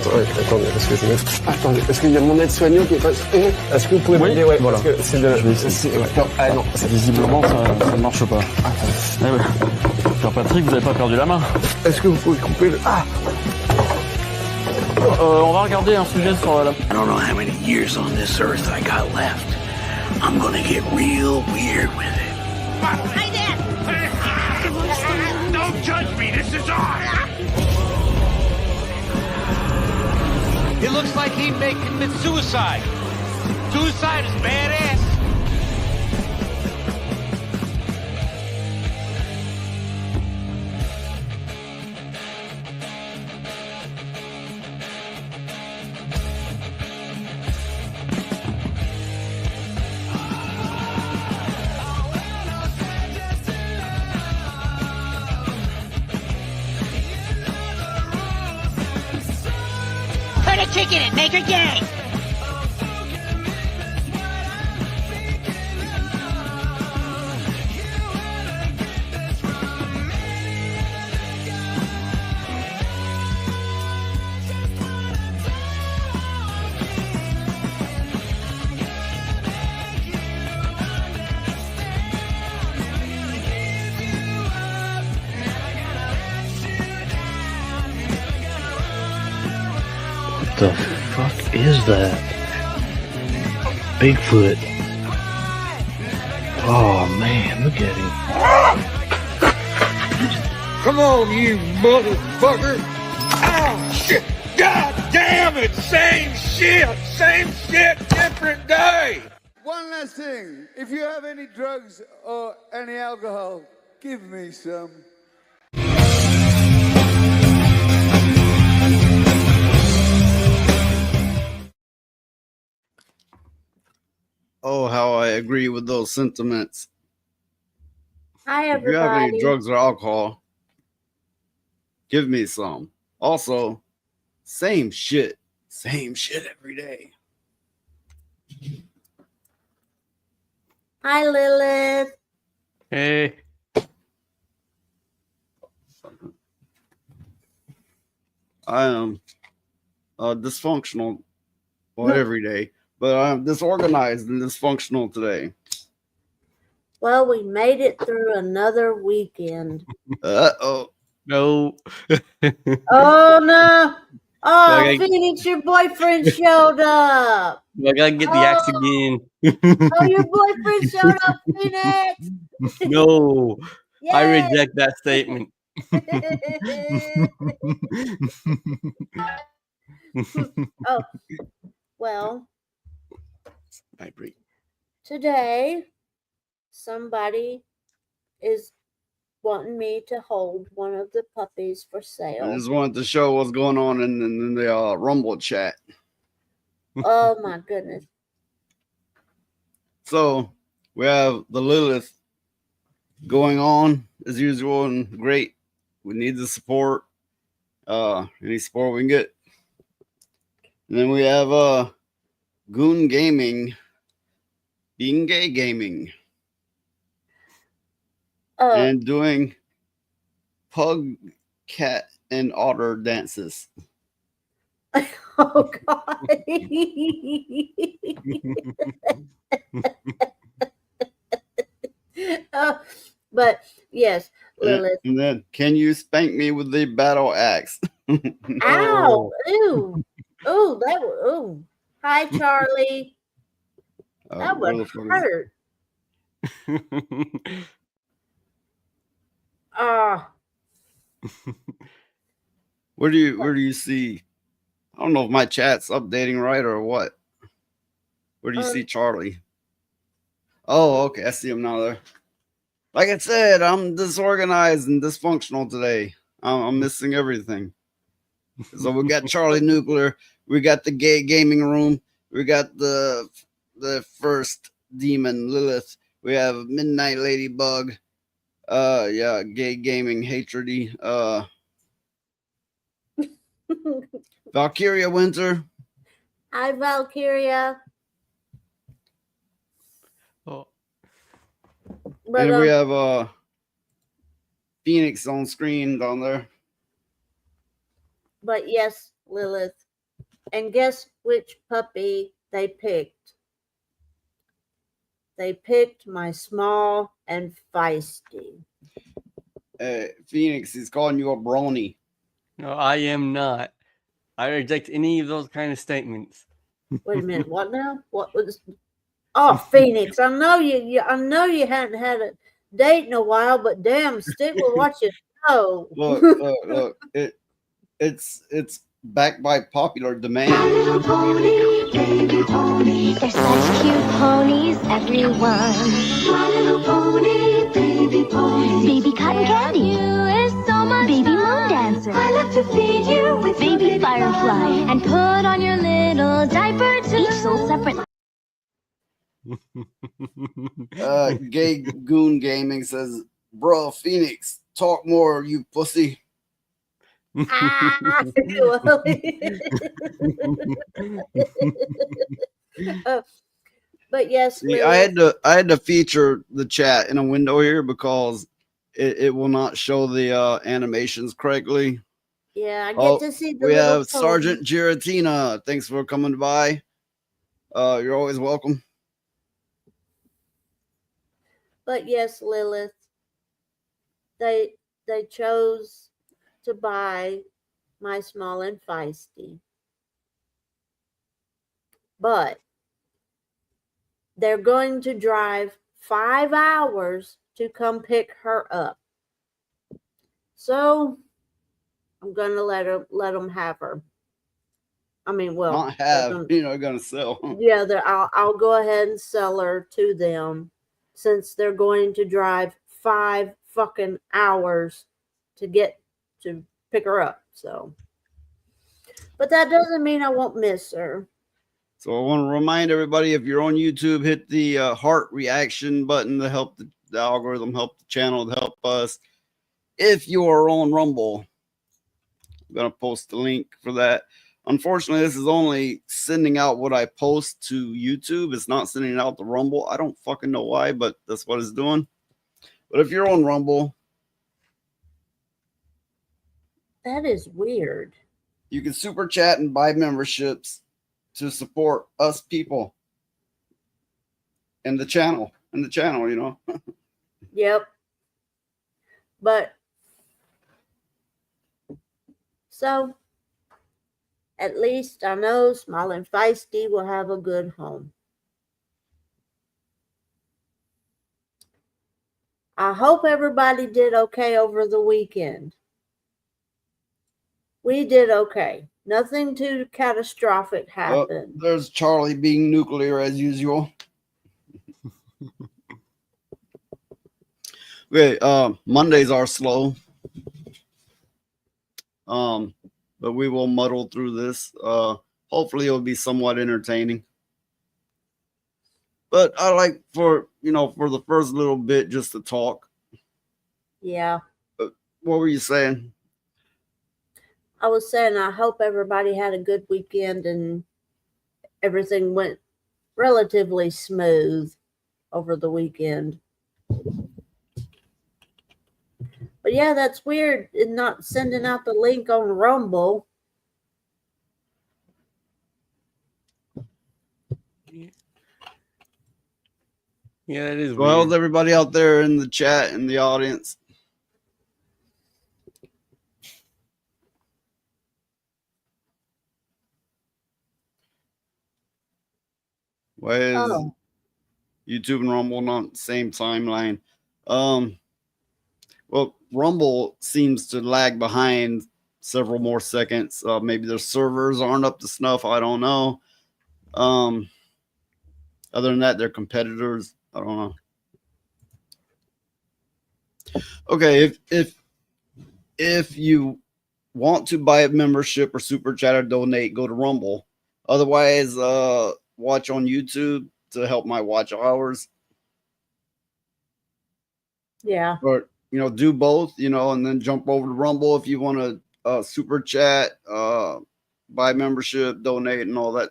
Attendez, excusez-moi. Attendez, parce qu'il y a mon aide-soignant qui est pas... Est-ce que vous pouvez m'aider? Ouais, voilà. Parce que c'est de... non, c'est visiblement, ça ne marche pas. Ah ouais. Père Patrick, vous n'avez pas perdu la main. Est-ce que vous pouvez couper le... On va regarder un sujet sur la... I don't know how many years on this earth I got left. I'm gonna get real weird with it. Hi there! Don't judge me, this is art! It looks like he may commit suicide. Suicide is badass. Put a chick in it, make her gay! What the fuck is that? Bigfoot. Oh man, look at him. Come on, you motherfucker! Oh, shit! God damn it! Same shit, different day! One last thing. If you have any drugs or any alcohol, give me some. Oh, how I agree with those sentiments. Hi, If you have any everybody. drugs or alcohol, give me some. Also, same shit every day. Hi, Lilith. Hey. I am dysfunctional every day, but I'm disorganized and dysfunctional today. Well, we made it through another weekend. Uh-oh. No. Oh, no. Oh, Okay. Phoenix, your boyfriend showed up. I gotta get the axe again. Oh, your boyfriend showed up, Phoenix. No. I Yay. reject that statement. Oh, well, Vibrate. today somebody is wanting me to hold one of the puppies for I sale. just wanted to show what's going on in the Rumble chat. Oh, my goodness. So we have the Lilith going on as usual and great. We need the support. Any support we can get. And then we have Goon Gaming, being gay gaming, and doing pug, cat, and otter dances. Oh, God. But yes, Lilith. And then, can you spank me with the battle axe? Ow! Ooh! Ooh! That was ooh! Hi, Charlie. That would hurt. Ah! Where do you see? I don't know if my chat's updating right or what. Where do you see Charlie? Oh, okay. I see him now there. Like I said, I'm disorganized and dysfunctional today. I'm missing everything. So we got Charlie Nuclear. We got the gay gaming room. We got the first demon Lilith. We have Midnight Ladybug. Yeah, gay gaming hatredy. Valkyria Winter. Hi, Valkyria. Oh. But, And we have Phoenix on screen down there. But yes, Lilith, And guess which puppy they picked? They picked my small and feisty. Phoenix is calling you a brony. No, I am not. I reject any of those kind of statements. Wait a minute, what now? What was? Oh, Phoenix! I know I know you hadn't had a date in a while, but damn, stick with what you know. Look. It's backed by popular demand. My little pony, baby pony. They're such cute ponies, everyone. My little pony, baby pony. Baby cotton candy. You is so much baby fun. Moon dancer. I love to feed you with baby firefly and put on your little diaper too. Each sold separately. Gay Goon Gaming says, "Bro, Phoenix, talk more, you pussy." But yes, See, I had to feature the chat in a window here because it will not show the animations correctly. Yeah, I get to see the we little have Sergeant Giratina. Thanks for coming by. You're always welcome. But yes, Lilith, they chose to buy my small and feisty. But they're going to drive 5 hours to come pick her up. So I'm gonna let them have her. I mean, well, Not have, gonna sell. Yeah, I'll go ahead and sell her to them since they're going to drive 5 fucking hours to get to pick her up. So, but that doesn't mean I won't miss her. So I want to remind everybody, if you're on YouTube, hit the heart reaction button to help the algorithm, help the channel, to help us. If you are on Rumble, I'm going to post the link for that. Unfortunately, this is only sending out what I post to YouTube. It's not sending out the Rumble. I don't fucking know why, but that's what it's doing. But if you're on Rumble, that is weird. You can super chat and buy memberships to support us people and the channel. Yep. But so at least I know Small and Feisty will have a good home. I hope everybody did okay over the weekend. We did okay. Nothing too catastrophic happened. There's Charlie being nuclear as usual. Okay, Mondays are slow. But we will muddle through this. Hopefully it'll be somewhat entertaining. But I like for the first little bit just to talk. Yeah. What were you saying? I was saying I hope everybody had a good weekend and everything went relatively smooth over the weekend. But yeah, that's weird in not sending out the link on Rumble. Yeah, it is weird. Well, everybody out there in the chat and the audience. Why is YouTube and Rumble not the same timeline? Well, Rumble seems to lag behind several more seconds. Maybe their servers aren't up to snuff. I don't know. Other than that, they're competitors. I don't know. Okay, if you want to buy a membership or super chat or donate, go to Rumble. Otherwise, watch on YouTube to help my watch hours. Yeah. Or do both, and then jump over to Rumble if you want to super chat, buy membership, donate, and all that.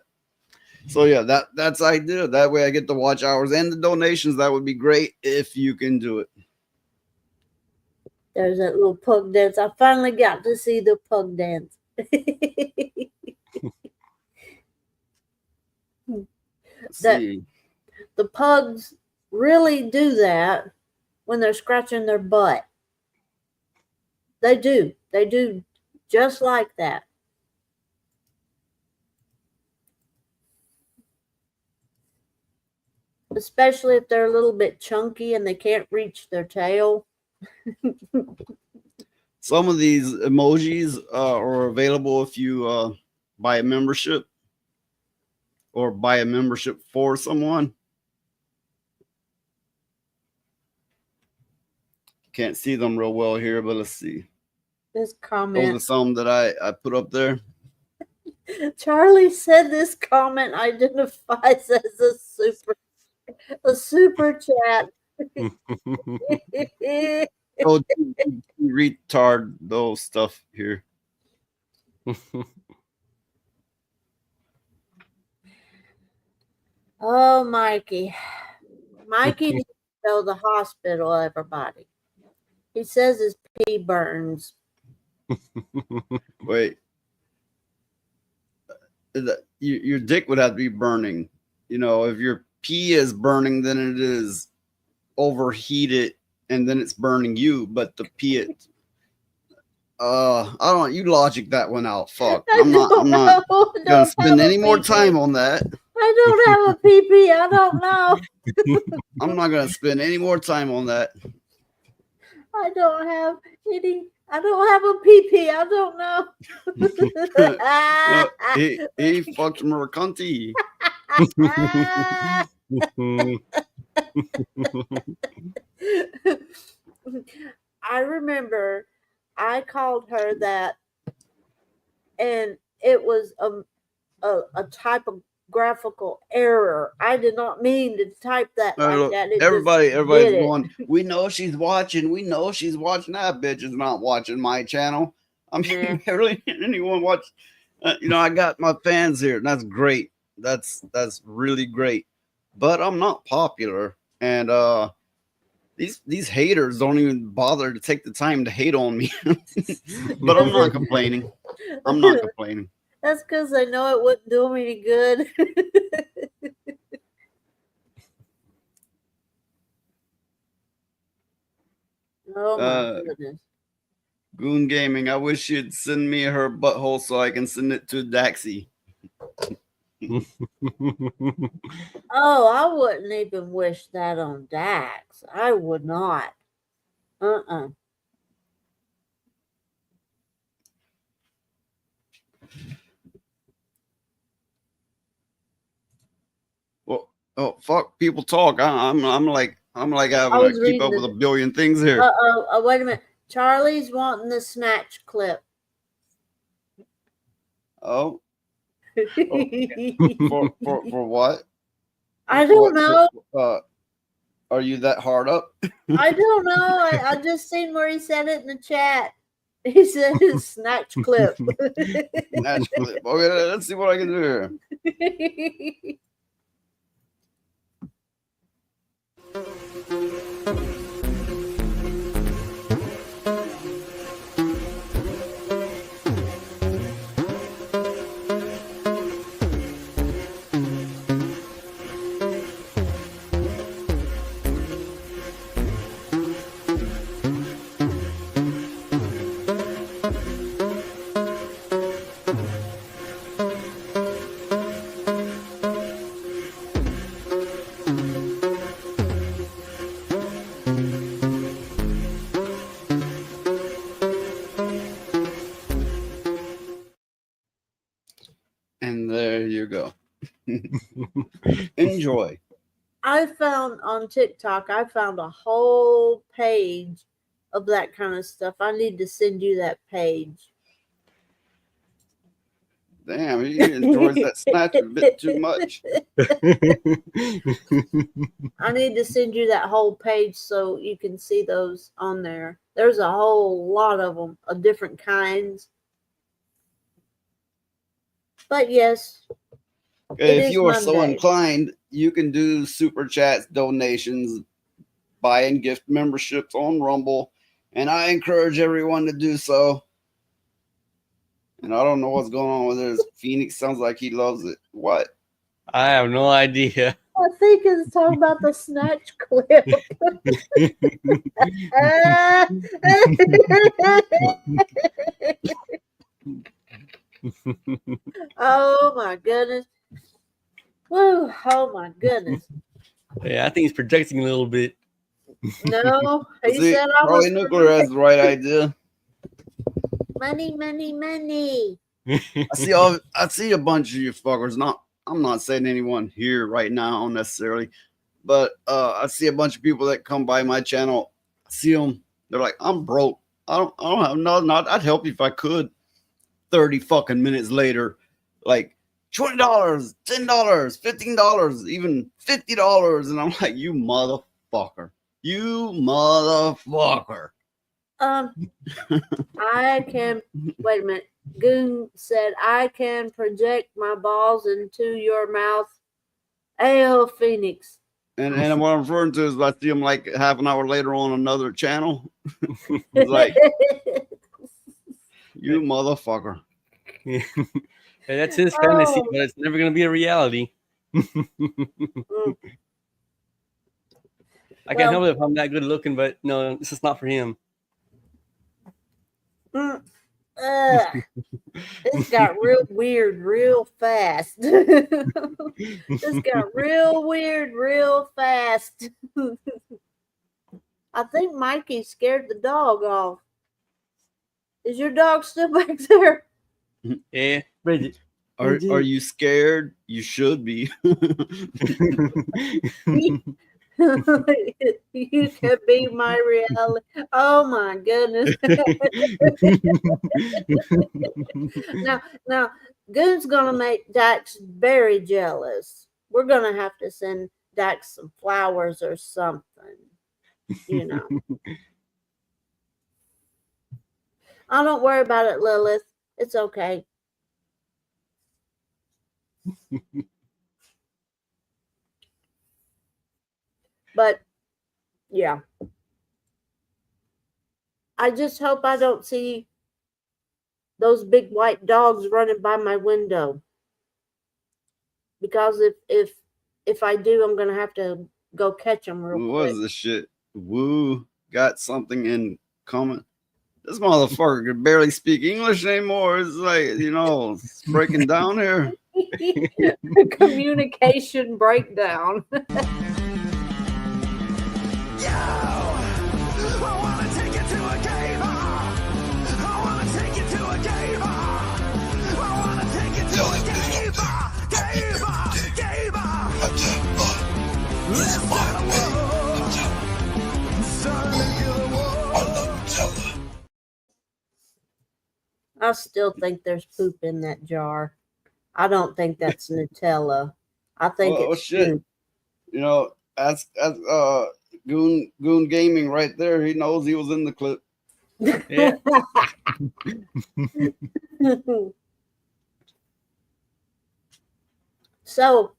So yeah, that's the idea. That way I get the watch hours and the donations. That would be great if you can do it. There's that little pug dance. I finally got to see the pug dance. Let's that see. the pugs really do that when they're scratching their butt. They do. They do just like that. Especially if they're a little bit chunky and they can't reach their tail. Some of these emojis are available if you buy a membership or buy a membership for someone. Can't see them real well here, but let's see. This Those comment. are some that I put up there. Charlie said this comment identifies as a super chat. Oh, retard those stuff here. Oh, Mikey. Mikey needs to go to the hospital, everybody. He says his pee burns. Wait. Your dick would have to be burning. You know, if your pee is burning, then it is overheated and then it's burning you. But the pee, I don't. You logic that one out. Fuck. I'm not gonna spend any more time on that. I don't have a pee-pee. I don't know. I'm not gonna spend any more time on that. I don't have any. I don't have a pee-pee. I don't know. He fucked Mercanti. I remember I called her that, and it was a typographical error. I did not mean to type that like that. Everybody's going, we know she's watching. We know she's watching. That bitch is not watching my channel. I mean, barely anyone watch. You know, I got my fans here, and that's great. That's really great. But I'm not popular, and these haters don't even bother to take the time to hate on me. But I'm not complaining. I'm not complaining. That's because I know it wouldn't do them any good. Oh my goodness. Goon Gaming, I wish you'd send me her butthole so I can send it to Daxie. Oh, I wouldn't even wish that on Dax. I would not. Well, oh fuck! People talk. I'm like having to keep up with a billion things here. Wait a minute. Charlie's wanting the snatch clip. Oh. For what? I don't know. Are you that hard up? I don't know. I just seen where he said it in the chat. He said his snatch clip. Snatch clip. Okay, let's see what I can do here. And there you go. Enjoy. I found on TikTok, I found a whole page of that kind of stuff. I need to send you that page. Damn, he enjoys that snatch a bit too much. I need to send you that whole page so you can see those on there. There's a whole lot of them, of different kinds. But yes. If you are so inclined, you can do super chats, donations, buy and gift memberships on Rumble, and I encourage everyone to do so. And I don't know what's going on with this. Phoenix sounds like he loves it. What? I have no idea. I think it's talking about the snatch clip. Oh my goodness. Woo, oh my goodness. Yeah, I think he's projecting a little bit. No, he See, said I was Charlie Nuclear has the right idea. money, money, money. I see a bunch of you fuckers. I'm not saying anyone here right now necessarily, but I see a bunch of people that come by my channel. I see them. They're like, I'm broke. I don't have nothing. I'd help you if I could. 30 fucking minutes later, like $20, $10, $15, even $50, and I'm like, you motherfucker. You motherfucker. I can wait a minute. Goon said I can project my balls into your mouth. Ayo, Phoenix. And what I'm referring to is I see him like half an hour later on another channel. It's like, you motherfucker. Hey, that's his fantasy, but it's never gonna be a reality. I can't help it if I'm that good looking, but no, this is not for him. This got real weird real fast. This got real weird real fast. I think Mikey scared the dog off. Is your dog still back there? Yeah, Bridget. Are you scared? You should be. You can be my reality. Oh my goodness. now, Goon's gonna make Dax very jealous. We're gonna have to send Dax some flowers or something. You know. Oh, don't worry about it, Lilith. It's okay. But yeah, I just hope I don't see those big white dogs running by my window, because if I do, I'm gonna have to go catch them real quick. What is this shit? Woo got something in common. This motherfucker could barely speak English anymore. It's like, it's breaking down here. Communication breakdown. I still think there's poop in that jar. I don't think that's Nutella. I think it's shit. Poop. As Goon Gaming right there. He knows he was in the clip. Yeah. So,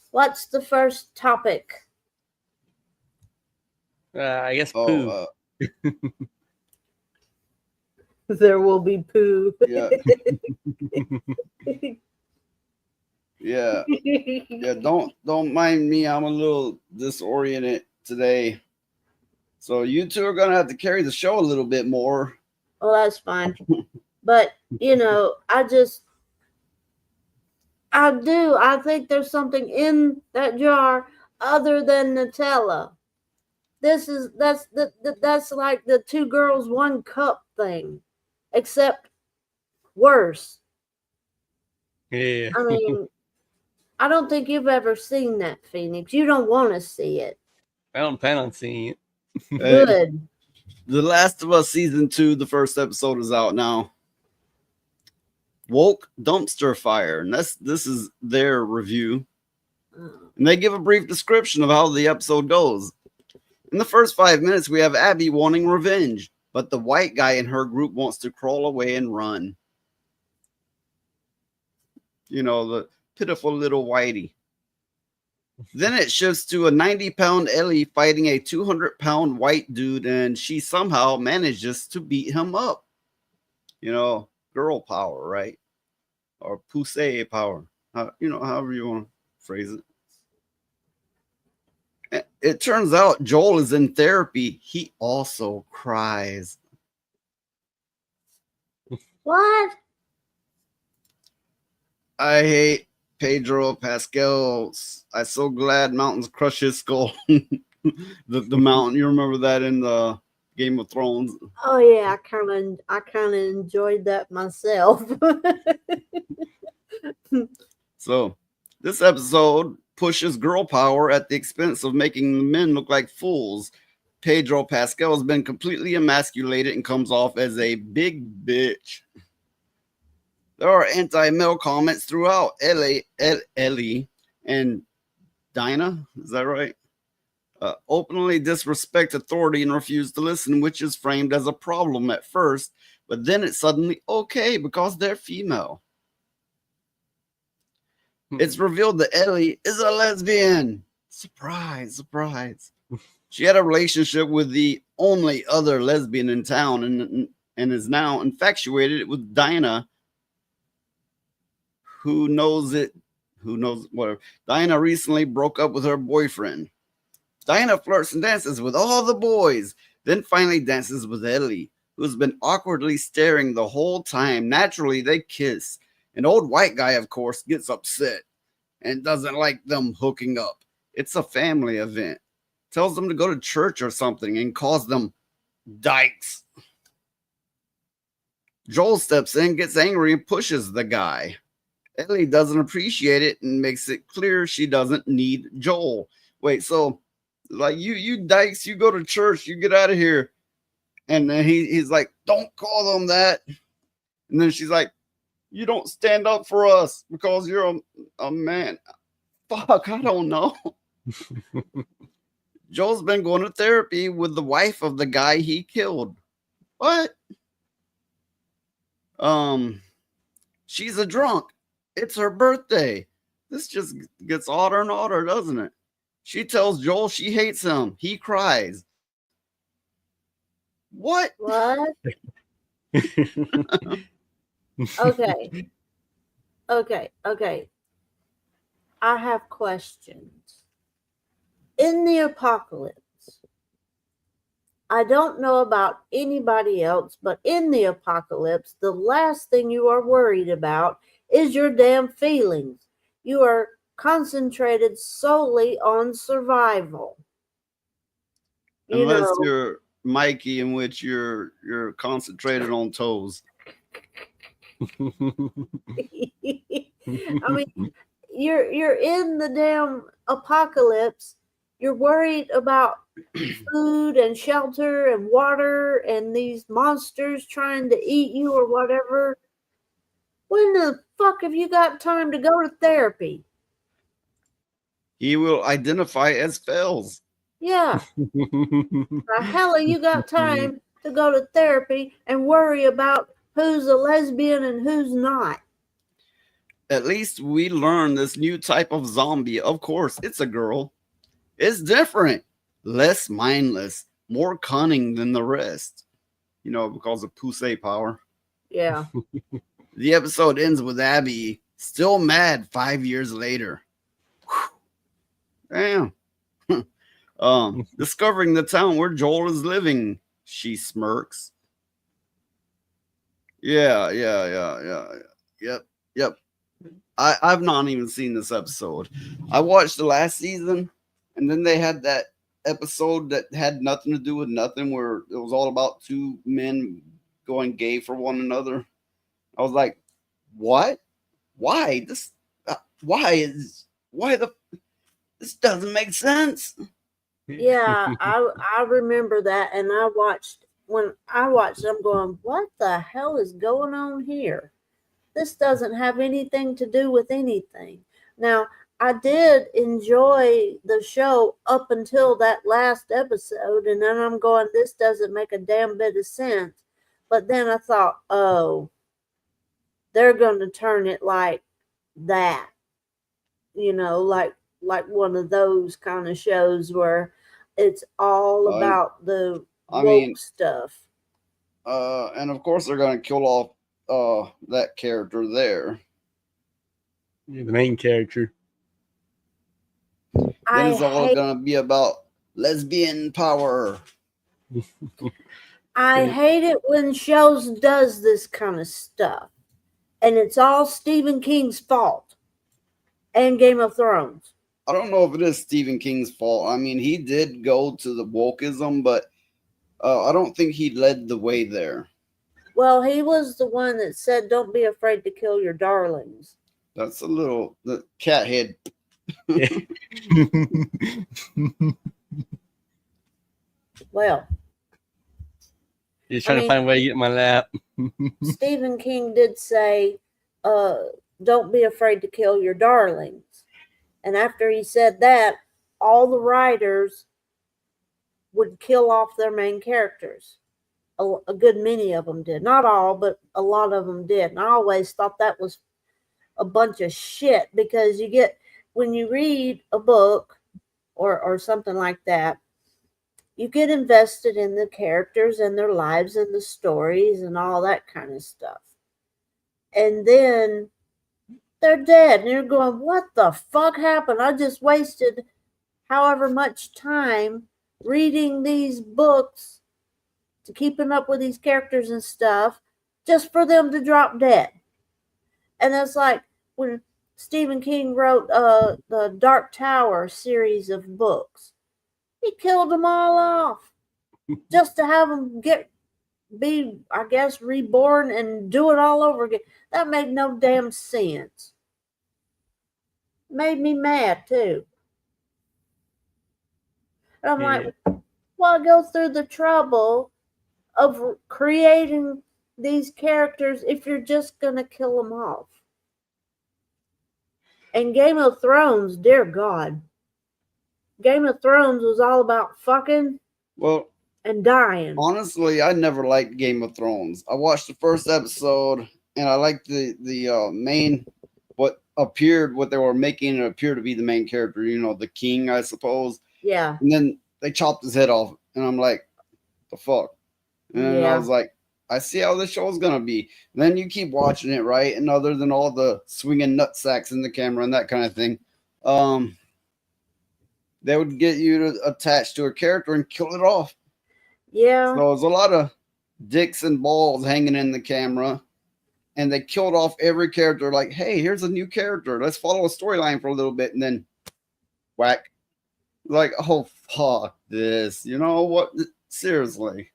what's the first topic? I guess poo. There will be poo. Yeah. Yeah. Don't mind me. I'm a little disoriented today. So you two are gonna have to carry the show a little bit more. Well, that's fine. But I think there's something in that jar other than Nutella. That's like the 2 girls 1 cup thing, except worse. Yeah. I mean, I don't think you've ever seen that, Phoenix. You don't want to see it. I don't plan on seeing it. Good. The Last of Us season 2, the first episode is out now. Woke Dumpster Fire, and this is their review. And they give a brief description of how the episode goes. In the first 5 minutes, we have Abby wanting revenge, but the white guy in her group wants to crawl away and run. The pitiful little whitey. Then it shifts to a 90-pound Ellie fighting a 200-pound white dude, and she somehow manages to beat him up. Girl power, right? Or pussy power. However you want to phrase it. It turns out Joel is in therapy. He also cries. What? I hate Pedro Pascal. I'm so glad mountains crush his skull. the mountain. You remember that in the Game of Thrones? Oh yeah, I kind of enjoyed that myself. So this episode pushes girl power at the expense of making the men look like fools. Pedro Pascal has been completely emasculated and comes off as a big bitch. There are anti-male comments throughout. Ellie and Dinah, is that right? Openly disrespect authority and refuse to listen, which is framed as a problem at first, but then it's suddenly okay because they're female. It's revealed that Ellie is a lesbian. Surprise, surprise. She had a relationship with the only other lesbian in town and is now infatuated with Dinah. Who knows whatever. Dinah recently broke up with her boyfriend. Dinah flirts and dances with all the boys, then finally dances with Ellie, who's been awkwardly staring the whole time. Naturally, they kiss. An old white guy, of course, gets upset and doesn't like them hooking up. It's a family event. Tells them to go to church or something and calls them dykes. Joel steps in, gets angry, and pushes the guy. Ellie doesn't appreciate it and makes it clear she doesn't need Joel. Wait, so like you dykes, you go to church, you get out of here. And then he's like, don't call them that. And then she's like, you don't stand up for us because you're a man. Fuck, I don't know. Joel's been going to therapy with the wife of the guy he killed. What? She's a drunk. It's her birthday. This just gets odder and odder, doesn't it? She tells Joel she hates him. He cries. What? What? Okay. Okay. I have questions. In the apocalypse, I don't know about anybody else, but in the apocalypse, the last thing you are worried about is your damn feelings. You are concentrated solely on survival. Unless you're Mikey, in which you're concentrated on toes. I mean, you're in the damn apocalypse. You're worried about food and shelter and water and these monsters trying to eat you or whatever. When the fuck have you got time to go to therapy? He will identify as fails. Yeah. The hell have you got time to go to therapy and worry about who's a lesbian and who's not? At least we learn this new type of zombie. Of course, it's a girl. It's different, less mindless, more cunning than the rest. You know, because of Pusey power. Yeah. The episode ends with Abby still mad 5 years later. Whew. Damn. Discovering the town where Joel is living, she smirks. Yeah. Yep. I've not even seen this episode. I watched the last season, and then they had that episode that had nothing to do with nothing, where it was all about two men going gay for one another. I was like, what? Why? This doesn't make sense. Yeah, I remember that, and when I watched, I'm going, what the hell is going on here? This doesn't have anything to do with anything. Now, I did enjoy the show up until that last episode, and then I'm going, this doesn't make a damn bit of sense. But then I thought, oh, they're going to turn it like that, like one of those kind of shows where it's all about the woke stuff. And of course they're going to kill off that character there. Yeah, the main character. Then it's all hate, gonna be about lesbian power. I hate it when shows does this kind of stuff. And it's all Stephen King's fault. And Game of Thrones. I don't know if it is Stephen King's fault. I mean, he did go to the wokeism, but I don't think he led the way there. Well, he was the one that said, "Don't be afraid to kill your darlings." That's a little the cat head. Well, He's trying to find a way to get in my lap. Stephen King did say, "Don't be afraid to kill your darlings." And after he said that, all the writers would kill off their main characters. A good many of them did. Not all, but a lot of them did. And I always thought that was a bunch of shit, because you get, when you read a book or something like that, you get invested in the characters and their lives and the stories and all that kind of stuff. And then they're dead. And you're going, what the fuck happened? I just wasted however much time reading these books, to keeping up with these characters and stuff, just for them to drop dead. And it's like when Stephen King wrote the Dark Tower series of books. He killed them all off just to have them be, I guess, reborn and do it all over again. That made no damn sense. Made me mad too. And I'm like, why go through the trouble of creating these characters if you're just going to kill them off? And Game of Thrones, dear God, Game of Thrones was all about fucking and dying. Honestly, I never liked Game of Thrones. I watched the first episode and I liked the main, what they were making it appear to be the main character, the king, I suppose. Yeah. And then they chopped his head off and I'm like, the fuck? And I was like, I see how this show's gonna be. And then you keep watching it, right? And other than all the swinging nut sacks in the camera and that kind of thing, they would get you to attach to a character and kill it off. Yeah. So there's a lot of dicks and balls hanging in the camera, and they killed off every character. Like, hey, here's a new character. Let's follow a storyline for a little bit, and then whack. Like, oh fuck this. You know what? Seriously.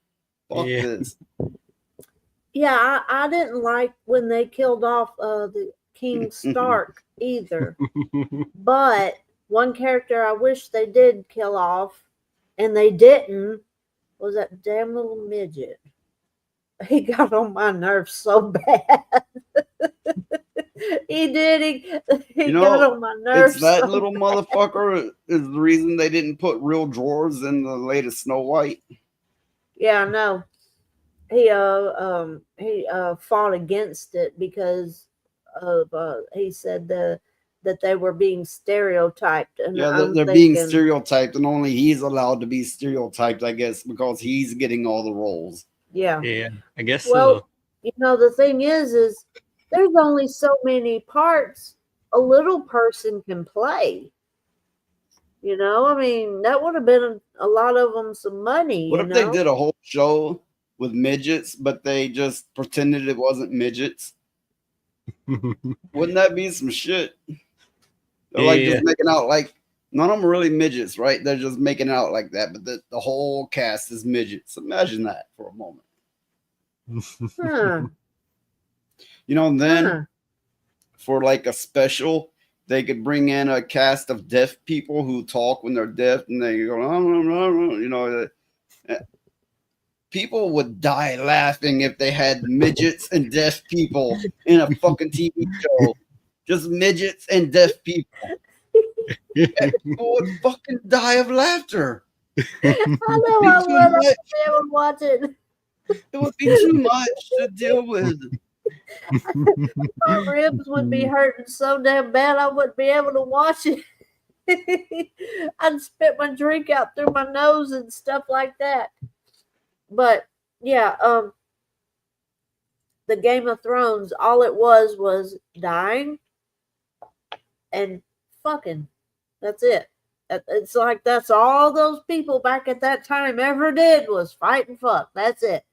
Fuck this. Yeah, I didn't like when they killed off the King Stark either. But one character I wish they did kill off, and they didn't, was that damn little midget. He got on my nerves so bad. He did. He got on my nerves. It's that so little bad. motherfucker is the reason they didn't put real drawers in the latest Snow White. Yeah, I know. He fought against it because of he said that they were being stereotyped. And Yeah, they're being stereotyped, and only he's allowed to be stereotyped, I guess, because he's getting all the roles. Yeah. Yeah, I guess Well, so. the thing is there's only so many parts a little person can play. I mean, that would have been a lot of them some money. What if they did a whole show with midgets, but they just pretended it wasn't midgets? Wouldn't that be some shit? They're like just making out like none of them are really midgets, right? They're just making out like that, but the whole cast is midgets. Imagine that for a moment. Huh. Then for like a special, they could bring in a cast of deaf people who talk when they're deaf, and they go, people would die laughing if they had midgets and deaf people in a fucking TV show. Just midgets and deaf people. People would fucking die of laughter. I know I would. I would be able to watch it. It would be too much to deal with. My ribs would be hurting so damn bad I wouldn't be able to watch it. I'd spit my drink out through my nose and stuff like that. But yeah, the Game of Thrones, all it was dying and fucking. That's it. It's like that's all those people back at that time ever did was fight and fuck. That's it.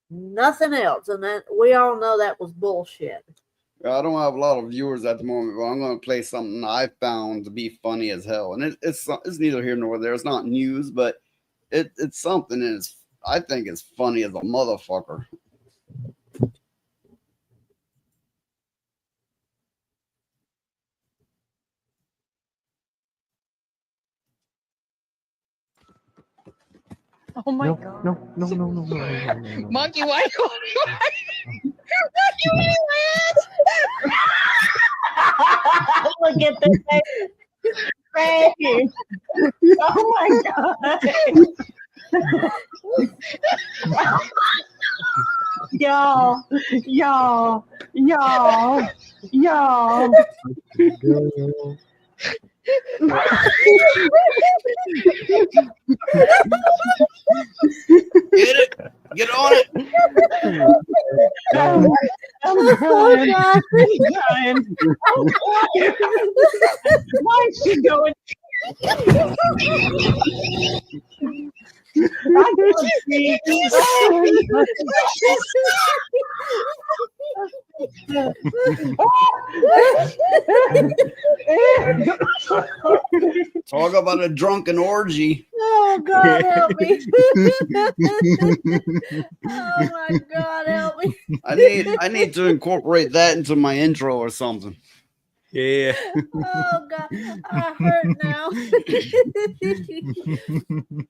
Nothing else. And that we all know that was bullshit. I don't have a lot of viewers at the moment, but I'm going to play something I found to be funny as hell. And it's neither here nor there. It's not news, but it's something, and I think it's funny as a motherfucker. Oh my god. No. Monkey, why you Look at the face. Oh my god. Y'all. Get it. Get on it. I'm crying. I'm crying. Why is she going? I can't see. Talk about a drunken orgy. Oh God, help me! Oh my God, help me! I need to incorporate that into my intro or something. Yeah. Oh God, I hurt now.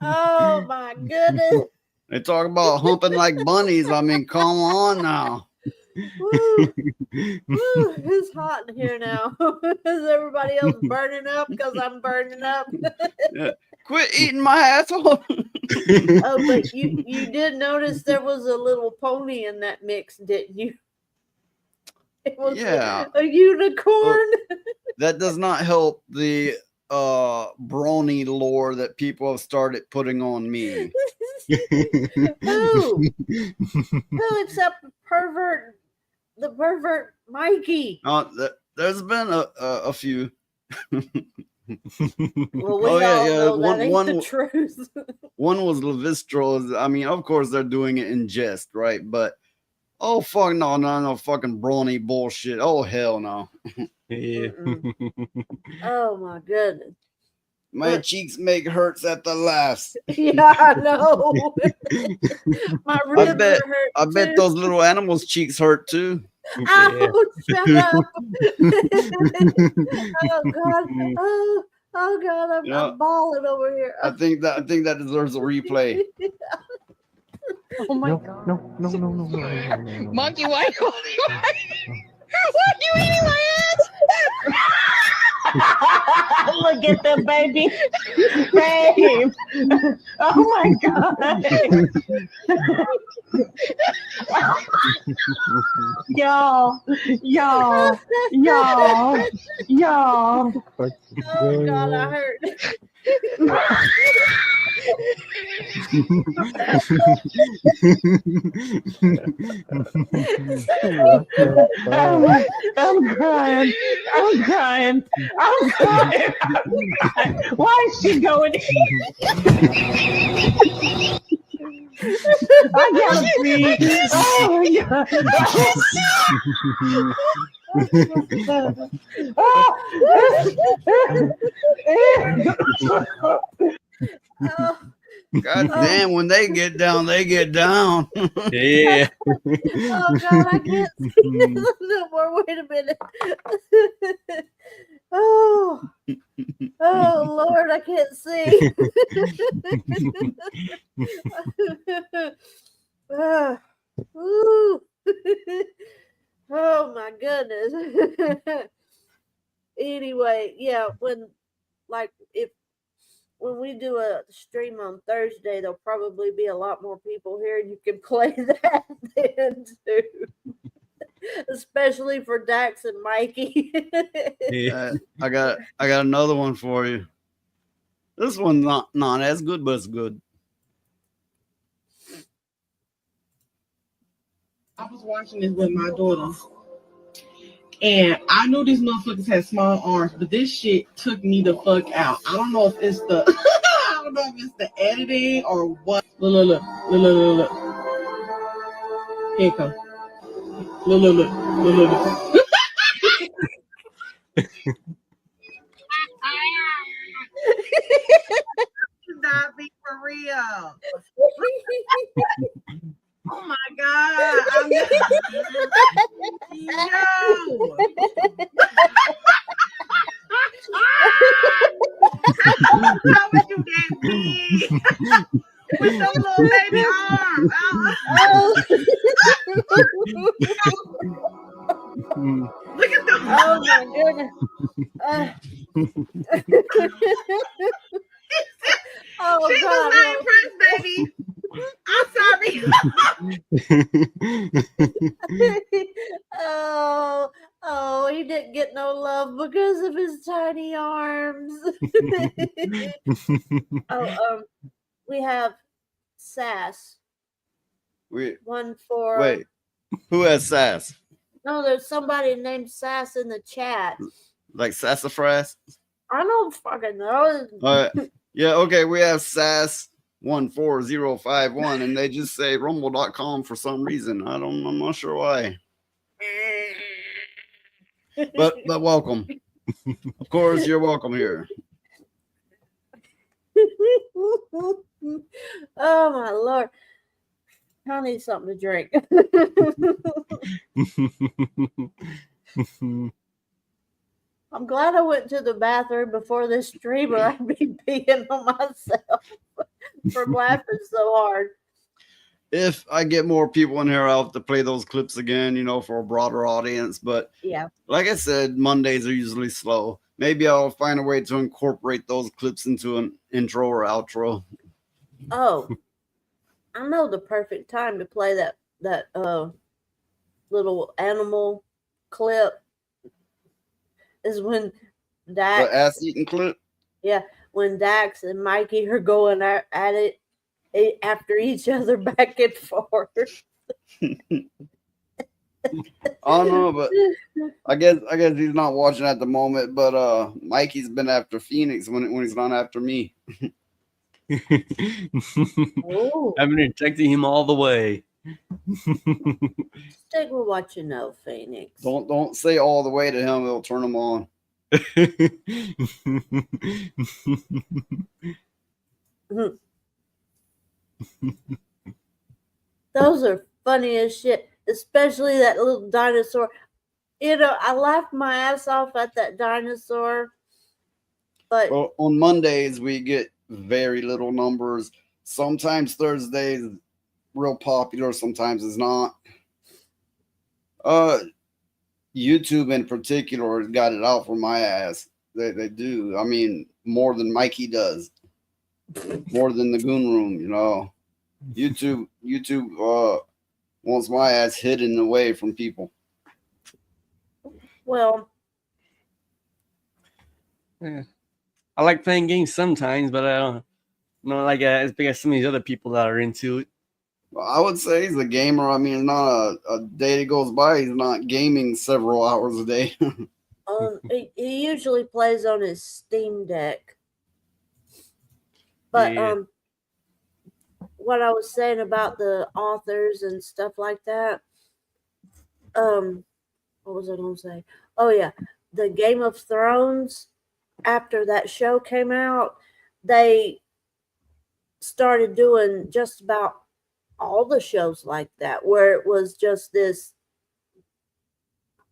Oh my goodness! They talk about humping like bunnies. I mean, come on now. Woo. Woo. It's hot in here now. Is everybody else burning up? Because I'm burning up. Yeah. Quit eating my asshole. Oh, but you did notice there was a little pony in that mix, didn't you? It was a unicorn. That does not help the brony lore that people have started putting on me. Who except the pervert Mikey? There's been a few. Well, we all know that ain't the truth. One was Levistro's. I mean, of course they're doing it in jest, right? But oh fuck no fucking brawny bullshit. Oh hell no. Yeah. Oh my goodness. My cheeks make hurts at the last. Yeah, I know. My ribs hurt. I bet those little animals' cheeks hurt too. Oh, shut up. Oh God. Oh God, I'm balling over here. I think that deserves a replay. Oh my God. No. Monkey, why you eating my ass? Look at the baby. Babe. Oh my God. Y'all. Oh God, I hurt. I'm crying. Why is she going? I gotta see. Oh my God. God damn, when they get down, they get down. Yeah. Oh God, I can't see no more. Wait a minute. Oh Lord, I can't see. Woo. Oh my goodness. Anyway, yeah, when we do a stream on Thursday, there'll probably be a lot more people here, and you can play that then too. Especially for Dax and Mikey. I got another one for you. This one's not as good, but it's good. I was watching this with my daughter, And I knew these motherfuckers had small arms, but this shit took me the fuck out. I don't know if it's the I don't know if it's the editing or what. Look. Here it comes. Look. Not be for real. Oh my God. How would you get me with those little baby arms? Look at them. Oh my goodness. Oh, she God, was not impressed, baby. I'm sorry. Oh, he didn't get no love because of his tiny arms. We have Sass. Wait, Who has Sass? No, there's somebody named Sass in the chat. Like sassafras? I don't fucking know. Yeah, okay, we have Sass 14051 and they just say rumble.com for some reason. I'm not sure why. But welcome. Of course, you're welcome here. Oh my Lord. I need something to drink. I'm glad I went to the bathroom before this stream, or I'd be peeing on myself from laughing so hard. If I get more people in here, I'll have to play those clips again, for a broader audience. But yeah, like I said, Mondays are usually slow. Maybe I'll find a way to incorporate those clips into an intro or outro. Oh, I know the perfect time to play that little animal clip is when Dax. The ass eating clip? Yeah, when Dax and Mikey are going at it after each other back and forth. I don't know, but I guess he's not watching at the moment. But Mikey's been after Phoenix when he's not after me. I've been protecting him all the way. Stick with what you know, Phoenix. Don't say all the way to him; it'll turn him on. Those are funny as shit, especially that little dinosaur. I laughed my ass off at that dinosaur. But well, on Mondays we get very little numbers. Sometimes Thursdays real popular, sometimes it's not. YouTube in particular got it out for my ass. They do. I mean, more than Mikey does. More than the Goon Room, YouTube wants my ass hidden away from people. Well, yeah. I like playing games sometimes, but I don't know like as big as some of these other people that are into it. Well, I would say he's a gamer. I mean, it's not a day that goes by he's not gaming several hours a day. he usually plays on his Steam Deck. But Yeah. What I was saying about the authors and stuff like that. What was I going to say? Oh yeah, the Game of Thrones. After that show came out, they started doing just about all the shows like that, where it was just this.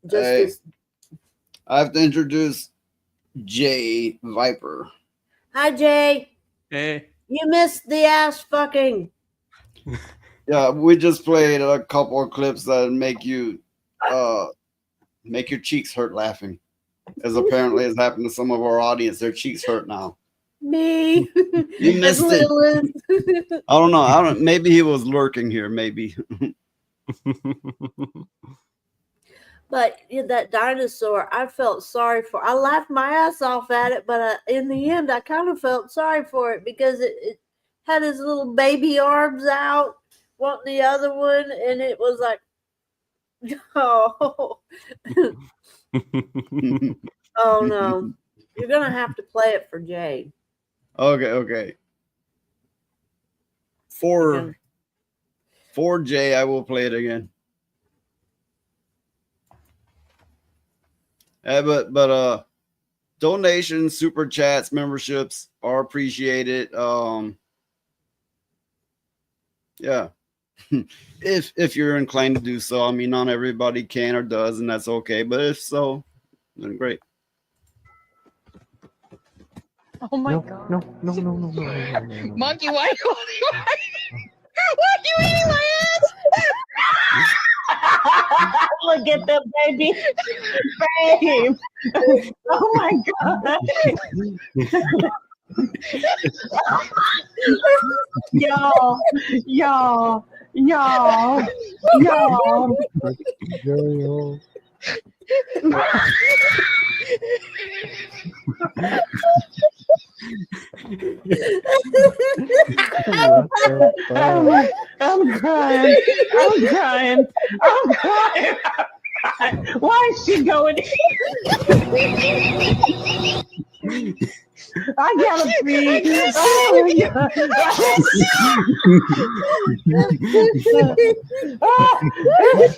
I have to introduce Jay Viper. Hi, Jay. Hey. You missed the ass fucking. Yeah, we just played a couple of clips that make your cheeks hurt laughing. As apparently has happened to some of our audience. Their cheeks hurt now. Me. You missed it. I don't know. Maybe he was lurking here. Maybe. But that dinosaur, I felt sorry for. I laughed my ass off at it, but in the end, I kind of felt sorry for it because it had his little baby arms out, wanting the other one, and it was like, oh. Oh no, you're gonna have to play it for Jay. Okay. For Jay, I will play it again. But donations, super chats, memberships are appreciated. Yeah. if you're inclined to do so. I mean, not everybody can or does, and that's okay. But if so, then great. Oh my god. No. Monkey, why you eating my ass? Look at the baby. Babe. Oh my god. Y'all. I'm crying. Why is she going? I gotta pee. Oh my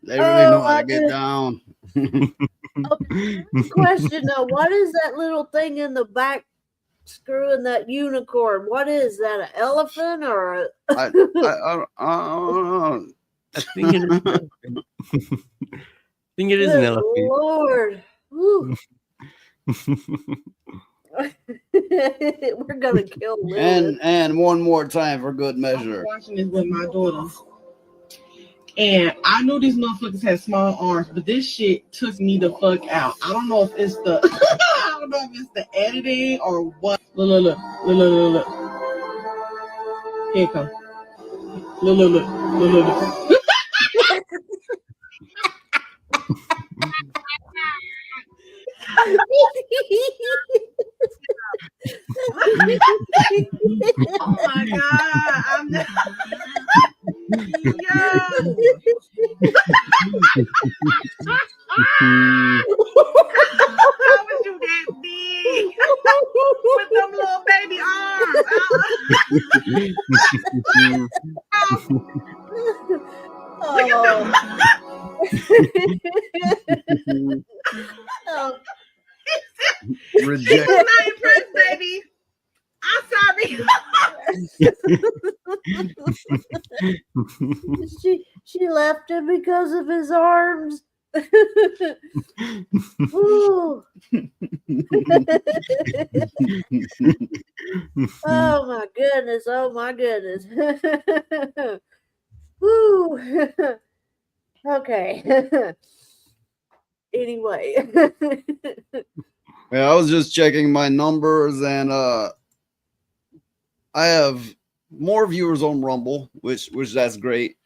They really know how to get down. Question though, what is that little thing in the back screwing that unicorn? What is that? An elephant or a? I don't know. I think it is. I think it is an elephant. Lord. We're gonna kill Lilith. And one more time for good measure. I'm watching this with my daughter. And I knew these motherfuckers had small arms, but this shit took me the fuck out. I don't know if it's the I don't know if it's the editing or what. Look. Here it comes. Look. Oh my god! I'm not. Yo! How would you that big with them little baby arms? Reject. I'm not impressed, baby. I'm sorry. She left him because of his arms. Oh my goodness. Woo. Okay. Anyway. Yeah, I was just checking my numbers, and I have more viewers on Rumble, which that's great.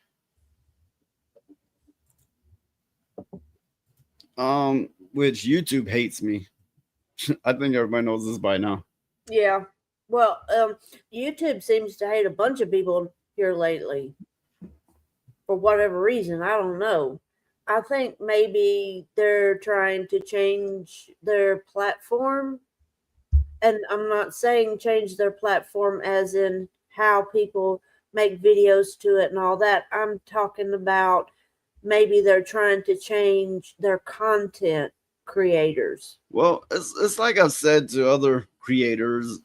Which YouTube hates me. I think everybody knows this by now. Yeah. Well, YouTube seems to hate a bunch of people here lately. For whatever reason, I don't know. I think maybe they're trying to change their platform. And I'm not saying change their platform as in how people make videos to it and all that. I'm talking about maybe they're trying to change their content creators. Well, it's like I've said to other creators.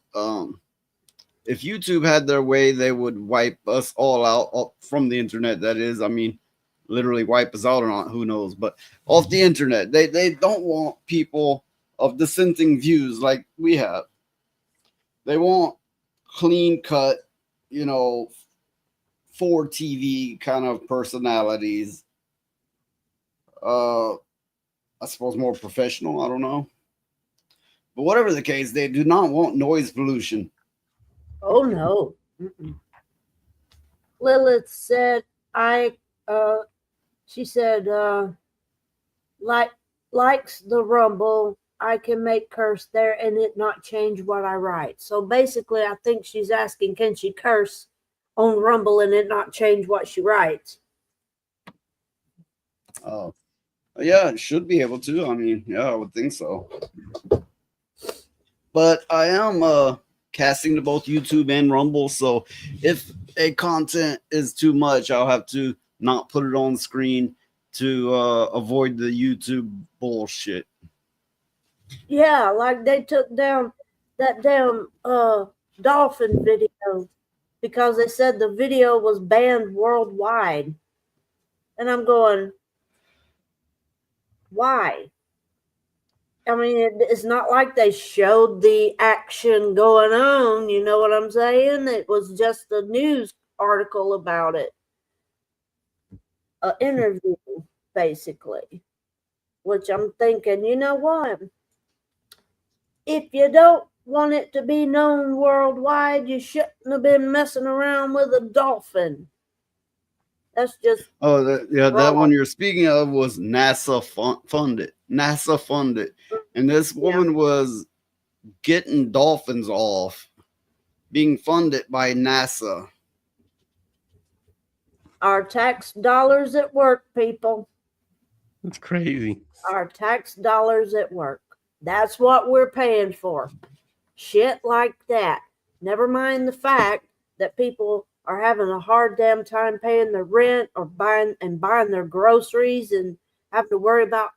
If YouTube had their way, they would wipe us all out from the internet. That is, I mean, literally wipe us out or not, who knows? But off the internet, they don't want people of dissenting views like we have. They want clean cut, for TV kind of personalities. I suppose more professional. I don't know. But whatever the case, they do not want noise pollution. Oh no. Lilith said, she said, likes the Rumble, I can make curse there and it not change what I write. So basically, I think she's asking, can she curse on Rumble and it not change what she writes? Oh, yeah, it should be able to. I mean, yeah, I would think so. But I am casting to both YouTube and Rumble, so if a content is too much, I'll have to not put it on screen to avoid the YouTube bullshit. Yeah, like they took down that damn dolphin video because they said the video was banned worldwide. And I'm going, why? I mean, it's not like they showed the action going on, you know what I'm saying? It was just a news article about it. An interview, basically. Which I'm thinking, you know what? If you don't want it to be known worldwide, you shouldn't have been messing around with a dolphin. That's just that one you're speaking of was NASA funded. NASA funded, and this woman was getting dolphins off, being funded by NASA. Our tax dollars at work, people. That's crazy. Our tax dollars at work. That's what we're paying for. Shit like that. Never mind the fact that people are having a hard damn time paying their rent or buying their groceries and having to worry about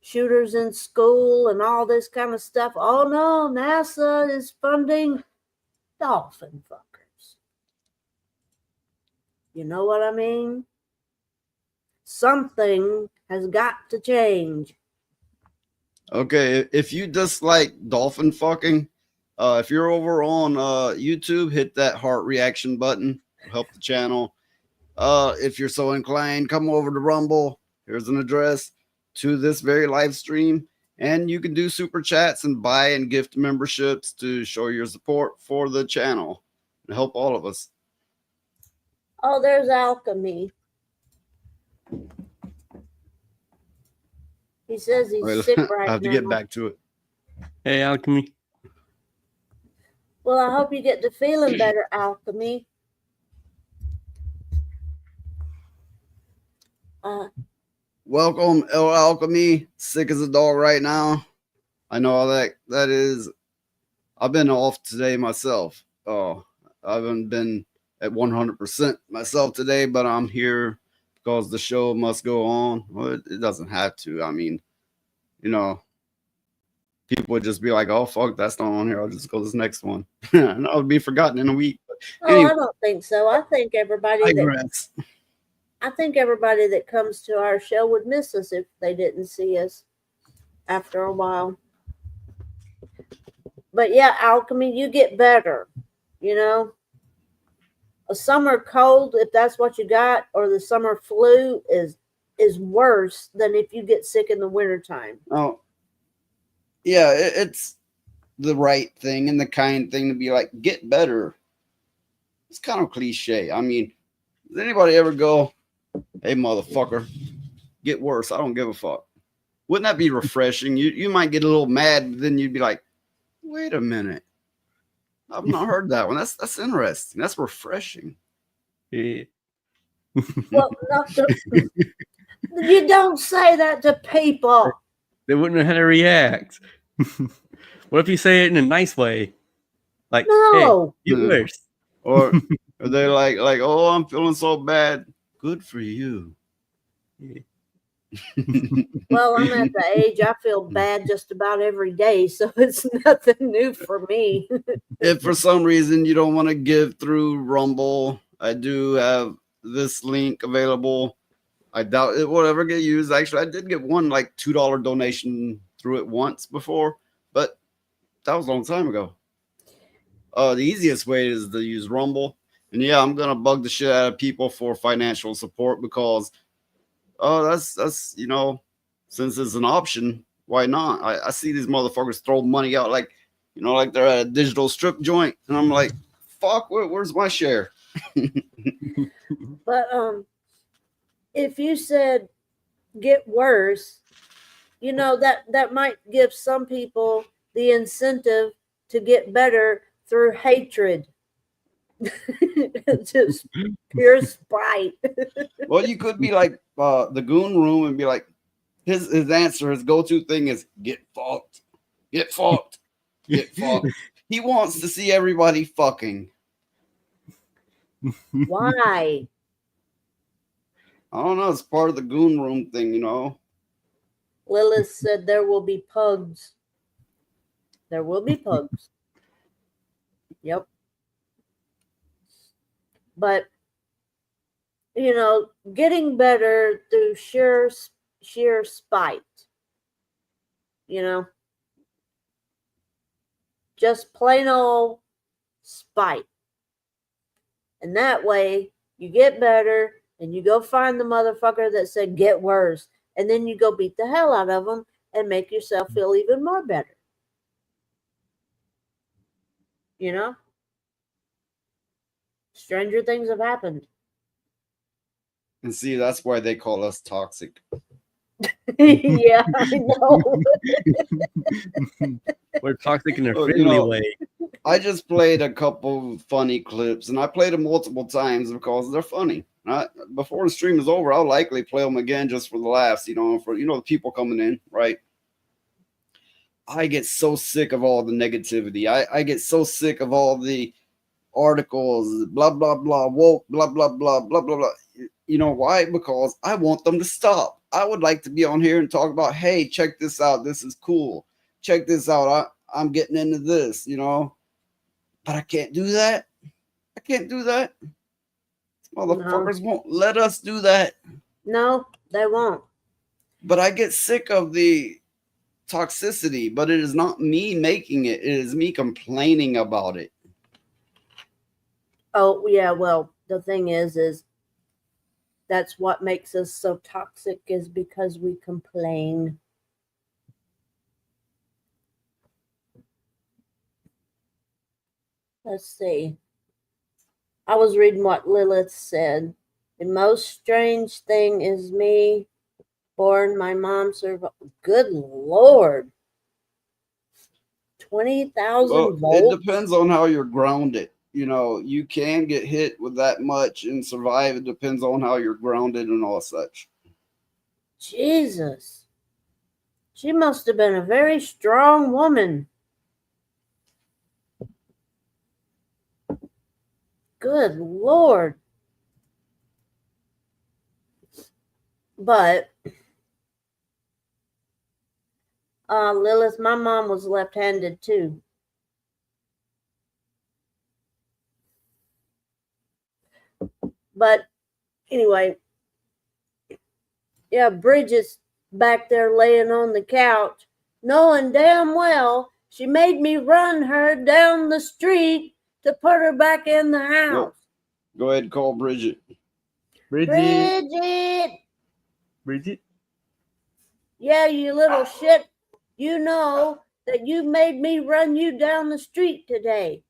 shooters in school and all this kind of stuff. Oh no, NASA is funding dolphin fuckers. You know what I mean? Something has got to change. Okay, if you dislike dolphin fucking, if you're over on YouTube, hit that heart reaction button. Help the channel. If you're so inclined, come over to Rumble. Here's an address to this very live stream. And you can do super chats and buy and gift memberships to show your support for the channel and help all of us. Oh, there's Alchemy. He says he's sick right now. I have to get back to it. Hey, Alchemy. Well, I hope you get to feeling better, Alchemy. Welcome, El Alchemy. Sick as a dog right now. I know how that is. I've been off today myself. Oh, I haven't been at 100% myself today, but I'm here because the show must go on. Well, it doesn't have to. I mean, you know, people would just be like, oh, fuck, that's not on here. I'll just go to this next one. And I'll be forgotten in a week. But anyway, I don't think so. I think everybody that comes to our show would miss us if they didn't see us after a while. But yeah, Alchemy, you get better, you know. A summer cold, if that's what you got, or the summer flu is worse than if you get sick in the wintertime. Oh, yeah, it's the right thing and the kind thing to be like, get better. It's kind of cliche. I mean, does anybody ever go, hey, motherfucker, get worse? I don't give a fuck. Wouldn't that be refreshing? You might get a little mad, but then you'd be like, wait a minute. I've not heard that one. That's interesting. That's refreshing. Yeah. Well, you don't say that to people. They wouldn't know how to react. What if you say it in a nice way? Like, no, hey, get worse. Or are they like, oh, I'm feeling so bad. Good for you. Yeah. Well, I'm at the age I feel bad just about every day, so it's nothing new for me. If for some reason you don't want to give through Rumble, I do have this link available. I doubt it will ever get used. Actually, I did get one like $2 donation through it once before, but that was a long time ago. The easiest way is to use Rumble. And yeah, I'm gonna bug the shit out of people for financial support because that's you know, since it's an option, why not? I see these motherfuckers throw money out like, you know, like they're at a digital strip joint, and I'm like, fuck, where's my share? But if you said get worse, you know, that might give some people the incentive to get better through hatred. Just pure spite. Well, you could be like the goon room and be like, his answer, his go-to thing is get fucked, get fucked, get fucked. He wants to see everybody fucking. Why? I don't know. It's part of the goon room thing, you know. Lilith said there will be pugs. There will be pugs. Yep. But, you know, getting better through sheer spite. You know, just plain old spite. And that way you get better and you go find the motherfucker that said get worse. And then you go beat the hell out of them and make yourself feel even more better. You know? Stranger things have happened. And see, that's why they call us toxic. Yeah, I know. We're toxic in a Look, friendly way. I just played a couple funny clips, and I played them multiple times because they're funny. Before the stream is over, I'll likely play them again just for the laughs, you know, for the people coming in, right? I get so sick of all the negativity. I get so sick of all the articles, blah blah blah, woke, blah blah blah, blah blah blah. You know why? Because I want them to stop. I would like to be on here and talk about, hey, check this out. This is cool. Check this out. I'm getting into this, you know. But I can't do that. I can't do that. Motherfuckers won't let us do that. No, they won't. But I get sick of the toxicity, but it is not me making it. It is me complaining about it. Oh, yeah, well, the thing is that's what makes us so toxic is because we complain. Let's see. I was reading what Lilith said. The most strange thing is me born, my mom survived. Good Lord. 20,000 volts? It depends on how you're grounded. You know, you can get hit with that much and survive. It depends on how you're grounded and all such. Jesus. She must have been a very strong woman. Good Lord. But Lilith, my mom was left-handed too. But anyway, yeah, Bridget's back there laying on the couch, knowing damn well she made me run her down the street to put her back in the house. Go ahead and call Bridget. Bridget! Bridget? Yeah, you little shit. You know that you made me run you down the street today.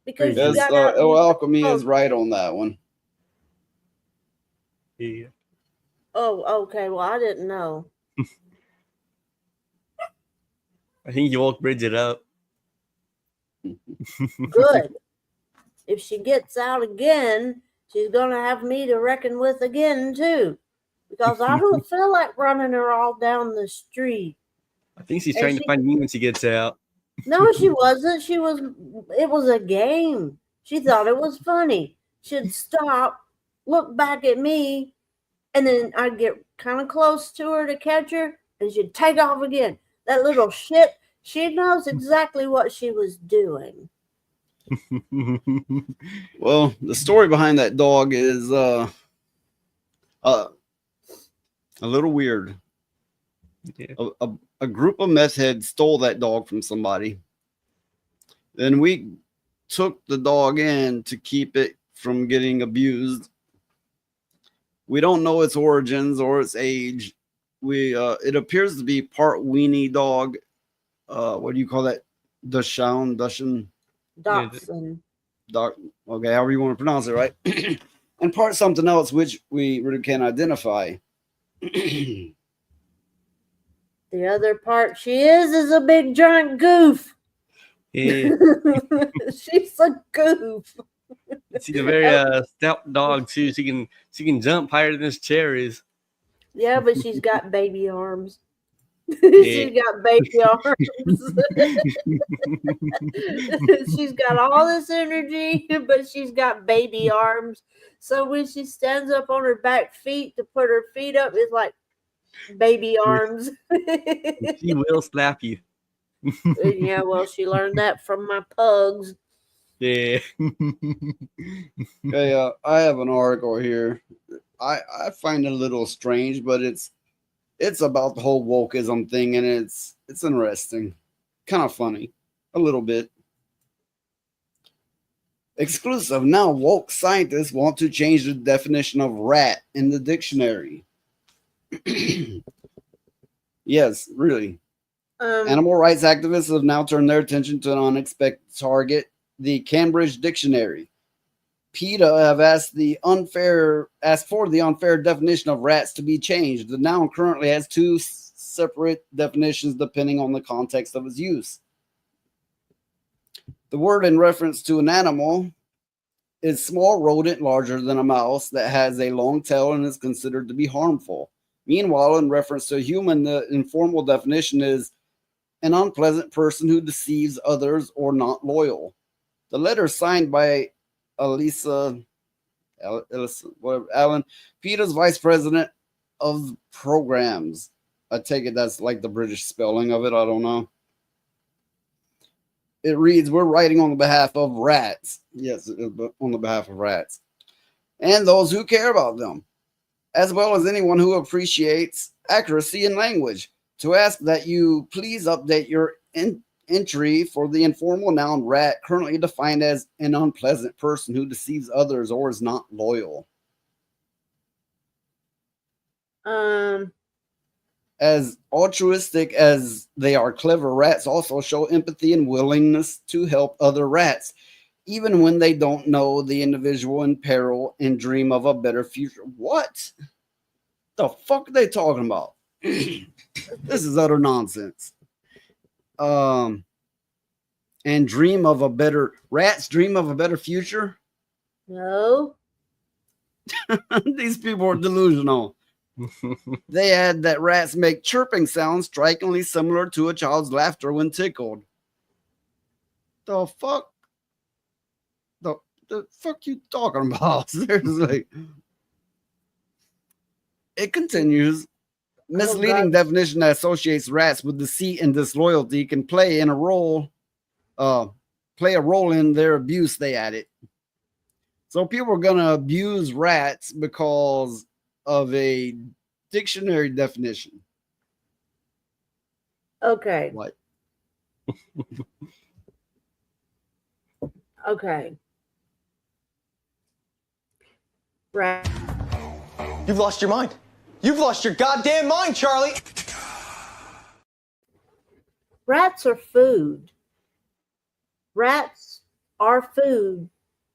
Because Yes, you got out. Alchemy is right on that one. Yeah. Oh, okay. Well, I didn't know. I think you woke Bridget up. Good. If she gets out again, she's going to have me to reckon with again, too. Because I don't feel like running her all down the street. I think she's trying to find me when she gets out. No, she wasn't. It was a game. She thought it was funny. She'd stop, look back at me, and then I'd get kind of close to her to catch her, and she'd take off again. That little shit, she knows exactly what she was doing. Well, the story behind that dog is a little weird. Yeah. A group of meth heads stole that dog from somebody. Then we took the dog in to keep it from getting abused. We don't know its origins or its age. It appears to be part weenie dog. What do you call that? Dachshund. Dachshund. Okay, however you want to pronounce it, right? And part something else, which we really can't identify. The other part she is a big giant goof. Yeah. She's a goof. She's a very stout dog too. She can jump higher than this chair is. Yeah, but she's got baby arms. Yeah. She's got baby arms. She's got all this energy, but she's got baby arms. So when she stands up on her back feet to put her feet up, it's like baby arms. She will slap you. Yeah, well, she learned that from my pugs. Yeah. Okay, I have an article here. I find it a little strange, but it's about the whole wokeism thing, and it's interesting, kind of funny, a little bit. Exclusive. Now, woke scientists want to change the definition of rat in the dictionary. Yes, really. Animal rights activists have now turned their attention to an unexpected target, the Cambridge Dictionary. PETA have asked for the unfair definition of rats to be changed. The noun currently has two separate definitions depending on the context of its use. The word in reference to an animal is small rodent larger than a mouse that has a long tail and is considered to be harmful. Meanwhile, in reference to a human, the informal definition is an unpleasant person who deceives others or not loyal. The letter signed by Allen, PETA's vice president of programs. I take it that's like the British spelling of it. I don't know. It reads, "We're writing on behalf of rats." Yes, on the behalf of rats. And those who care about them, as well as anyone who appreciates accuracy in language, to ask that you please update your entry for the informal noun rat, currently defined as an unpleasant person who deceives others or is not loyal. As altruistic as they are clever, rats also show empathy and willingness to help other rats, even when they don't know the individual in peril and dream of a better future. What the fuck are they talking about? This is utter nonsense. And dream of a better future? No. These people are delusional. They add that rats make chirping sounds strikingly similar to a child's laughter when tickled. The fuck? The fuck you talking about? Seriously. It continues. Misleading definition that associates rats with deceit and disloyalty can play a role in their abuse, they added. So people are going to abuse rats because of a dictionary definition. Okay. What? Okay. Rat. You've lost your mind. You've lost your goddamn mind, Charlie. Rats are food. Rats are food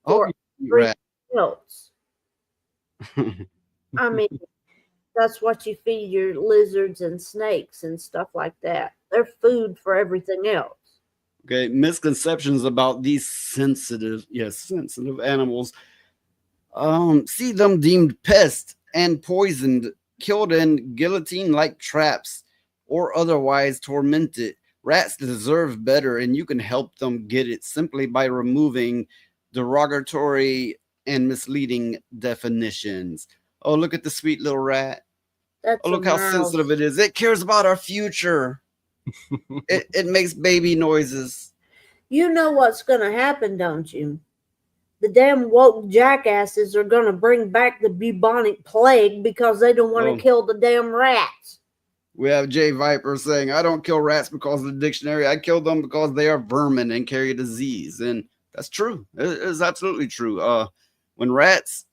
for everything else. I mean, that's what you feed your lizards and snakes and stuff like that. They're food for everything else. Okay, misconceptions about these sensitive animals. See them deemed pests and poisoned, killed in guillotine-like traps, or otherwise tormented. Rats deserve better, and you can help them get it simply by removing derogatory and misleading definitions. Oh, look at the sweet little rat. Oh, look how sensitive it is. It cares about our future. It makes baby noises. You know what's going to happen, don't you? The damn woke jackasses are going to bring back the bubonic plague because they don't want to kill the damn rats. We have Jay Viper saying, "I don't kill rats because of the dictionary. I kill them because they are vermin and carry disease." And that's true. It is absolutely true. When rats,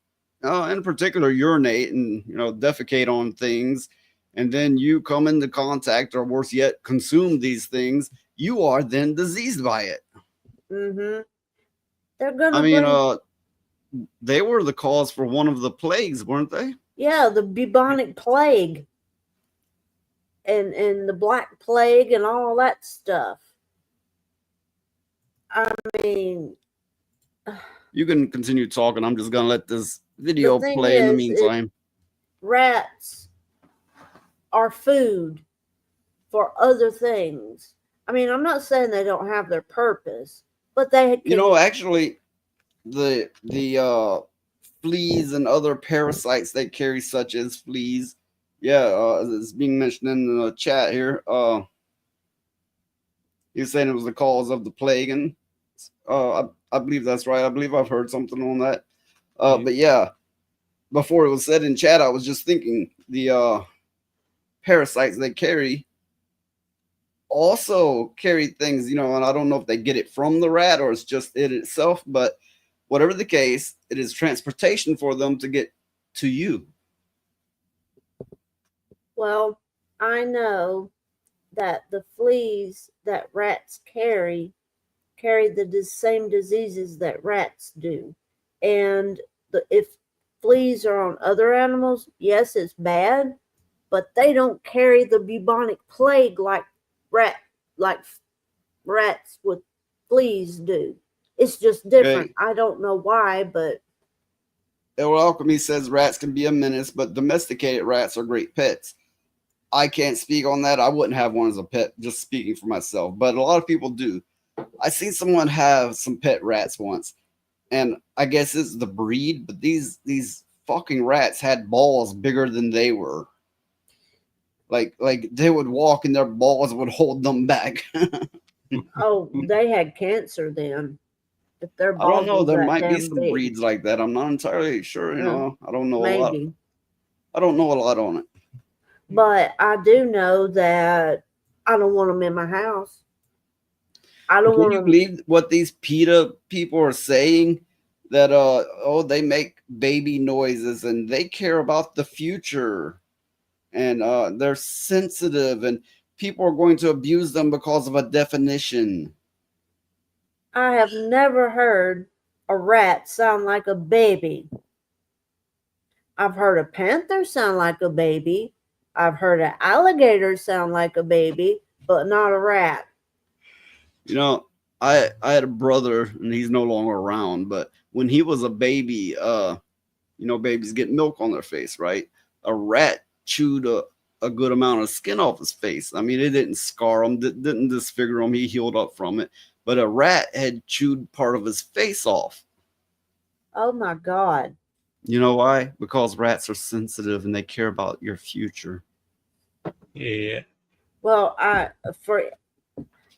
in particular, urinate and defecate on things, and then you come into contact, or worse yet, consume these things, you are then diseased by it. Mm-hmm. They're gonna. They were the cause for one of the plagues, weren't they? Yeah, the bubonic plague. and the Black Plague and all that stuff. I mean, You can continue talking. I'm just gonna let this video play in the meantime. Rats are food for other things. I mean, I'm not saying they don't have their purpose, but they can, actually the fleas and other parasites they carry, such as fleas. It's being mentioned in the chat here. He was saying it was the cause of the plague, and I believe that's right. I believe I've heard something on that. But yeah, before it was said in chat, I was just thinking the parasites they carry also carry things, and I don't know if they get it from the rat or it's just it itself, but whatever the case, it is transportation for them to get to you. well, I know that the fleas that rats carry the same diseases that rats do. And if fleas are on other animals, yes, it's bad, but they don't carry the bubonic plague like rats with fleas do. It's just different. Okay. I don't know why, but El Alchemy says rats can be a menace, but domesticated rats are great pets. I can't speak on that. I wouldn't have one as a pet, just speaking for myself, but a lot of people do. I seen someone have some pet rats once, and I guess it's the breed, but these fucking rats had balls bigger than they were. Like they would walk and their balls would hold them back. oh, they had cancer then. If their I don't balls know. was There that might be damn some big. breeds like that. I'm not entirely sure. I don't know a lot. Maybe. I don't know a lot on it. But I do know that I don't want them in my house. I don't Can want you them. believe what these PETA people are saying? That they make baby noises and they care about the future, and they're sensitive, and people are going to abuse them because of a definition. I have never heard a rat sound like a baby. I've heard a panther sound like a baby. I've heard an alligator sound like a baby, but not a rat. I had a brother, and he's no longer around, but when he was a baby, babies get milk on their face, right? A rat chewed a good amount of skin off his face. I mean, it didn't scar him, didn't disfigure him. He healed up from it. But a rat had chewed part of his face off. Oh my God. You know why? Because rats are sensitive and they care about your future. Yeah. Well, for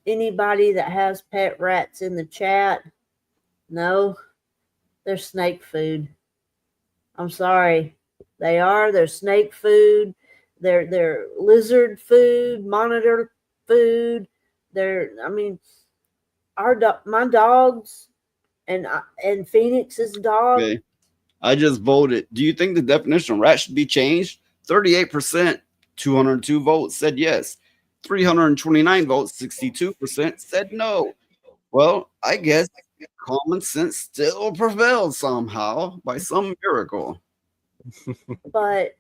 anybody that has pet rats in the chat, no, they're snake food. I'm sorry. They're snake food. They're lizard food, monitor food. My dogs and Phoenix's dog. Okay. I just voted. Do you think the definition of rat should be changed? 38%, 202 votes said yes. 329 votes, 62% said no. Well, I guess common sense still prevails somehow by some miracle. But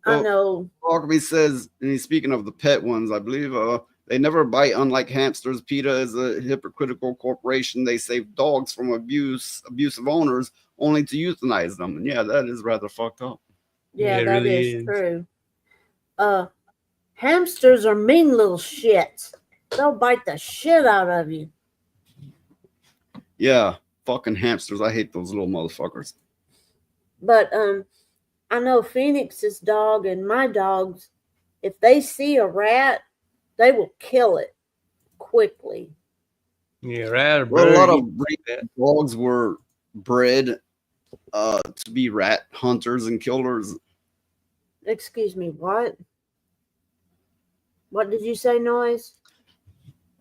I know. Alchemy says, and he's speaking of the pet ones, I believe they never bite, unlike hamsters. PETA is a hypocritical corporation. They save dogs from abusive owners only to euthanize them. And yeah, that is rather fucked up. Yeah, that really is true. Hamsters are mean little shits. They'll bite the shit out of you. Yeah, fucking hamsters. I hate those little motherfuckers. But I know Phoenix's dog and my dogs, if they see a rat, they will kill it quickly. Yeah, rat. Well, a lot of dogs were bred to be rat hunters and killers. Excuse me, what? What did you say, Noise?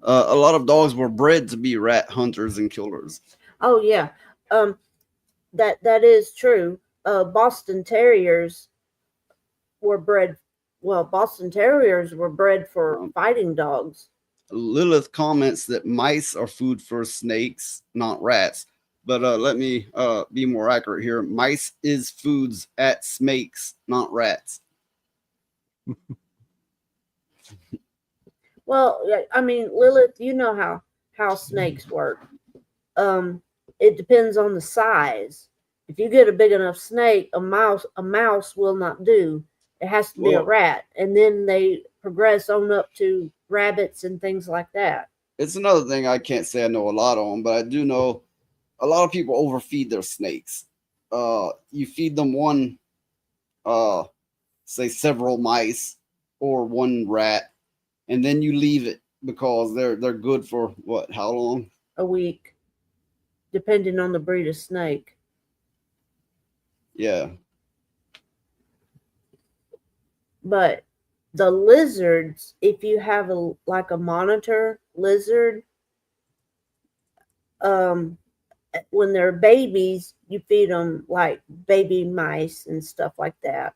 A lot of dogs were bred to be rat hunters and killers. Oh yeah, that is true. Boston Terriers were bred. Well, Boston Terriers were bred for fighting dogs. Lilith comments that mice are food for snakes, not rats. But let me be more accurate here. Mice is foods at snakes, not rats. Well, I mean, Lilith, you know how snakes work. It depends on the size. If you get a big enough snake, a mouse will not do. It has to be a Well, rat, and then they progress on up to rabbits and things like that. it's another thing I can't say I know a lot on, but I do know a lot of people overfeed their snakes. You feed them one, say several mice or one rat, and then you leave it because they're good for what? How long? A week, depending on the breed of snake. Yeah. But the lizards, if you have like a monitor lizard, when they're babies, you feed them like baby mice and stuff like that.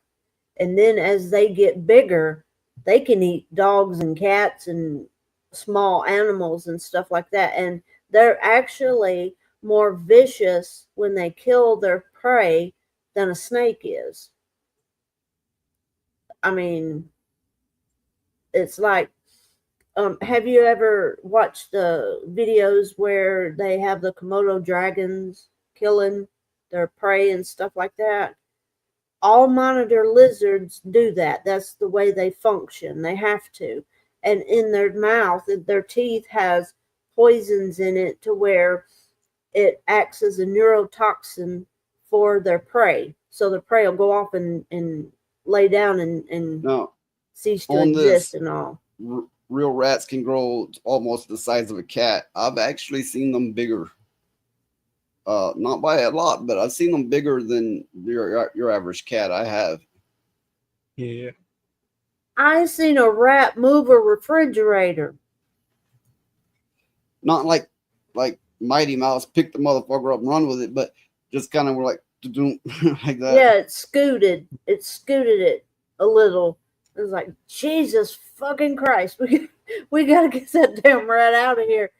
And then as they get bigger, they can eat dogs and cats and small animals and stuff like that. And they're actually more vicious when they kill their prey than a snake is. I mean, it's like, have you ever watched the videos where they have the Komodo dragons killing their prey and stuff like that? All monitor lizards do that. That's the way they function. They have to. And in their mouth, their teeth has poisons in it to where it acts as a neurotoxin for their prey. So the prey will go off and lay down and No. cease to On exist this, and all. real rats can grow almost the size of a cat. I've actually seen them bigger. Not by a lot, but I've seen them bigger than your average cat. I have. Yeah. I seen a rat move a refrigerator. Not like Mighty Mouse picked the motherfucker up and run with it, but just kind of were like like that. Yeah, it scooted it a little. It was like, Jesus fucking Christ, we gotta get that damn rat out of here.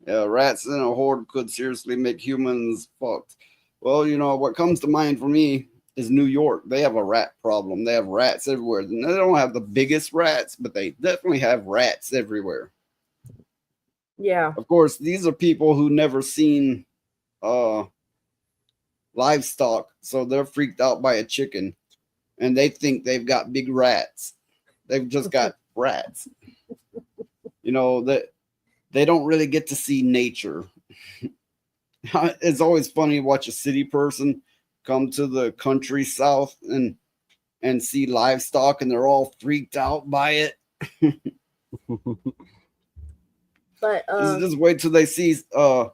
Yeah, rats in a horde could seriously make humans fucked. Well, you know, what comes to mind for me is New York. They have a rat problem. They have rats everywhere. And they don't have the biggest rats, but they definitely have rats everywhere. Yeah. Of course, these are people who never seen livestock, so they're freaked out by a chicken and they think they've got big rats. They've just got rats. You know, that they don't really get to see nature. It's always funny to watch a city person come to the country south and see livestock and they're all freaked out by it. But just wait till they see a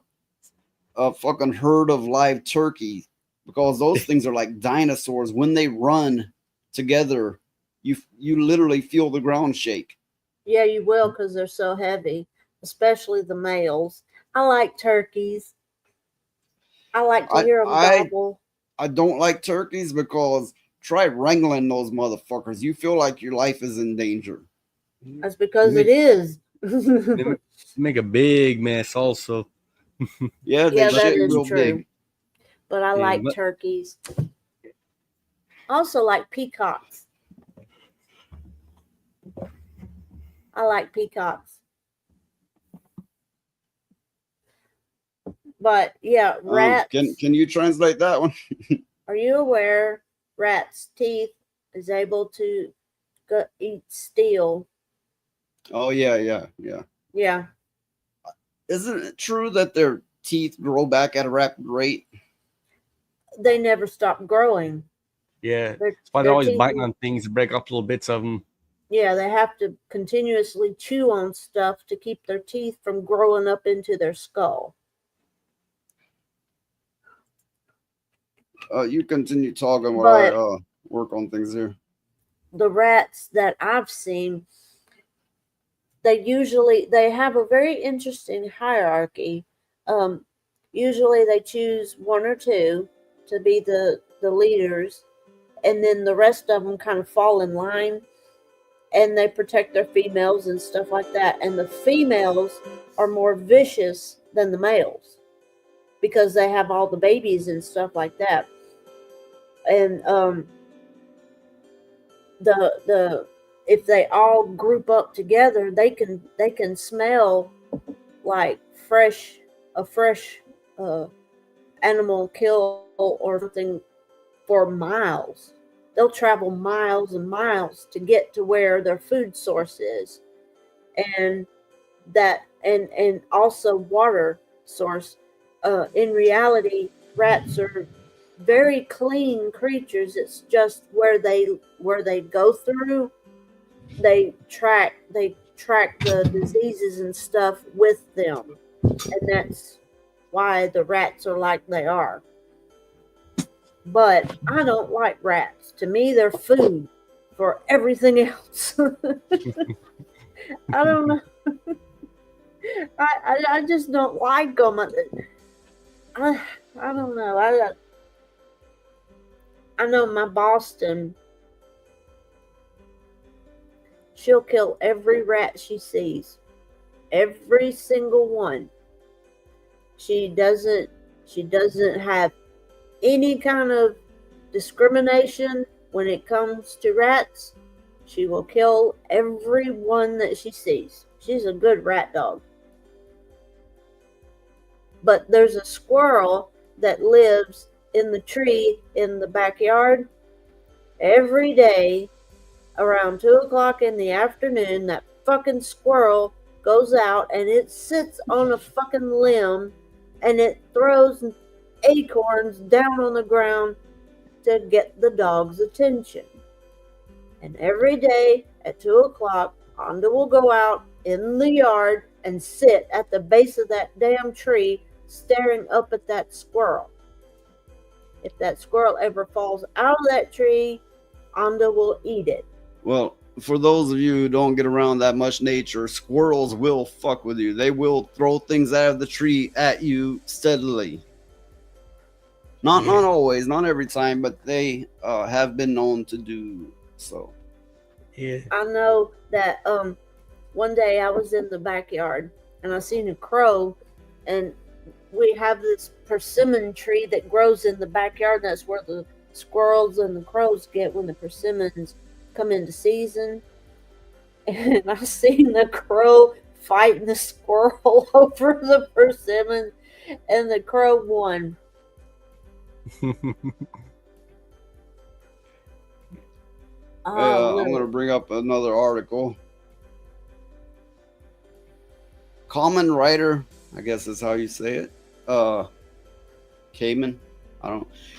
fucking herd of live turkey, because those things are like dinosaurs. When they run together, you literally feel the ground shake. yeah, you will, because they're so heavy, especially the males. I like turkeys. I like to hear them gobble. I don't like turkeys because try wrangling those motherfuckers. You feel like your life is in danger. That's because it is. They make a big mess also. Yeah, Yeah, they that shit is real true. big. But I Yeah, like but- turkeys. Also like peacocks. I like peacocks. But yeah, rats. Can you translate that one? Are you aware rats' teeth is able to eat steel? Oh yeah. Yeah. Isn't it true that their teeth grow back at a rapid rate? They never stop growing. Yeah. Their- That's why their they're always teeth biting will- on things to break up little bits of them. Yeah, they have to continuously chew on stuff to keep their teeth from growing up into their skull. You continue talking while But- I work on things here. The rats that I've seen, they have a very interesting hierarchy. Usually they choose one or two to be the leaders, and then the rest of them kind of fall in line, and they protect their females and stuff like that. And the females are more vicious than the males because they have all the babies and stuff like that. And the if they all group up together, they can smell like a fresh animal kill or something for miles. They'll travel miles and miles to get to where their food source is, and that and also water source. In reality, rats are very clean creatures. It's just where they go through, they track the diseases and stuff with them, and that's why the rats are like they are. But I don't like rats. To me, they're food for everything else. I don't know. I just don't like them. I don't know. I know my Boston. She'll kill every rat she sees, every single one. She doesn't have any kind of discrimination when it comes to rats. She will kill every one that she sees. She's a good rat dog. But there's a squirrel that lives in the tree in the backyard. Every day around 2 o'clock in the afternoon, that fucking squirrel goes out and it sits on a fucking limb and it throws acorns down on the ground to get the dog's attention. And every day at 2 o'clock, Honda will go out in the yard and sit at the base of that damn tree staring up at that squirrel. If that squirrel ever falls out of that tree, Honda will eat it. Well, for those of you who don't get around that much nature, squirrels will fuck with you. They will throw things out of the tree at you steadily. Not always, not every time, but they have been known to do so. Yeah. I know that one day I was in the backyard and I seen a crow, and we have this persimmon tree that grows in the backyard. That's where the squirrels and the crows get when the persimmons come into season. And I seen the crow fighting the squirrel over the persimmon, and the crow won. I'm going to bring up another article. Common writer, I guess is how you say it. Cayman.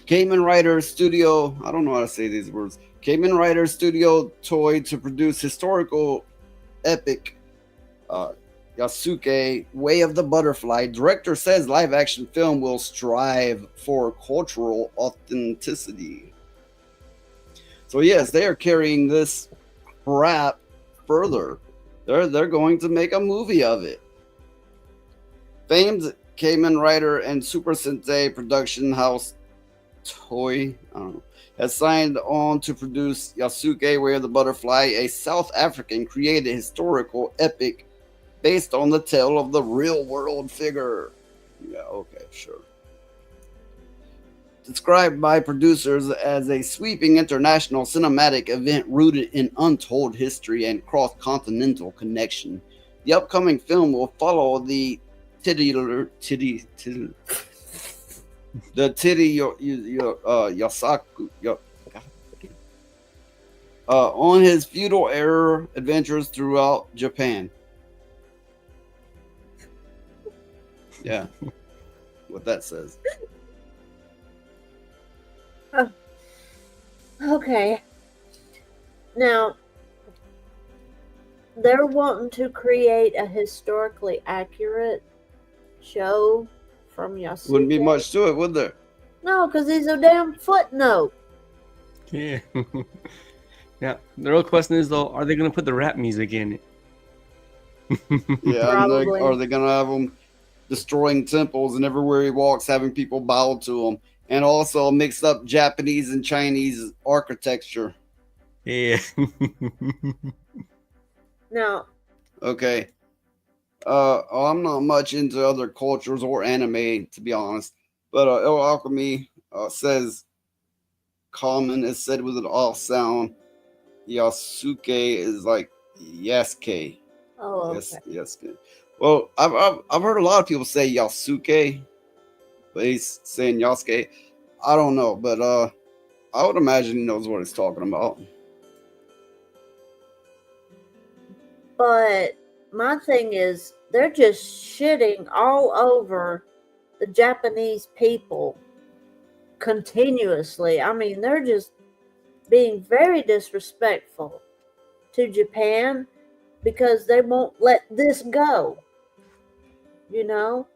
Cayman Writer Studio. I don't know how to say these words. Cayman Writer Studio toy to produce historical epic Yasuke Way of the Butterfly. Director says live action film will strive for cultural authenticity. So yes, they are carrying this crap further. They're going to make a movie of it. Famed Cayman writer and Super Sentai production house Toy has signed on to produce Yasuke Way of the Butterfly, a South African created historical epic based on the tale of the real world figure. Yeah, okay, sure. Described by producers as a sweeping international cinematic event rooted in untold history and cross-continental connection, the upcoming film will follow the Yasaku on his feudal era adventures throughout Japan. Yeah, what that says. Okay. Now, they're wanting to create a historically accurate show from Yasuke. Wouldn't be much to it, would there? No, because he's a damn footnote. Yeah. Now, the real question is, though, are they going to put the rap music in it? Yeah, Probably. are they going to have him destroying temples and everywhere he walks having people bow to him? And also mix up Japanese and Chinese architecture. Yeah. Now. Okay. I'm not much into other cultures or anime, to be honest. But El Alchemy says common is said with an off sound. Yasuke is like Yasuke. Oh, Yes, okay. Yasuke. Well, I've heard a lot of people say Yasuke, but he's saying Yasuke. I don't know, but I would imagine he knows what he's talking about. But my thing is, they're just shitting all over the Japanese people continuously. I mean, they're just being very disrespectful to Japan because they won't let this go. You know?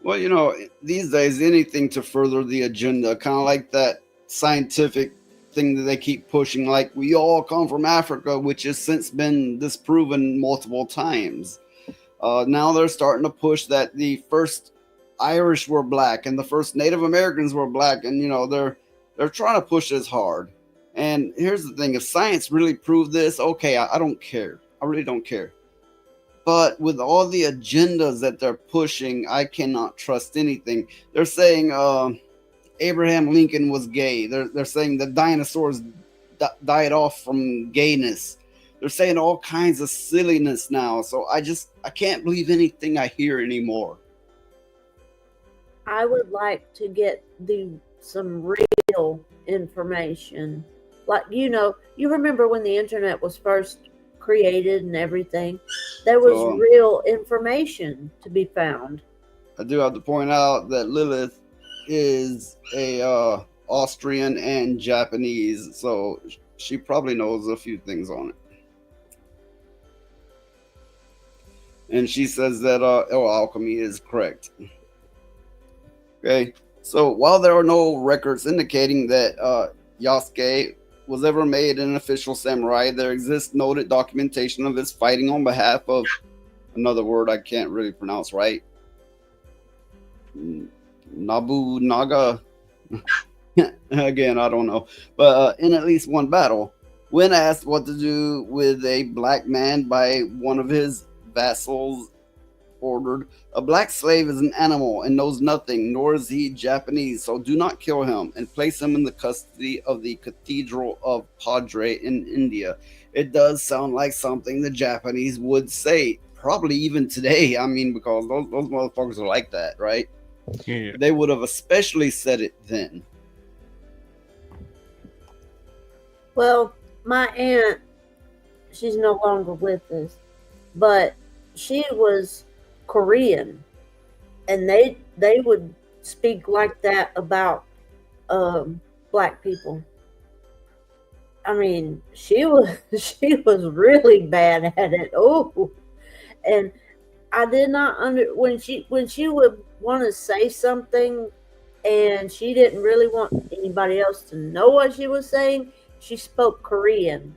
Well, you know, these days, anything to further the agenda, kind of like that scientific thing that they keep pushing, like we all come from Africa, which has since been disproven multiple times. Now they're starting to push that the first Irish were black and the first Native Americans were black, and you know they're trying to push this hard. And here's the thing: if science really proved this, okay, I don't care. I really don't care. But with all the agendas that they're pushing, I cannot trust anything. They're saying Abraham Lincoln was gay. They're saying the dinosaurs died off from gayness. They're saying all kinds of silliness now. So I can't believe anything I hear anymore. I would like to get some real information. Like, you know, you remember when the internet was first created and everything, there was real information to be found. I do have to point out that Lilith is a Austrian and Japanese, so she probably knows a few things on it. And she says that alchemy is correct. Okay, so while there are no records indicating that Yasuke was ever made an official samurai, there exists noted documentation of his fighting on behalf of another word I can't really pronounce right. Nobunaga. Again, I don't know. But in at least one battle, when asked what to do with a black man by one of his vassals, ordered, "A black slave is an animal and knows nothing, nor is he Japanese, so do not kill him and place him in the custody of the Cathedral of Padre in India." It does sound like something the Japanese would say, probably even today. I mean, because those motherfuckers are like that, right? Yeah. They would have especially said it then. Well, my aunt, she's no longer with us, but she was Korean, and they would speak like that about black people. I mean, she was really bad at it. Oh, and I did not when she would want to say something, and she didn't really want anybody else to know what she was saying. She spoke Korean,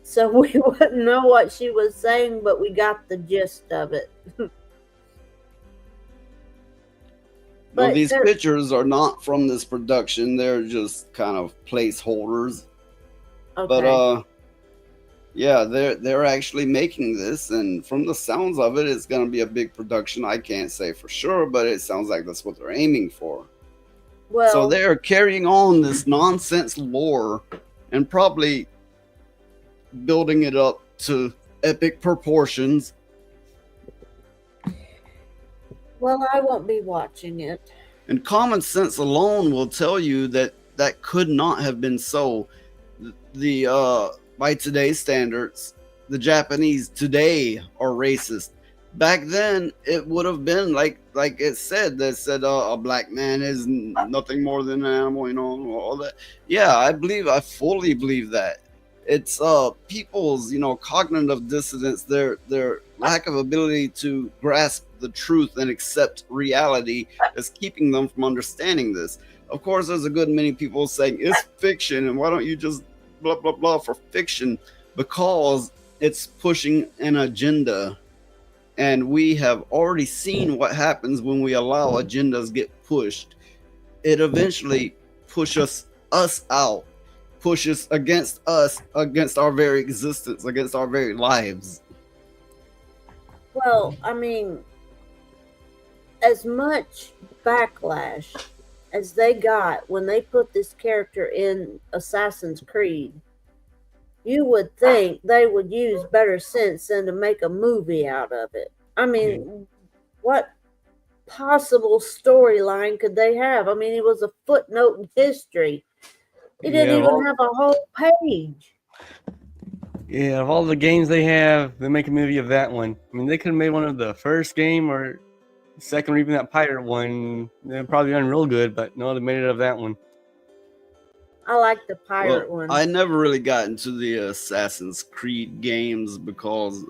so we wouldn't know what she was saying, but we got the gist of it. Well, these pictures are not from this production. They're just kind of placeholders. Okay. But yeah, they're actually making this, and from the sounds of it, it's going to be a big production. I can't say for sure, but it sounds like that's what they're aiming for. Well, so they're carrying on this nonsense lore and probably building it up to epic proportions. Well, I won't be watching it. And common sense alone will tell you that that could not have been so. By today's standards, the Japanese today are racist. Back then, it would have been like it said, that said a black man is nothing more than an animal, you know, all that. Yeah, I fully believe that. It's people's, you know, cognitive dissonance, their lack of ability to grasp the truth and accept reality is keeping them from understanding this. Of course, there's a good many people saying it's fiction, and why don't you just blah blah blah for fiction, because it's pushing an agenda. And we have already seen what happens when we allow agendas get pushed. It eventually pushes us out, pushes against us, against our very existence, against our very lives. Well, I mean, as much backlash as they got when they put this character in Assassin's Creed, you would think they would use better sense than to make a movie out of it. I mean, what possible storyline could they have? I mean, it was a footnote in history. It didn't even have a whole page. Yeah, of all the games they have, they make a movie of that one. I mean, they could have made one of the first game or second or even that pirate one. They'd probably done real good, but no, they made it of that one. I like the pirate one. I never really got into the Assassin's Creed games because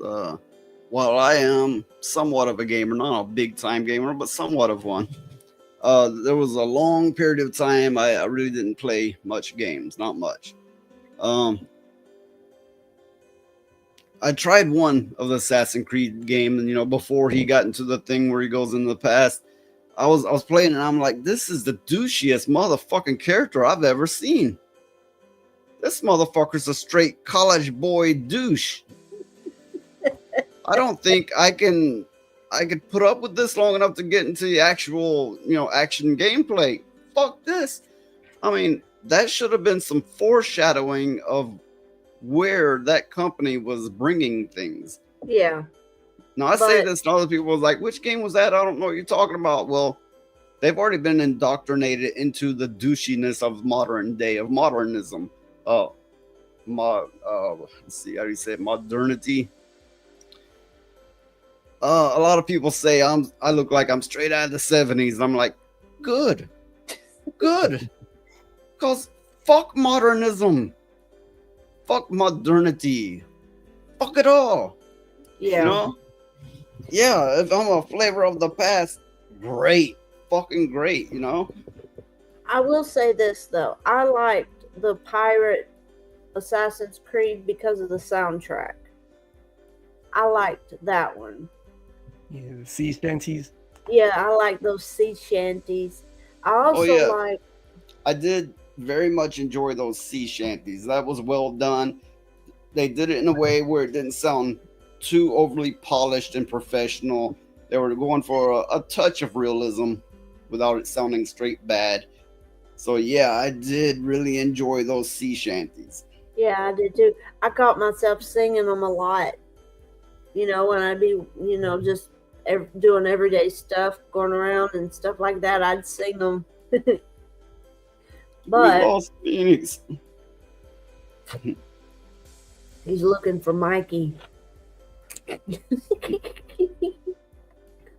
while I am somewhat of a gamer, not a big time gamer, but somewhat of one, there was a long period of time I really didn't play much games, not much. I tried one of the Assassin's Creed game, and you know, before he got into the thing where he goes into the past, I was playing and I'm like, this is the douchiest motherfucking character I've ever seen. This motherfucker's a straight college boy douche. I don't think I could put up with this long enough to get into the actual, you know, action gameplay. Fuck this. I mean, that should have been some foreshadowing of where that company was bringing things. Yeah. Now, I say this and other people was like, which game was that? I don't know what you're talking about. Well, they've already been indoctrinated into the douchiness of modern day, of modernism. Let's see, how do you say it? Modernity. A lot of people say I look like I'm straight out of the 70s. I'm like, good. Because fuck modernism. Fuck modernity. Fuck it all. Yeah. You know? Yeah, if I'm a flavor of the past, great. Fucking great, you know? I will say this, though. I liked the pirate Assassin's Creed because of the soundtrack. I liked that one. Yeah, the sea shanties. Yeah, I like those sea shanties. I also I did very much enjoy those sea shanties. That was well done. They did it in a way where it didn't sound too overly polished and professional. They were going for a touch of realism without it sounding straight bad. So yeah, I did really enjoy those sea shanties. Yeah, I did too. I caught myself singing them a lot. You know, when I'd be, you know, just doing everyday stuff, going around and stuff like that, I'd sing them. But we lost Phoenix. He's looking for Mikey.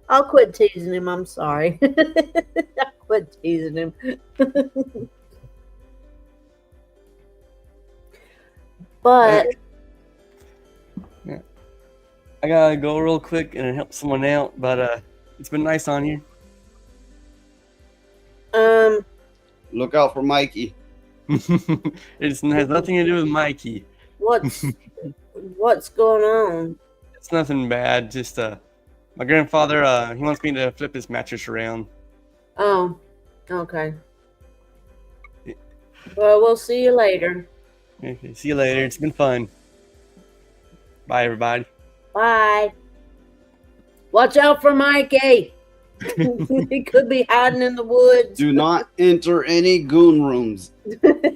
I'll quit teasing him. I'm sorry. I'll quit teasing him. But yeah, I gotta go real quick and help someone out. But it's been nice on you. Look out for Mikey. It has nothing to do with Mikey. What's going on? It's nothing bad. Just my grandfather. He wants me to flip his mattress around. Oh, okay. Well, we'll see you later. Okay, see you later. It's been fun. Bye, everybody. Bye. Watch out for Mikey. He could be hiding in the woods. Do not enter any goon rooms.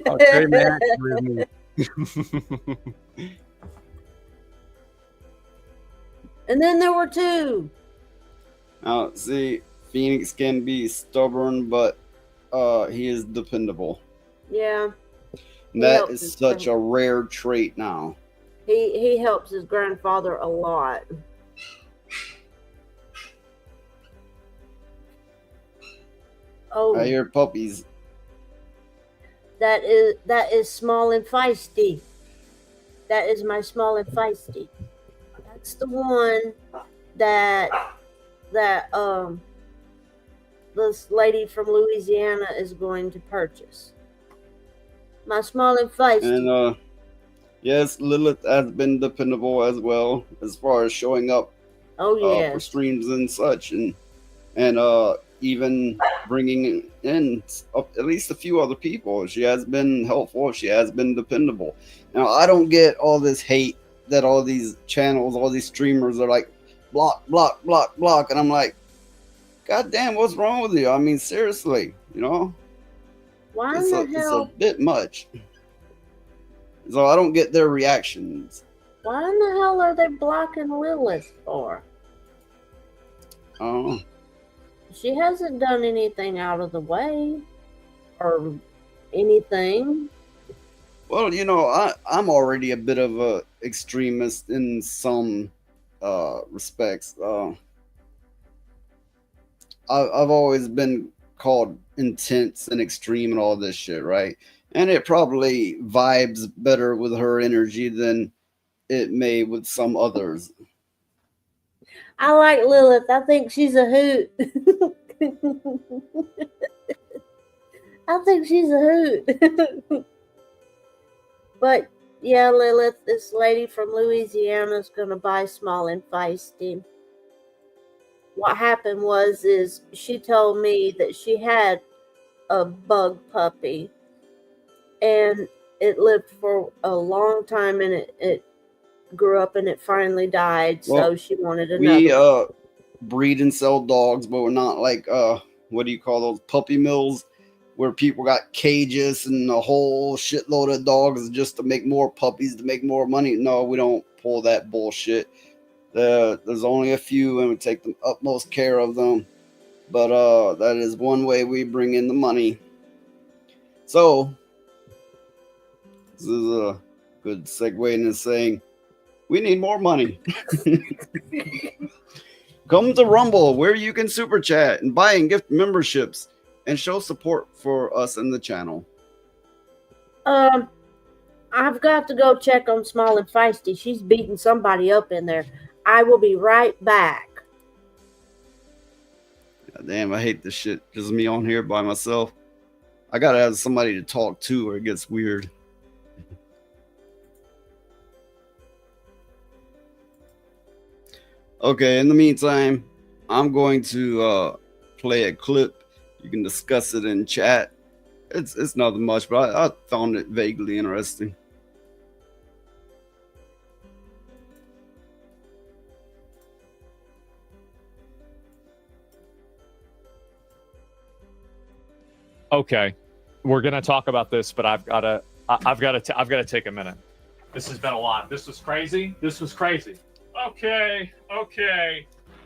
Oh, very mad with me. And then there were two. Now, see, Phoenix can be stubborn, but he is dependable. Yeah. And that is such a rare trait now. He helps his grandfather a lot. Oh, I hear puppies. That is Small and Feisty. That is my Small and Feisty. That's the one that this lady from Louisiana is going to purchase. My Small and Feisty. And yes, Lilith has been dependable as well as far as showing up. Oh yeah. For streams and such, and even bringing in at least a few other people. She has been helpful. She has been dependable. Now, I don't get all this hate that all these channels, all these streamers are like, block, block, block, block. And I'm like, God damn, what's wrong with you? I mean, seriously, you know? Why in the hell? It's a bit much. So I don't get their reactions. Why in the hell are they blocking Lilith for? I don't know. She hasn't done anything out of the way or anything. Well, you know, I'm already a bit of a extremist in some respects. I've always been called intense and extreme and all this shit, right? And it probably vibes better with her energy than it may with some others. I like Lilith. I think she's a hoot. I think she's a hoot. But yeah, Lilith, this lady from Louisiana is going to buy Small and Feisty. What happened is she told me that she had a bug puppy and it lived for a long time and it grew up and it finally died. Well, so she wanted another. We breed and sell dogs, but we're not like what do you call those, puppy mills, where people got cages and a whole shitload of dogs just to make more puppies to make more money. No, we don't pull that bullshit. There's only a few and we take the utmost care of them. But that is one way we bring in the money. So this is a good segue into saying we need more money. Come to Rumble, where you can super chat and buy and gift memberships and show support for us in the channel. I've got to go check on Small and Feisty. She's beating somebody up in there. I will be right back. God damn, I hate this shit. Just me on here by myself. I gotta have somebody to talk to or it gets weird. Okay, in the meantime, I'm going to play a clip. You can discuss it in chat. It's nothing much, but I found it vaguely interesting. Okay, we're gonna talk about this, but I've got to take a minute. This has been a lot. This was crazy. Okay.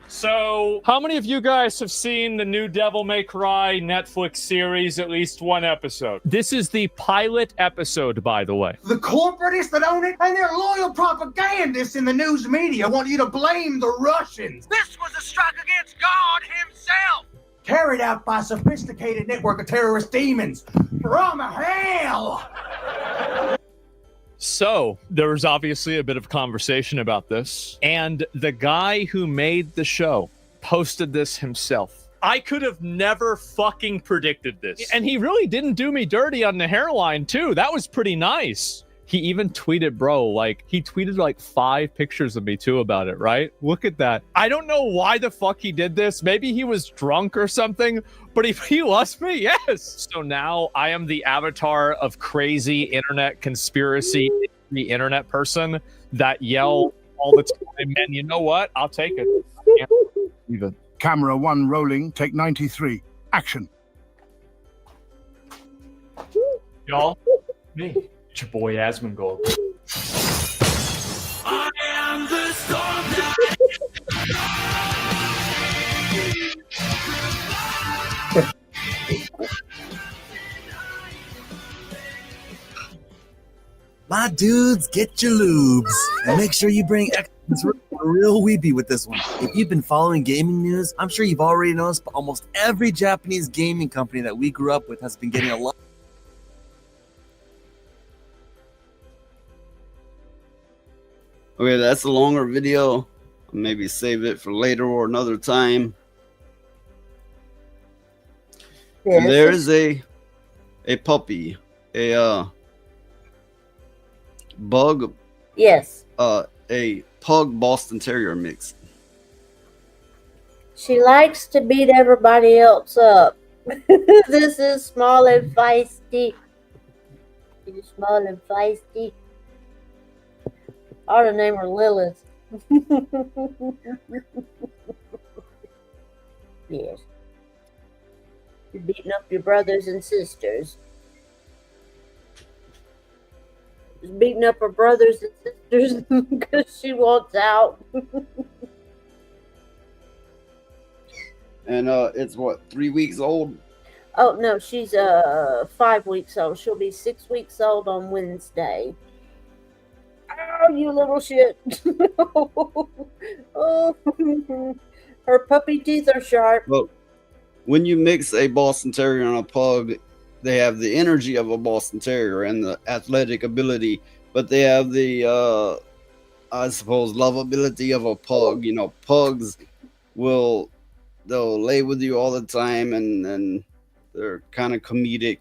So, how many of you guys have seen the new Devil May Cry Netflix series, at least one episode? This is the pilot episode, by the way. The corporatists that own it and their loyal propagandists in the news media want you to blame the Russians. This was a strike against God himself. Carried out by a sophisticated network of terrorist demons from hell. So, there was obviously a bit of conversation about this, and the guy who made the show posted this himself. I could have never fucking predicted this. And he really didn't do me dirty on the hairline, too. That was pretty nice. He even tweeted, he tweeted 5 pictures of me, too, about it, right? Look at that. I don't know why the fuck he did this. Maybe he was drunk or something, but if he loves me, yes. So now I am the avatar of crazy internet conspiracy, the internet person that yell all the time. And you know what? I'll take it. I can't believe it. Camera 1 rolling, take 93. Action. Y'all, me. It's your boy Asmongold. I am the storm My dudes, get your lubes and make sure you bring extra real weepy with this one. If you've been following gaming news, I'm sure you've already noticed, but almost every Japanese gaming company that we grew up with has been getting a lot. Okay, that's a longer video. Maybe save it for later or another time. Yes. There is a puppy, a bug. Yes. A pug Boston Terrier mix. She likes to beat everybody else up. This is Small and Feisty. She's Small and Feisty. I ought to name her Lilith. Yes. You're beating up your brothers and sisters. is beating up her brothers and sisters because she wants out. And it's what, 3 weeks old? Oh no, she's 5 weeks old. She'll be 6 weeks old on Wednesday. Oh, you little shit! Oh, her puppy teeth are sharp. Well, when you mix a Boston Terrier and a pug, they have the energy of a Boston Terrier and the athletic ability, but they have the, I suppose, lovability of a pug. You know, pugs they'll lay with you all the time, and they're kind of comedic.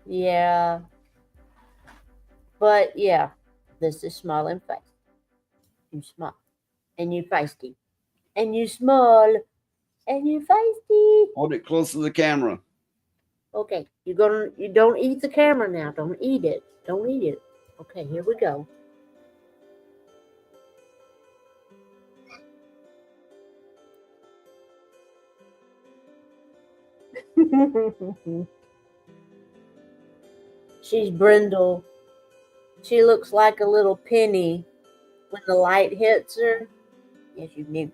Yeah. But yeah, this is small and feisty. You small and you feisty. And you small and you feisty. Hold it close to the camera. Okay, you don't eat the camera now. Don't eat it. Don't eat it. Okay, here we go. She's brindle. She looks like a little penny when the light hits her. Yes, you knew.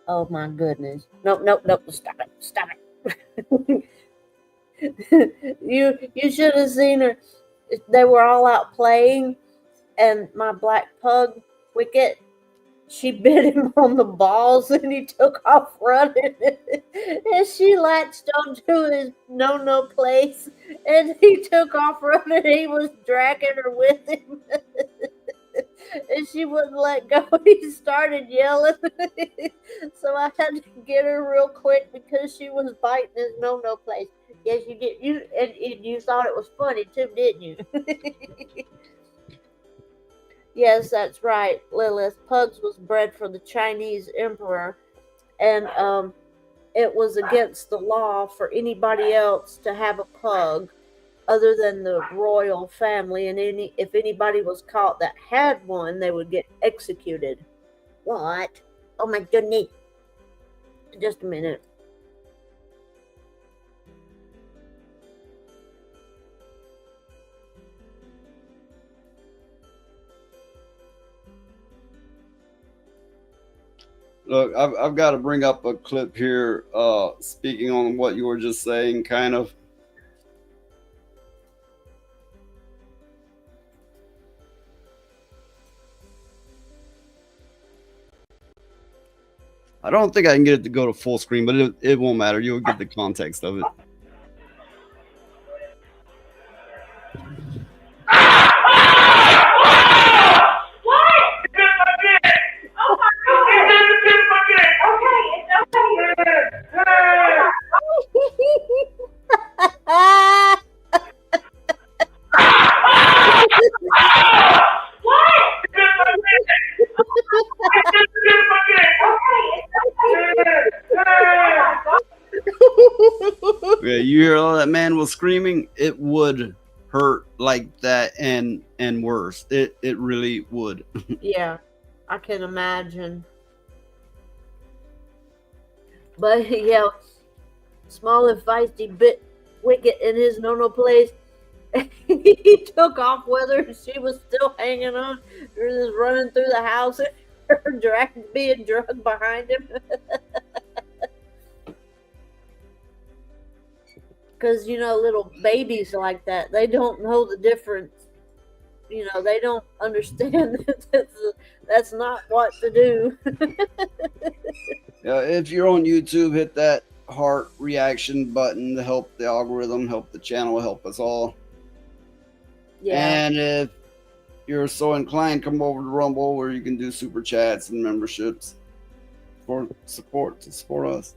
Oh my goodness. Nope. Stop it. You should have seen her. They were all out playing, and my black pug, Wicket, she bit him on the balls, and he took off running. And she latched onto his no place, and he took off running. He was dragging her with him. And she wouldn't let go. He started yelling. So I had to get her real quick because she was biting his no place. Yes, you did. You thought it was funny too, didn't you? Yes, that's right, Lilith. Pugs was bred for the Chinese emperor, and it was against the law for anybody else to have a pug other than the royal family, and if anybody was caught that had one, they would get executed. What? Oh my goodness. Just a minute. Look, I've got to bring up a clip here, speaking on what you were just saying, kind of. I don't think I can get it to go to full screen, but it won't matter. You'll get the context of it. Yeah, you hear all that man was screaming? It would hurt like that and worse. It really would. Yeah, I can imagine. But yeah, small and feisty bit Wicket in his no place. He took off with her, and she was still hanging on. He was just running through the house, and her being drugged behind him. Because, little babies like that, they don't know the difference. They don't understand that that's not what to do. Yeah, if you're on YouTube, hit that heart reaction button to help the algorithm, help the channel, help us all. Yeah. And if you're so inclined, come over to Rumble where you can do super chats and memberships for support to support us.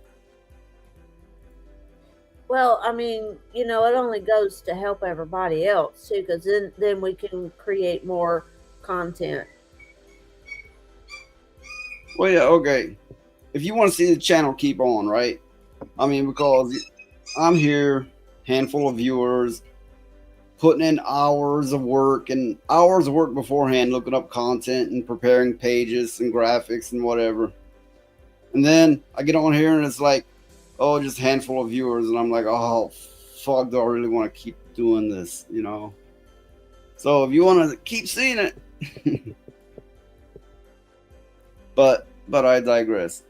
Well, I mean, it only goes to help everybody else too, because then we can create more content. Well, yeah, okay. If you want to see the channel keep on, right? I mean, because I'm here, handful of viewers, putting in hours of work beforehand, looking up content and preparing pages and graphics and whatever. And then I get on here and it's like, oh, just a handful of viewers. And I'm like, oh, fuck, do I really want to keep doing this, So if you want to keep seeing it, but I digress.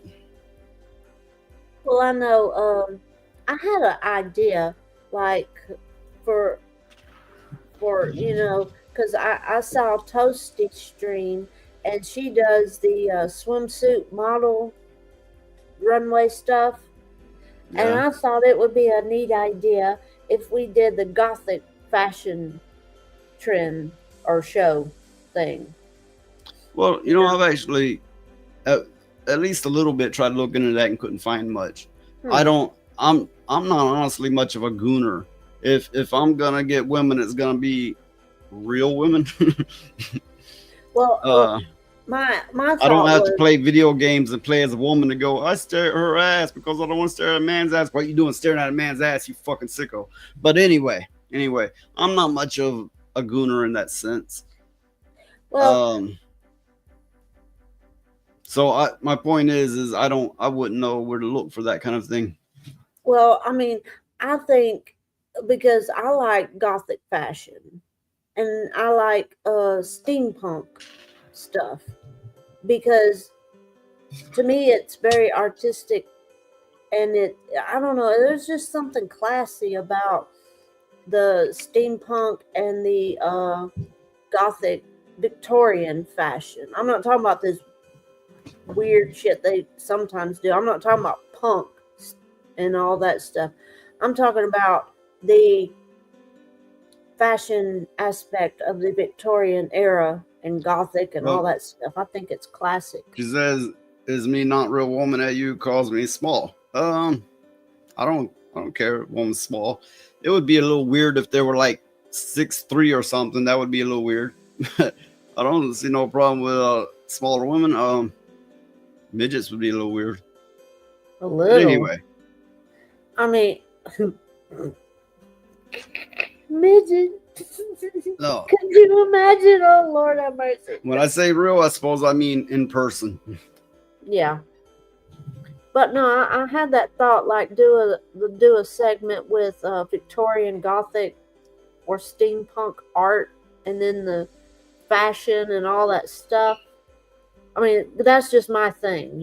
Well, I know. I had an idea, like for because I saw Toasty stream, and she does the swimsuit model runway stuff, and I thought it would be a neat idea if we did the gothic fashion trend or show thing. Well, I've actually at least a little bit tried to look into that and couldn't find much. I'm not honestly much of a gooner. If I'm gonna get women, it's gonna be real women. Well, my thought I don't have to was- play video games and play as a woman and go, I stare at her ass because I don't want to stare at a man's ass. What you doing staring at a man's ass, you fucking sicko? But anyway, I'm not much of a gooner in that sense. Well, so my point is I wouldn't know where to look for that kind of thing. Well, I mean, I think because I like gothic fashion and I like steampunk stuff, because to me it's very artistic, and I don't know, there's just something classy about the steampunk and the gothic Victorian fashion. I'm not talking about this weird shit they sometimes do. I'm not talking about punk and all that stuff. I'm talking about the fashion aspect of the Victorian era and gothic and all that stuff. I think it's classic. She says, "Is me not real woman at you calls me small." I don't care if woman's small. It would be a little weird if they were like 6'3" or something. That would be a little weird. I don't see no problem with smaller women. Midgets would be a little weird. A little. But anyway. I mean, midget. No. Could you imagine? Oh, Lord have mercy. When I say real, I suppose I mean in person. Yeah. But no, I had that thought, like do a segment with Victorian Gothic or steampunk art, and then the fashion and all that stuff. I mean, that's just my thing,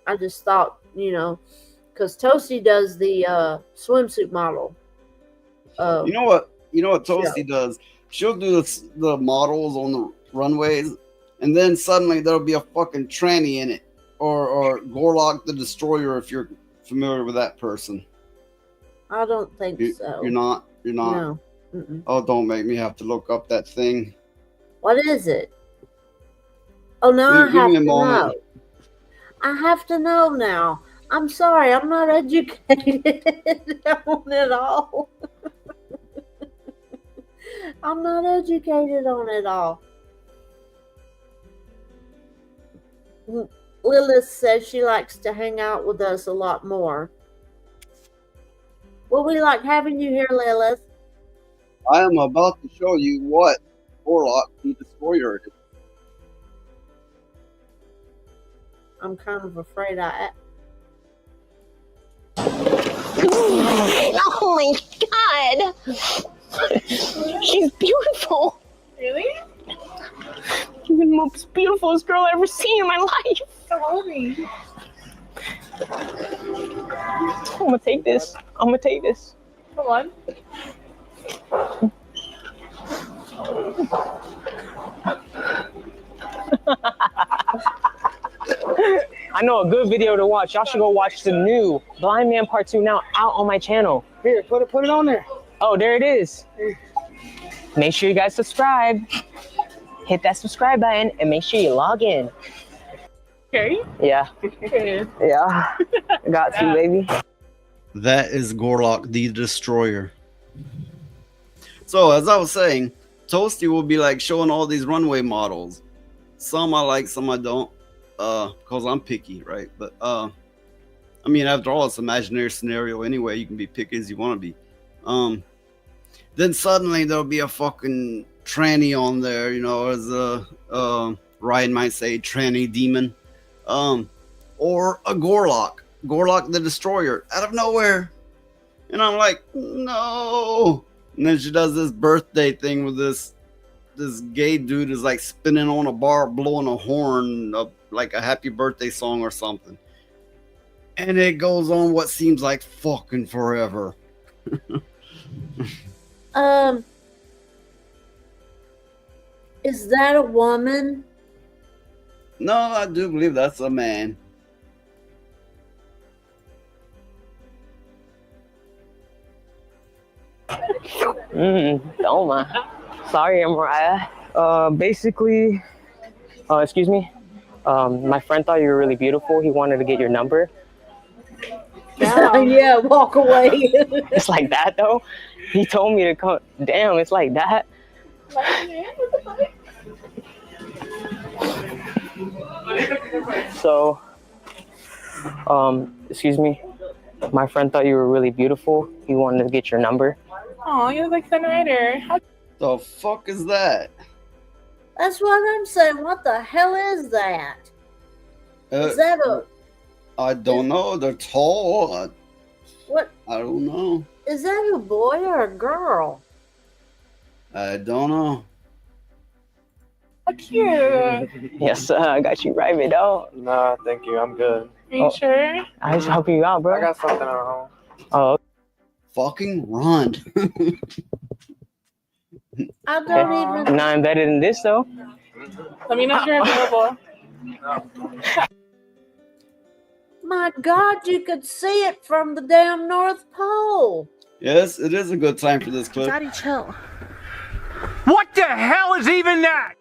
I just thought, because Toasty does the swimsuit model. You know what Toasty does? She'll do the models on the runways, and then suddenly there'll be a fucking tranny in it, or Gorlock the Destroyer, if you're familiar with that person. I don't think so. You're not. No. Mm-mm. Oh, don't make me have to look up that thing. What is it? Oh, now I have to know. I have to know now. I'm sorry, I'm not educated on it all. I'm not educated on it all. Lilith says she likes to hang out with us a lot more. Well, we like having you here, Lilith. I am about to show you what Gorlock the Destroyer is. I'm kind of afraid Oh my god! She's beautiful! Really? You're the most beautifulest girl I've ever seen in my life! So hold me. I'm gonna take this. Come on. I know a good video to watch. Y'all should go watch the new Blind Man Part 2 now out on my channel. Here, put it on there. Oh, there it is. Make sure you guys subscribe. Hit that subscribe button and make sure you log in. Okay. Yeah. Yeah. I got to, baby. That is Gorlock the Destroyer. So, as I was saying, Toasty will be like showing all these runway models. Some I like, some I don't. Because I'm picky, right? But I mean, after all, it's an imaginary scenario anyway. You can be picky as you want to be. Then suddenly there'll be a fucking tranny on there, as Ryan might say, tranny demon. Or a Gorlock the Destroyer, out of nowhere. And I'm like, no. And then she does this birthday thing with this this gay dude is like spinning on a bar, blowing a horn, like a happy birthday song or something. And it goes on what seems like fucking forever. Is that a woman? No, I do believe that's a man. Doma. Sorry, Mariah. Basically, excuse me. My friend thought you were really beautiful. He wanted to get your number. Yeah, walk away. It's like that though. He told me to come. Damn, it's like that. So, excuse me. My friend thought you were really beautiful. He wanted to get your number. Oh, you look like Sun Rider. The fuck is that? That's what I'm saying. What the hell is that? Is that a... I don't know. They're tall. What? I don't know. Is that a boy or a girl? I don't know. Oh, cute. Yes, I got you right, my dog. Nah, thank you. I'm good. Are you sure? I just help you out, bro. I got something at home. Oh. Fucking run. I don't even... Not embedded in this, though. Let me know if you're available. My God, you could see it from the damn North Pole. Yes, it is a good time for this clip. Daddy, chill. What the hell is even that?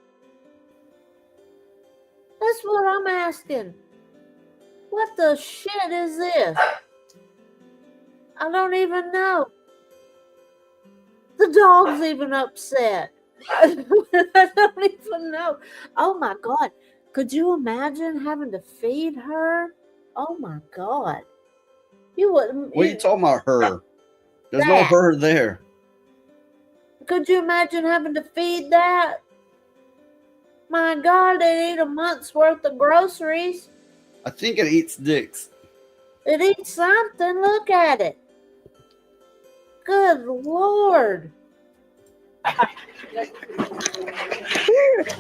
That's what I'm asking. What the shit is this? I don't even know. The dog's even upset. I don't even know. Oh my God. Could you imagine having to feed her? Oh my God. You wouldn't. What are you talking about, her? There's no her there. Could you imagine having to feed that? My God, they eat a month's worth of groceries. I think it eats dicks. It eats something. Look at it. Good Lord.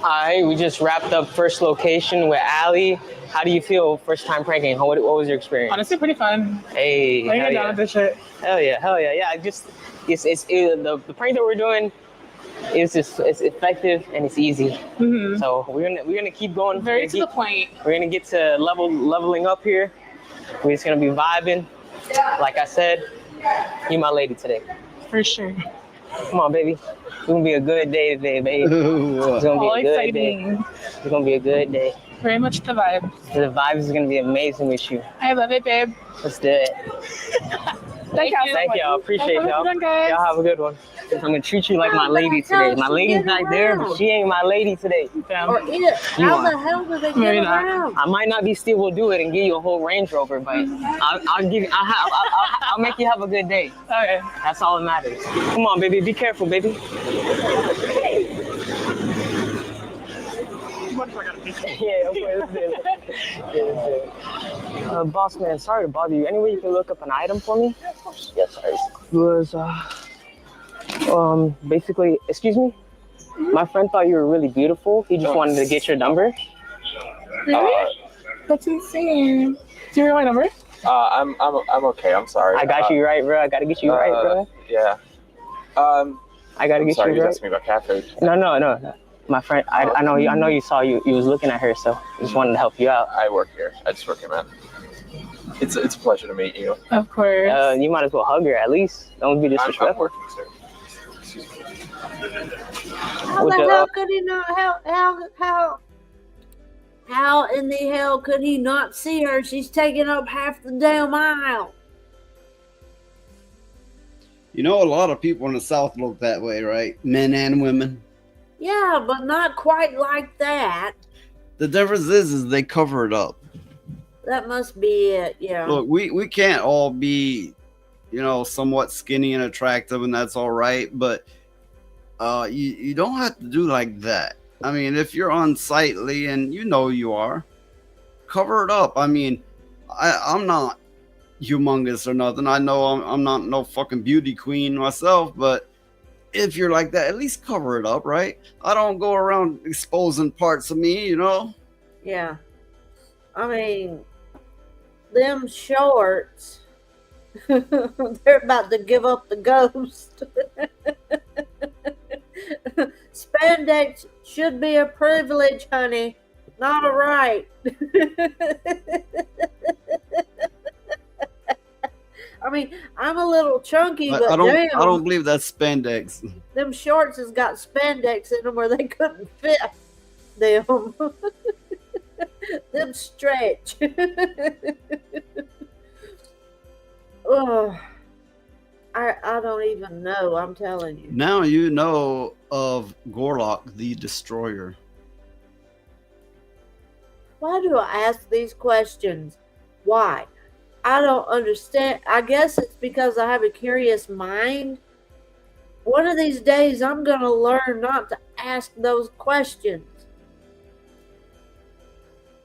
Alright, we just wrapped up first location with Allie. How do you feel first time pranking? What was your experience? Honestly, pretty fun. Hey, I get down with this shit. Hell yeah. Yeah, the prank that we're doing is just it's effective and it's easy. Mm-hmm. So we're gonna keep going. Very to the point. We're gonna get to leveling up here. We're just gonna be vibing. Like I said, you my lady today. For sure. Come on, baby. It's gonna be a good day today, baby. It's gonna be a good day. It's gonna be a good day. Very much the vibe. The vibe is gonna be amazing with you. I love it, babe. Let's do it. Thank y'all. Appreciate y'all. Y'all have a good one. I'm gonna treat you like my lady today. My lady's not there, but she ain't my lady today. Or how the hell do they get around? I might not be Steve will do it and give you a whole Range Rover, but I'll make you have a good day. Okay. That's all that matters. Come on, baby. Be careful, baby. Yeah, okay, boss man, sorry to bother you. Any way you can look up an item for me? Yes, sorry. It was basically, excuse me? My friend thought you were really beautiful. He just wanted to get your number. Really? That's insane. Do you remember my number? I'm okay. I'm sorry. I got you right, bro. I gotta get you right, bro. Yeah. I gotta get you right. You asked me about catfish. No. My friend, I know you saw you was looking at her, so I just wanted to help you out. I work here. I just work here, man. It's a pleasure to meet you. Of course. You might as well hug her at least. Don't be disrespectful. I'm working, sir. Excuse me. How the hell could he not? How in the hell could he not see her? She's taking up half the damn aisle. You know, a lot of people in the South look that way, right? Men and women. Yeah, but not quite like that. The difference is they cover it up. That must be it, yeah. Look, we can't all be, somewhat skinny and attractive, and that's all right. But you don't have to do like that. I mean, if you're unsightly and you are, cover it up. I mean, I'm not humongous or nothing. I know I'm not no fucking beauty queen myself, but if you're like that, at least cover it up, right? I don't go around exposing parts of me, you know? Yeah. I mean, them shorts, they're about to give up the ghost. Spandex should be a privilege, honey, not a right. I mean, I'm a little chunky, but I damn, don't believe that's spandex. them shorts has got spandex in them where they couldn't fit them. Them stretch. Oh, I don't even know. I'm telling you. Now you know of Gorlock the Destroyer. Why do I ask these questions? Why? I don't understand. I guess it's because I have a curious mind. One of these days, I'm going to learn not to ask those questions.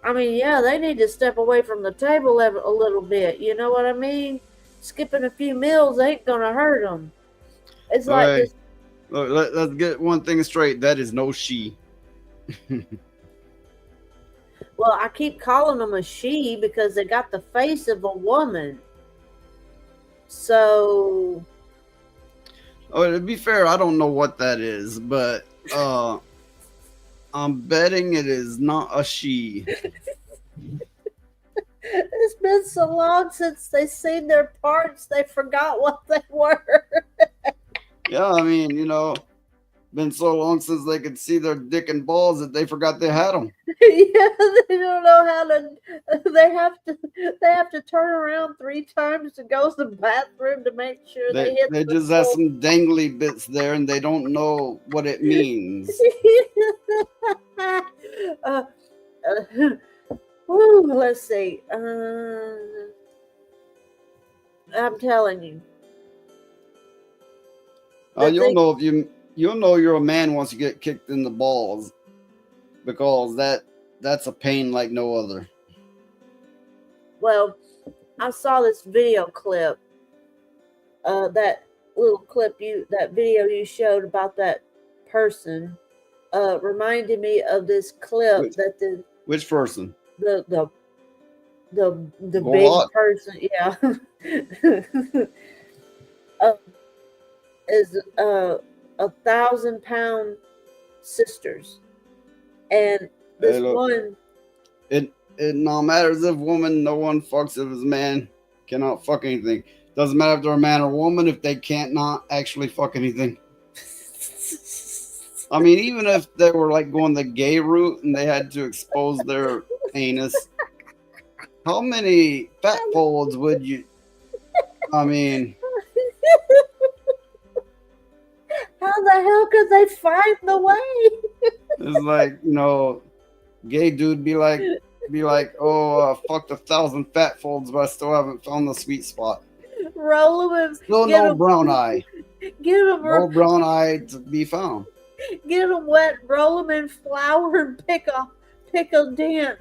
I mean, yeah, they need to step away from the table a little bit. You know what I mean? Skipping a few meals ain't going to hurt them. It's like Right. this. Look, let's get one thing straight. That is no she. Well, I keep calling them a she because they got the face of a woman. So, Oh, to be fair, I don't know what that is, but I'm betting it is not a she. it's been so long since they seen their parts, they forgot what they were. Yeah, I mean, you know, been so long since they could see their dick and balls that they forgot they had them. Yeah, they don't know how to. They have to turn around 3 times to go to the bathroom to make sure they hit. They just have some dangly bits there, and they don't know what it means. Woo, let's see. I'm telling you. You'll know you're a man once you get kicked in the balls, because that's a pain like no other. Well, I saw this video clip. That little clip that video you showed about that person reminded me of this clip Which person? The big What? person, yeah. Is 1,000-pound sisters, and this Hey, look. one. It no matters if woman, no one fucks if it's man, cannot fuck anything. Doesn't matter if they're a man or woman if they can't not actually fuck anything. I mean, even if they were like going the gay route and they had to expose their anus, how many fat folds would you? I mean, How the hell could they find the way? it's like, you know, gay dude be like, oh, fucked 1,000 fat folds, but I still haven't found the sweet spot. Roll them and Still no brown eye. Get them, No brown eye to be found. Get them wet, roll them in flour, and pick a dent.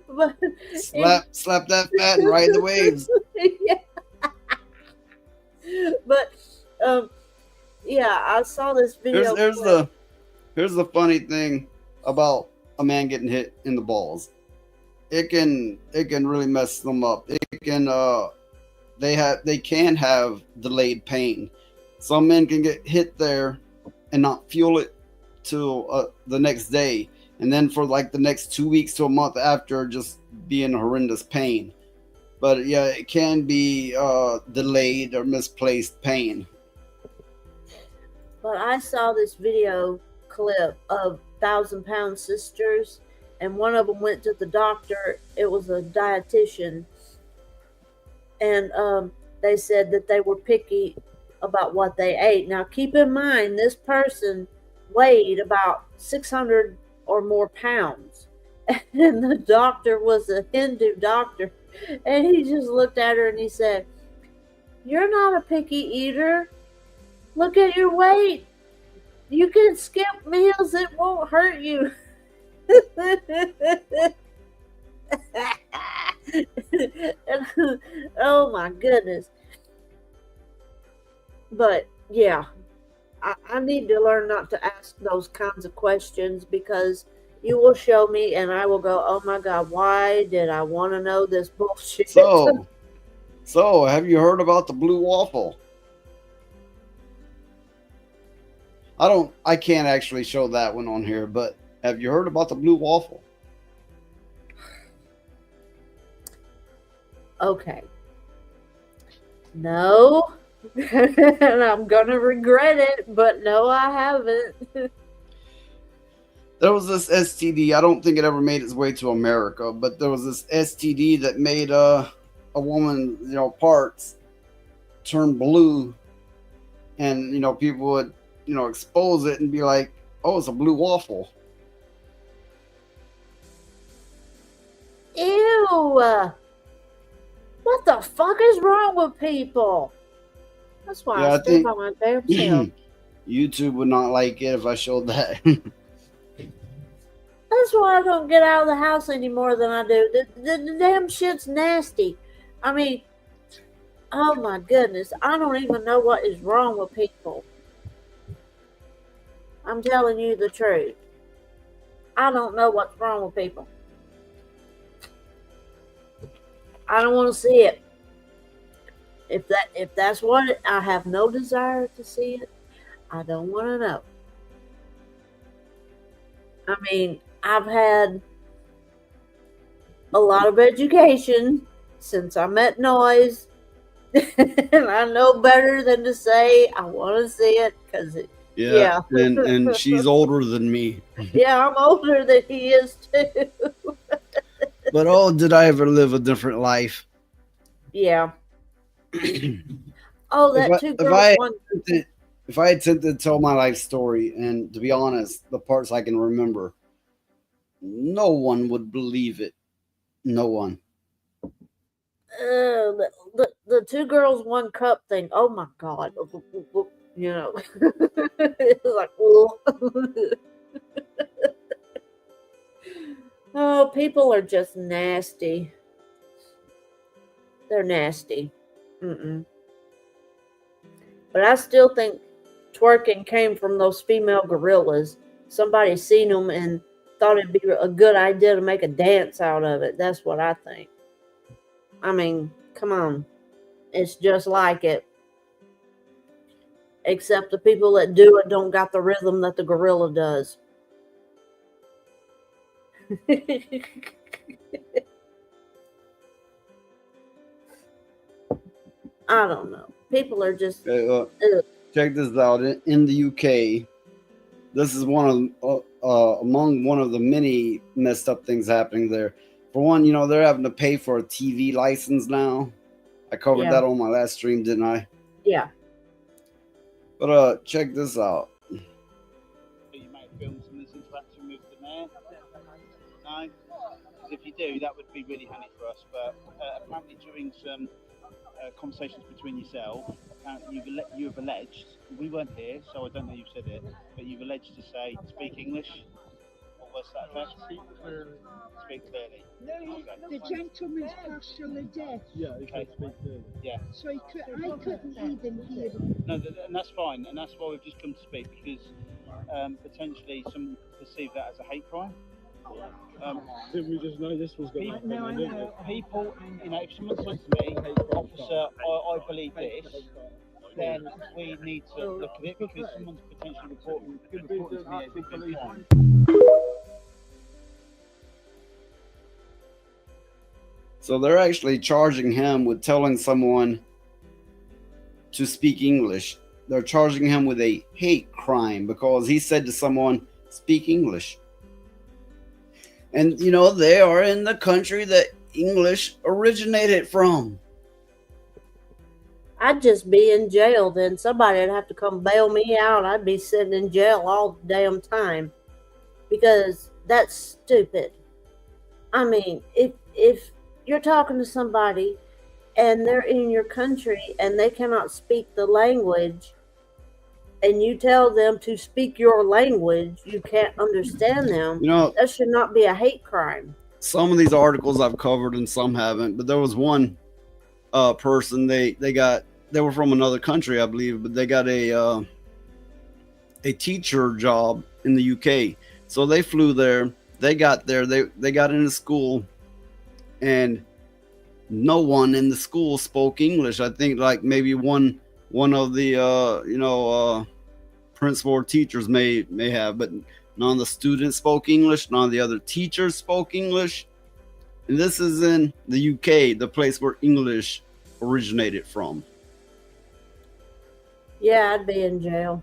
But, slap that fat and ride the waves. Yeah. But yeah, I saw this video. Here's the funny thing about a man getting hit in the balls. It can really mess them up. It can they can have delayed pain. Some men can get hit there and not feel it till the next day, and then for like the next 2 weeks to a month after, just be in horrendous pain. But yeah, it can be delayed or misplaced pain. But I saw this video clip of 1,000-pound sisters, and one of them went to the doctor. It was a dietitian, and they said that they were picky about what they ate. Now, keep in mind, this person weighed about 600 or more pounds, and the doctor was a Hindu doctor, and he just looked at her and he said, "You're not a picky eater. Look at your weight. You can skip meals. It won't hurt you." Oh my goodness. But yeah, I need to learn not to ask those kinds of questions because you will show me and I will go, oh my God, why did I want to know this bullshit? So have you heard about the blue waffle? I can't actually show that one on here, but have you heard about the blue waffle? Okay. No. And I'm gonna regret it, but no, I haven't. There was this STD. I don't think it ever made its way to America, but there was this STD that made a woman, parts turn blue, and people would expose it and be like, "Oh, it's a blue waffle." Ew! What the fuck is wrong with people? That's why I stay by my damn self. YouTube would not like it if I showed that. That's why I don't get out of the house any more than I do. The damn shit's nasty. I mean, oh my goodness. I don't even know what is wrong with people. I'm telling you the truth. I don't know what's wrong with people. I don't want to see it. If that's what I have no desire to see it, I don't want to know. I mean, I've had a lot of education since I met Noise, and I know better than to say I want to see it because yeah. And she's older than me. Yeah, I'm older than he is too. But oh, did I ever live a different life? Yeah. Oh, that two girls one. If I attempted to tell my life story, and to be honest, the parts I can remember, no one would believe it. No one. The two girls, one cup thing. Oh my God. It's like, oh, people are just nasty. They're nasty. But I still think twerking came from those female gorillas. Somebody seen them and thought it'd be a good idea to make a dance out of it. That's what I think. I mean, come on. It's just like it. Except the people that do it don't got the rhythm that the gorilla does. I don't know. People are just... check this out. In the UK, this is among one of the many messed up things happening there. For one, they're having to pay for a TV license now. I covered that on my last stream, didn't I? Yeah. But check this out. You might film some of this interaction with the mayor. No? Because if you do, that would be really handy for us. But apparently during some conversations between yourself, apparently you have alleged, we weren't here, so I don't know who said it, but you've alleged to say, speak English. What was that effect? Speak clearly. Speak clearly. No, the gentleman's partially deaf. Yeah, okay. Speak clearly. Yeah. So I couldn't even hear him. No, and that's fine, and that's why we've just come to speak, because potentially some perceive that as a hate crime. Didn't we just know this was going to happen? No, people, if someone says to me, officer, I believe this, then we need to look at it, because someone's potentially reporting to me as a crime. So they're actually charging him with telling someone to speak English. They're charging him with a hate crime because he said to someone, speak English. And, they are in the country that English originated from. I'd just be in jail then. Somebody would have to come bail me out. I'd be sitting in jail all the damn time. Because that's stupid. I mean, if you're talking to somebody and they're in your country and they cannot speak the language, and you tell them to speak your language, you can't understand them, that should not be a hate crime. Some of these articles I've covered and some haven't, but there was one person, they got they were from another country, I believe, but they got a teacher job in the UK. So they flew there. They got there. They got into school, and no one in the school spoke English. I think like maybe one of the principal or teachers may have, but none of the students spoke English. None of the other teachers spoke English. And this is in the UK, the place where English originated from. Yeah, I'd be in jail.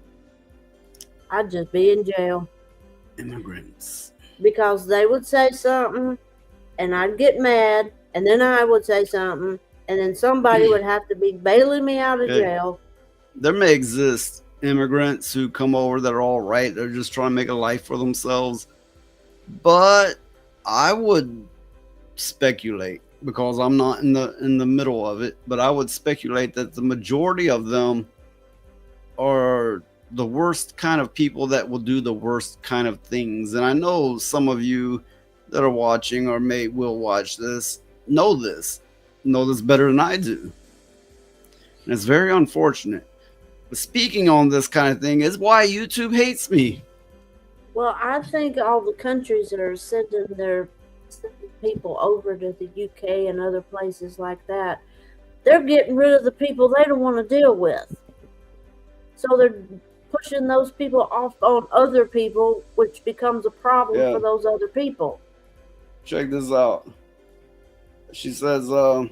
I'd just be in jail. Immigrants. Because they would say something, and I'd get mad, and then I would say something, and then somebody would have to be bailing me out of jail. There may exist immigrants who come over that are all right. They're just trying to make a life for themselves. But I would speculate, because I'm not in the middle of it, but I would speculate that the majority of them are the worst kind of people that will do the worst kind of things. And I know some of you that are watching or will watch this know this better than I do. And it's very unfortunate. But speaking on this kind of thing is why YouTube hates me. Well, I think all the countries that are sending people over to the UK and other places like that, they're getting rid of the people they don't want to deal with. So they're pushing those people off on other people, which becomes a problem for those other people. Check this out. She says, I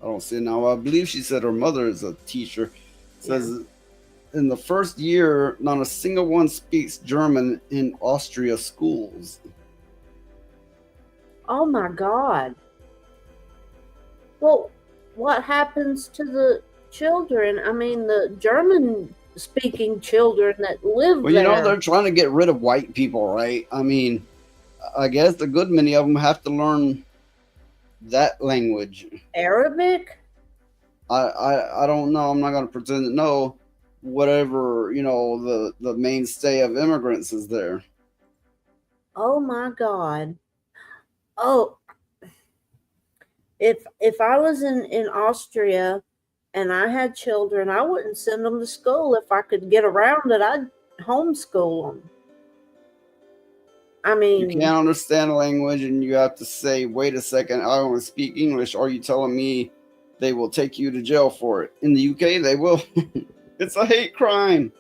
don't see it now. I believe she said her mother is a teacher. Says in the first year, not a single one speaks German in Austria schools. Oh my God. Well, what happens to the children? I mean, the German-speaking children that live Well, there. you know, they're trying to get rid of white people, right? I mean, I guess a good many of them have to learn that language. Arabic? I don't know. I'm not going to pretend to know. Whatever, you know, the mainstay of immigrants is there. Oh my God. Oh, if I was in Austria and I had children, I wouldn't send them to school. If I could get around it, I'd homeschool them. I mean, you can't understand a language and you have to say, wait a second, I don't speak English. Are you telling me they will take you to jail for it? In the UK, they will. It's a hate crime.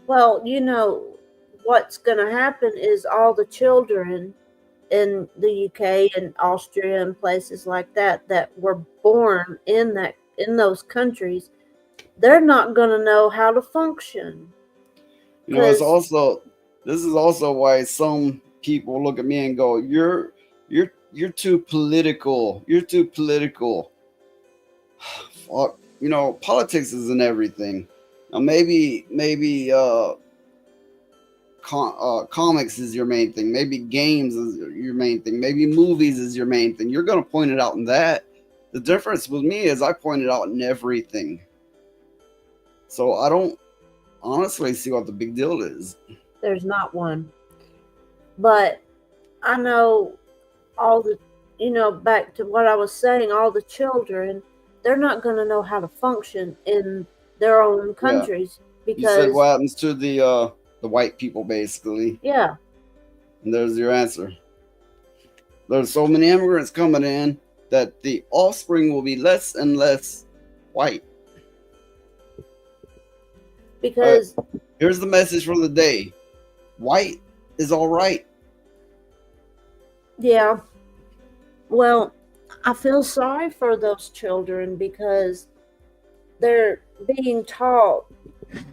Well, you know, what's going to happen is all the children in the UK and Austria and places like that were born in those countries, they're not going to know how to function. You know, this is also why some people look at me and go, you're too political. You're too political. Fuck. You know, politics isn't everything. Now, maybe comics is your main thing. Maybe games is your main thing. Maybe movies is your main thing. You're going to point it out in that. The difference with me is I point it out in everything. So I don't honestly see what the big deal is. There's not one. But I know back to what I was saying, all the children, they're not going to know how to function in their own countries because you said what happens to the white people, basically. Yeah. And there's your answer. There's so many immigrants coming in that the offspring will be less and less white. Because here's the message for the day. White is all right. Yeah. Well, I feel sorry for those children because they're being taught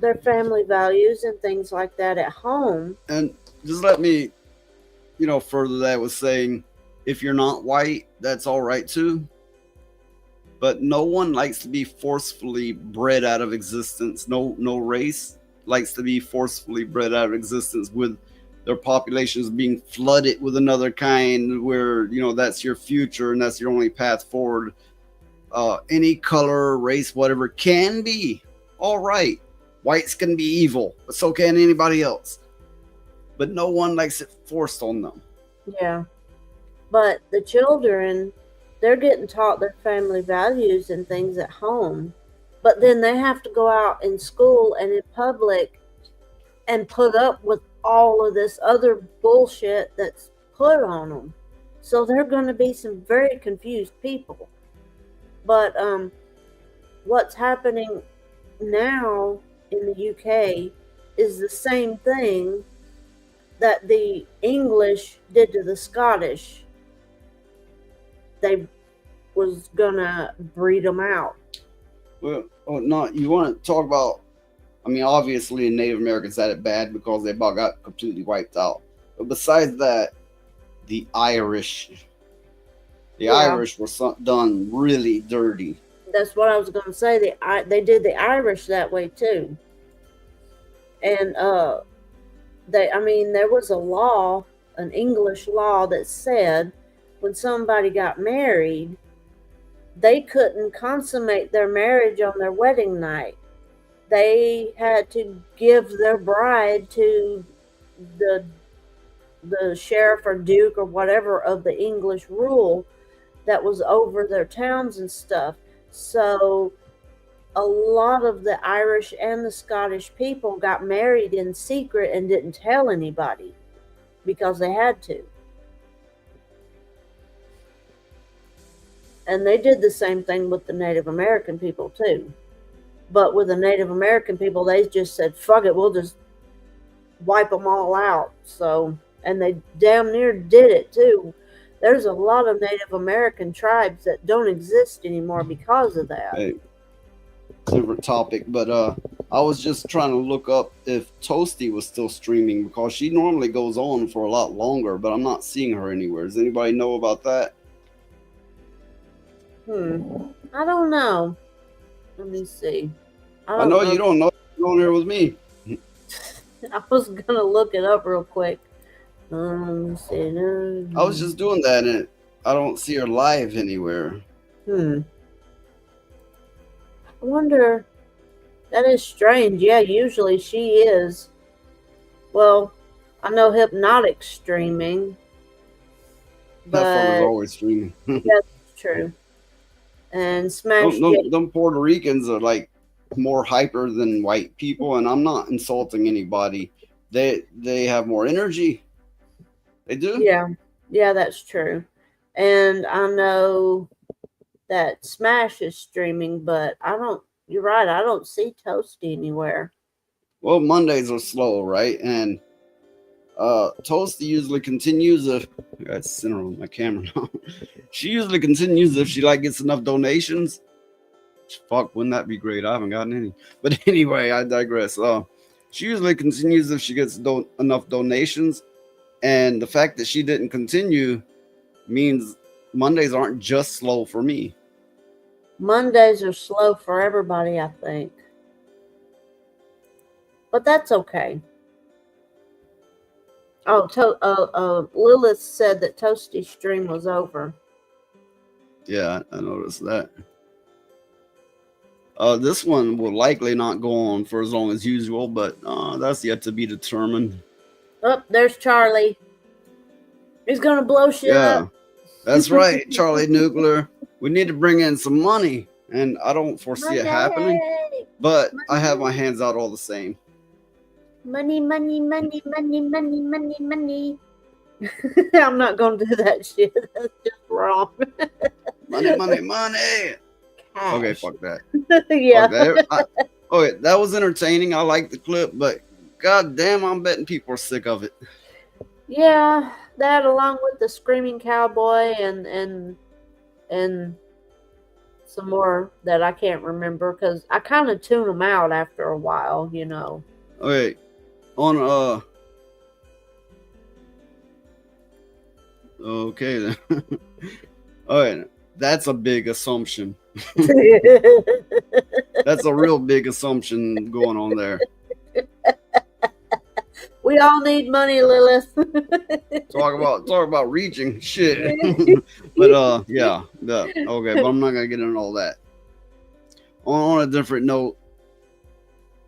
their family values and things like that at home. And just let me, further that with saying, if you're not white, that's all right too. But no one likes to be forcefully bred out of existence. No race likes to be forcefully bred out of existence with their populations being flooded with another kind where, that's your future and that's your only path forward. Any color, race, whatever can be all right. Whites can be evil, but so can anybody else. But no one likes it forced on them. Yeah. But the children, they're getting taught their family values and things at home. But then they have to go out in school and in public and put up with all of this other bullshit that's put on them. So they're going to be some very confused people. But what's happening now in the UK is the same thing that the English did to the Scottish. They was gonna breed them out. Well, you want to talk about, I mean, obviously Native Americans had it bad because they about got completely wiped out. But besides that, the Irish were done really dirty. That's what I was going to say. They did the Irish that way too. And there was a law, an English law that said when somebody got married, they couldn't consummate their marriage on their wedding night. They had to give their bride to the sheriff or duke or whatever of the English rule that was over their towns and stuff. So a lot of the Irish and the Scottish people got married in secret and didn't tell anybody because they had to. And they did the same thing with the Native American people too. But with the Native American people, they just said, fuck it, we'll just wipe them all out. So, and they damn near did it too. There's a lot of Native American tribes that don't exist anymore because of that. Hey, different topic, but I was just trying to look up if Toasty was still streaming because she normally goes on for a lot longer, but I'm not seeing her anywhere. Does anybody know about that? I don't know. Let me see. I know you don't know. You're on here with me. I was gonna look it up real quick. Let's see. I was just doing that, and I don't see her live anywhere. I wonder. That is strange. Yeah, usually she is. Well, I know Hypnotic streaming. But That fucker's always streaming. That's true. And Smash. Them Puerto Ricans are like more hyper than white people, and I'm not insulting anybody. They have more energy. They do. Yeah, that's true. And I know that Smash is streaming, but I don't. You're right. I don't see Toasty anywhere. Well, Mondays are slow, right? And Toasty usually continues if I got center on my camera now. She usually continues if she gets enough donations. Fuck, wouldn't that be great? I haven't gotten any. But anyway, I digress. She usually continues if she gets enough donations. And the fact that she didn't continue means Mondays aren't just slow for me. Mondays are slow for everybody, I think. But that's okay. Oh, Lilith said that Toasty's stream was over. Yeah, I noticed that. This one will likely not go on for as long as usual, but that's yet to be determined. Oh, there's Charlie. He's gonna blow shit up. That's right, Charlie Nuclear. We need to bring in some money, and I don't foresee it happening, but I have my hands out all the same. Money, money, money, money, money, money, money. I'm not going to do that shit. That's just wrong. Money, money, money. Cash. Okay, fuck that. Yeah. Fuck that. Okay, that was entertaining. I like the clip, but god damn, I'm betting people are sick of it. Yeah, that along with the Screaming Cowboy and some more that I can't remember because I kind of tune them out after a while, you know. Okay, on okay then. All right, that's a big assumption. That's a real big assumption going on there. We all need money, Lilith. talk about reaching shit. But yeah, okay, but I'm not gonna get into all that. On a different note,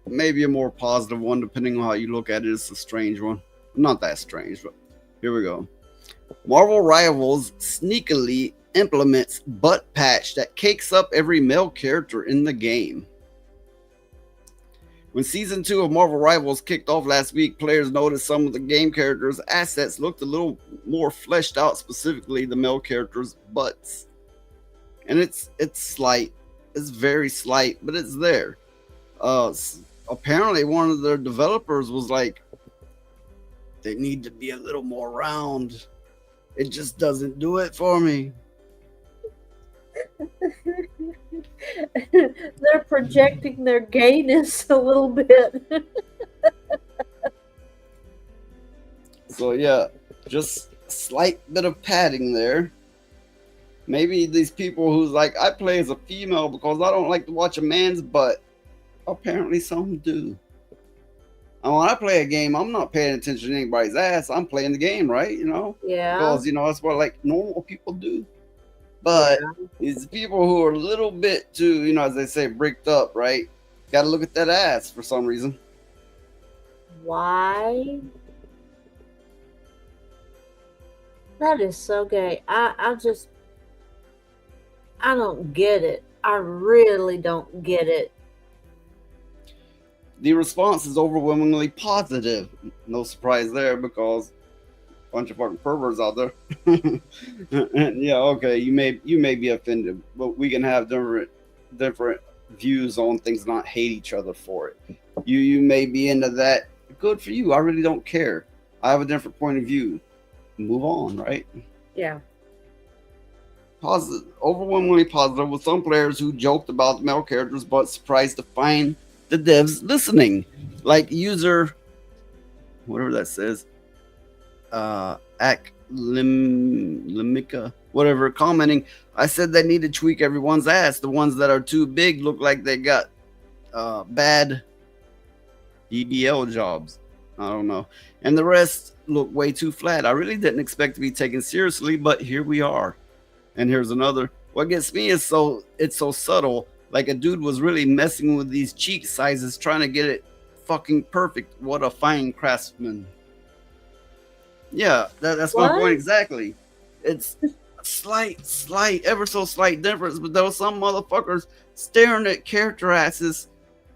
maybe a more positive one, depending on how you look at it. It's a strange one. Not that strange, but here we go. Marvel Rivals sneakily implements butt patch that cakes up every male character in the game. When Season 2 of Marvel Rivals kicked off last week, players noticed some of the game characters' assets looked a little more fleshed out, specifically the male characters' butts. And it's slight. It's very slight, but it's there. Apparently, one of their developers was like, they need to be a little more round. It just doesn't do it for me. They're projecting their gayness a little bit. So yeah, just a slight bit of padding there. Maybe these people who's like, I play as a female because I don't like to watch a man's butt. Apparently some do. And when I play a game, I'm not paying attention to anybody's ass. I'm playing the game, right? You know? Yeah. Because, you know, that's what like normal people do. But it's people who are a little bit too, you know, as they say, bricked up, right? Got to look at that ass for some reason. Why? That is so gay. I don't get it. I really don't get it. The response is overwhelmingly positive. No surprise there, because a bunch of fucking perverts out there. And yeah, okay, you may be offended, but we can have different views on things, not hate each other for it. You may be into that. Good for you. I really don't care. I have a different point of view. Move on, right? Yeah. Positive, overwhelmingly positive, with some players who joked about the male characters, but surprised to find the devs listening. Like user, whatever that says, Limica, whatever, commenting, I said they need to tweak everyone's ass. The ones that are too big look like they got bad BBL jobs. I don't know. And the rest look way too flat. I really didn't expect to be taken seriously, but here we are. And here's another. What gets me is it's so subtle. Like a dude was really messing with these cheek sizes, trying to get it fucking perfect. What a fine craftsman. Yeah, that's my point exactly. It's a slight, ever so slight difference, but there was some motherfuckers staring at character asses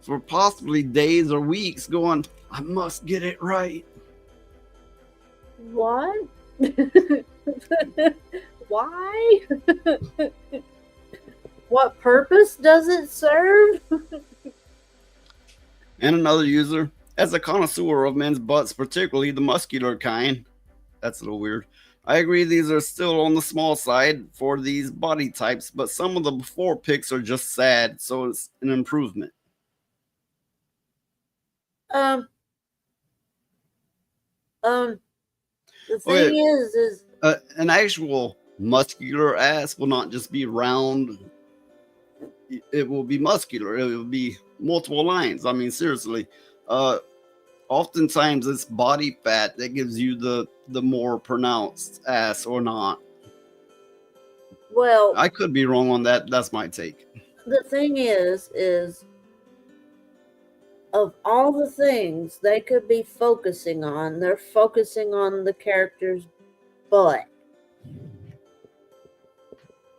for possibly days or weeks going, I must get it right. What? Why? What purpose does it serve? And another user, as a connoisseur of men's butts, particularly the muscular kind, that's a little weird. I agree these are still on the small side for these body types, but some of the before pics are just sad, so it's an improvement. The thing is an actual muscular ass will not just be round. It will be muscular. It will be multiple lines. I mean, seriously. Oftentimes it's body fat that gives you the more pronounced ass or not. well, I could be wrong on that. That's my take. the thing is of all the things they could be focusing on, they're focusing on the character's butt.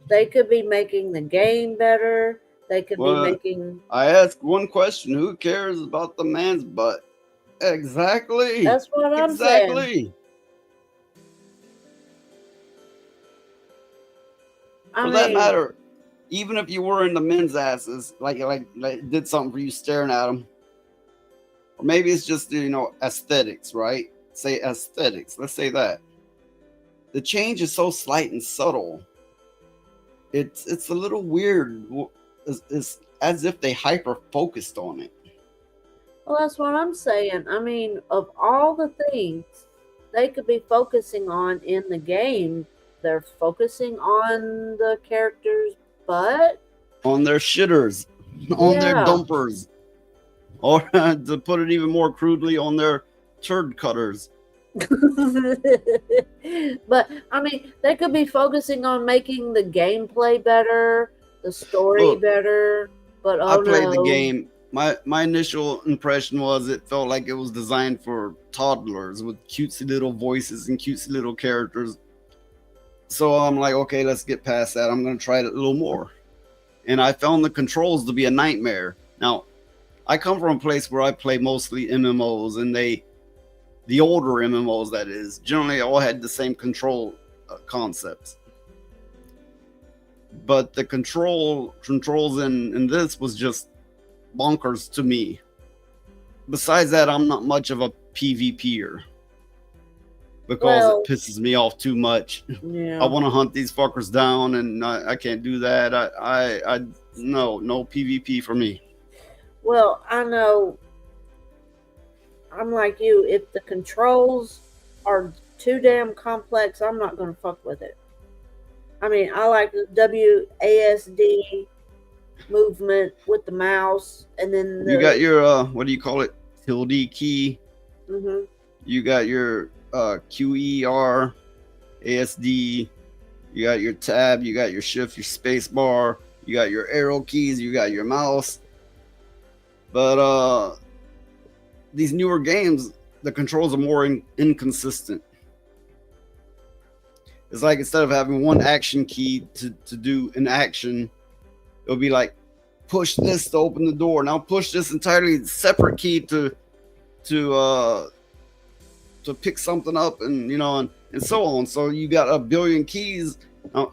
They could be making the game better. They could be making... I asked one question. Who cares about the man's butt? Exactly. That's what I'm saying. Exactly. For that matter, even if you were into men's asses, like did something for you staring at them, or maybe it's just, you know, aesthetics, right? Say aesthetics. Let's say that. The change is so slight and subtle. It's a little weird. It's as if they hyper focused on it. Well, that's what I'm saying. I mean, of all the things they could be focusing on in the game, they're focusing on the character's butt. On their shitters. On their dumpers. Or to put it even more crudely, on their turd cutters. But I mean, they could be focusing on making the gameplay better, the story better. But I played the game. My initial impression was it felt like it was designed for toddlers with cutesy little voices and cutesy little characters. So I'm like, okay, let's get past that. I'm going to try it a little more. And I found the controls to be a nightmare. Now, I come from a place where I play mostly MMOs, and the older MMOs, that is, generally all had the same control concepts. But the controls in this was just bonkers to me. Besides that, I'm not much of a PvPer because it pisses me off too much. Yeah. I want to hunt these fuckers down, and I can't do that. No PvP for me. Well, I know I'm like you. If the controls are too damn complex, I'm not going to fuck with it. I mean, I like the WASD movement with the mouse, and then You got your what do you call it? Tilde key. Mm-hmm. You got your QER, ASD. You got your tab. You got your shift, your space bar. You got your arrow keys. You got your mouse. But these newer games, the controls are more inconsistent. It's like instead of having one action key to do an action, it'll be like push this to open the door. Now push this entirely separate key to pick something up, and and so on. So you got a billion keys.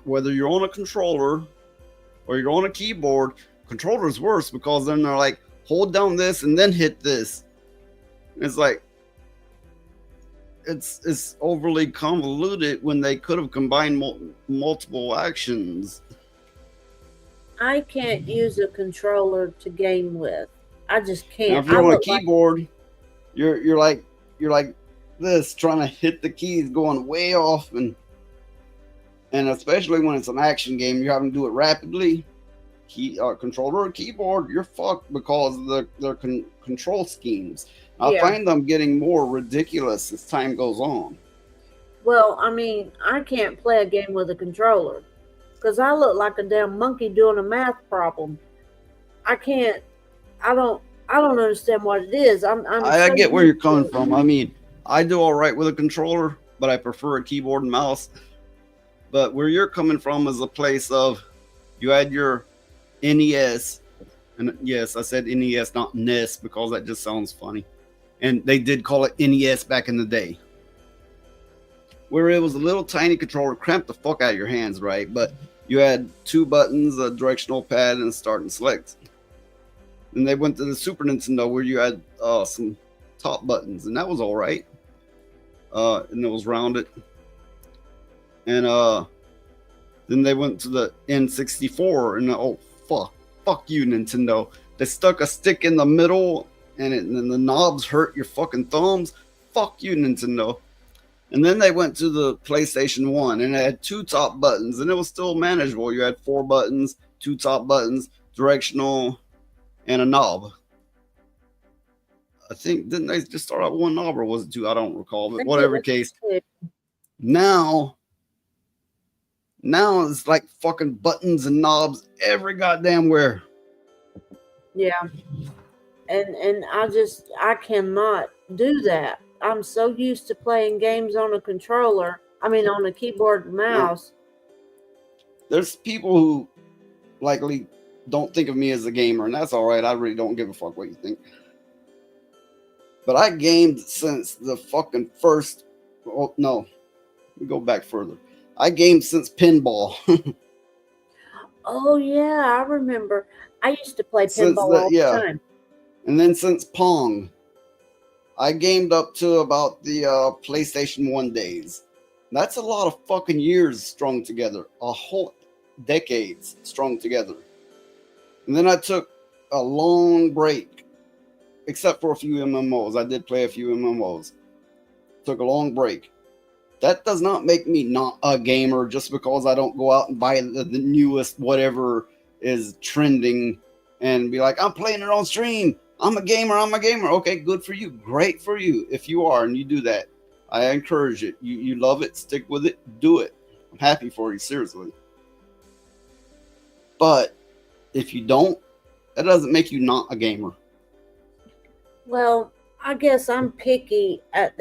Whether you're on a controller or you're on a keyboard, controller's worse because then they're like, hold down this and then hit this. It's like it's overly convoluted when they could have combined multiple actions. I can't use a controller to game with. I just can't. Now, if you're on a keyboard, you're like this, trying to hit the keys, going way off, and especially when it's an action game, you're having to do it rapidly. Controller or keyboard, you're fucked because of their control schemes. I find them getting more ridiculous as time goes on. Well, I mean, I can't play a game with a controller because I look like a damn monkey doing a math problem. I can't. I don't understand what it is. I get where you're coming from. I mean, I do all right with a controller, but I prefer a keyboard and mouse. But where you're coming from is a place of you had your NES, and yes, I said NES, not NES, because that just sounds funny. And they did call it NES back in the day, where it was a little tiny controller, cramped the fuck out of your hands, right? But you had two buttons, a directional pad, and a start and select. And they went to the Super Nintendo where you had some top buttons, and that was all right. And it was rounded. And then they went to the N64, and fuck you, Nintendo. They stuck a stick in the middle, and the knobs hurt your fucking thumbs. Fuck you, Nintendo. And then they went to the PlayStation 1, and it had two top buttons, and it was still manageable. You had 4 buttons, 2 top buttons, directional, and a knob. I think, didn't they just start out with 1 knob, or was it 2? I don't recall, but whatever case. Now it's like fucking buttons and knobs every goddamn where. Yeah. And I cannot do that. I'm so used to playing games on a controller. I mean, on a keyboard and mouse. There's people who likely don't think of me as a gamer, and that's all right. I really don't give a fuck what you think. But I gamed since the fucking first. Oh, no. Let me go back further. I gamed since pinball. Oh, yeah. I remember. I used to play pinball all the time. And then since Pong, I gamed up to about the PlayStation 1 days. That's a lot of fucking years strung together. A whole decades strung together. And then I took a long break, except for a few MMOs. I did play a few MMOs. Took a long break. That does not make me not a gamer just because I don't go out and buy the newest whatever is trending and be like, I'm playing it on stream. I'm a gamer. Okay, good for you. Great for you. If you are and you do that, I encourage it. You love it. Stick with it. Do it. I'm happy for you. Seriously. But if you don't, that doesn't make you not a gamer. Well, I guess I'm picky at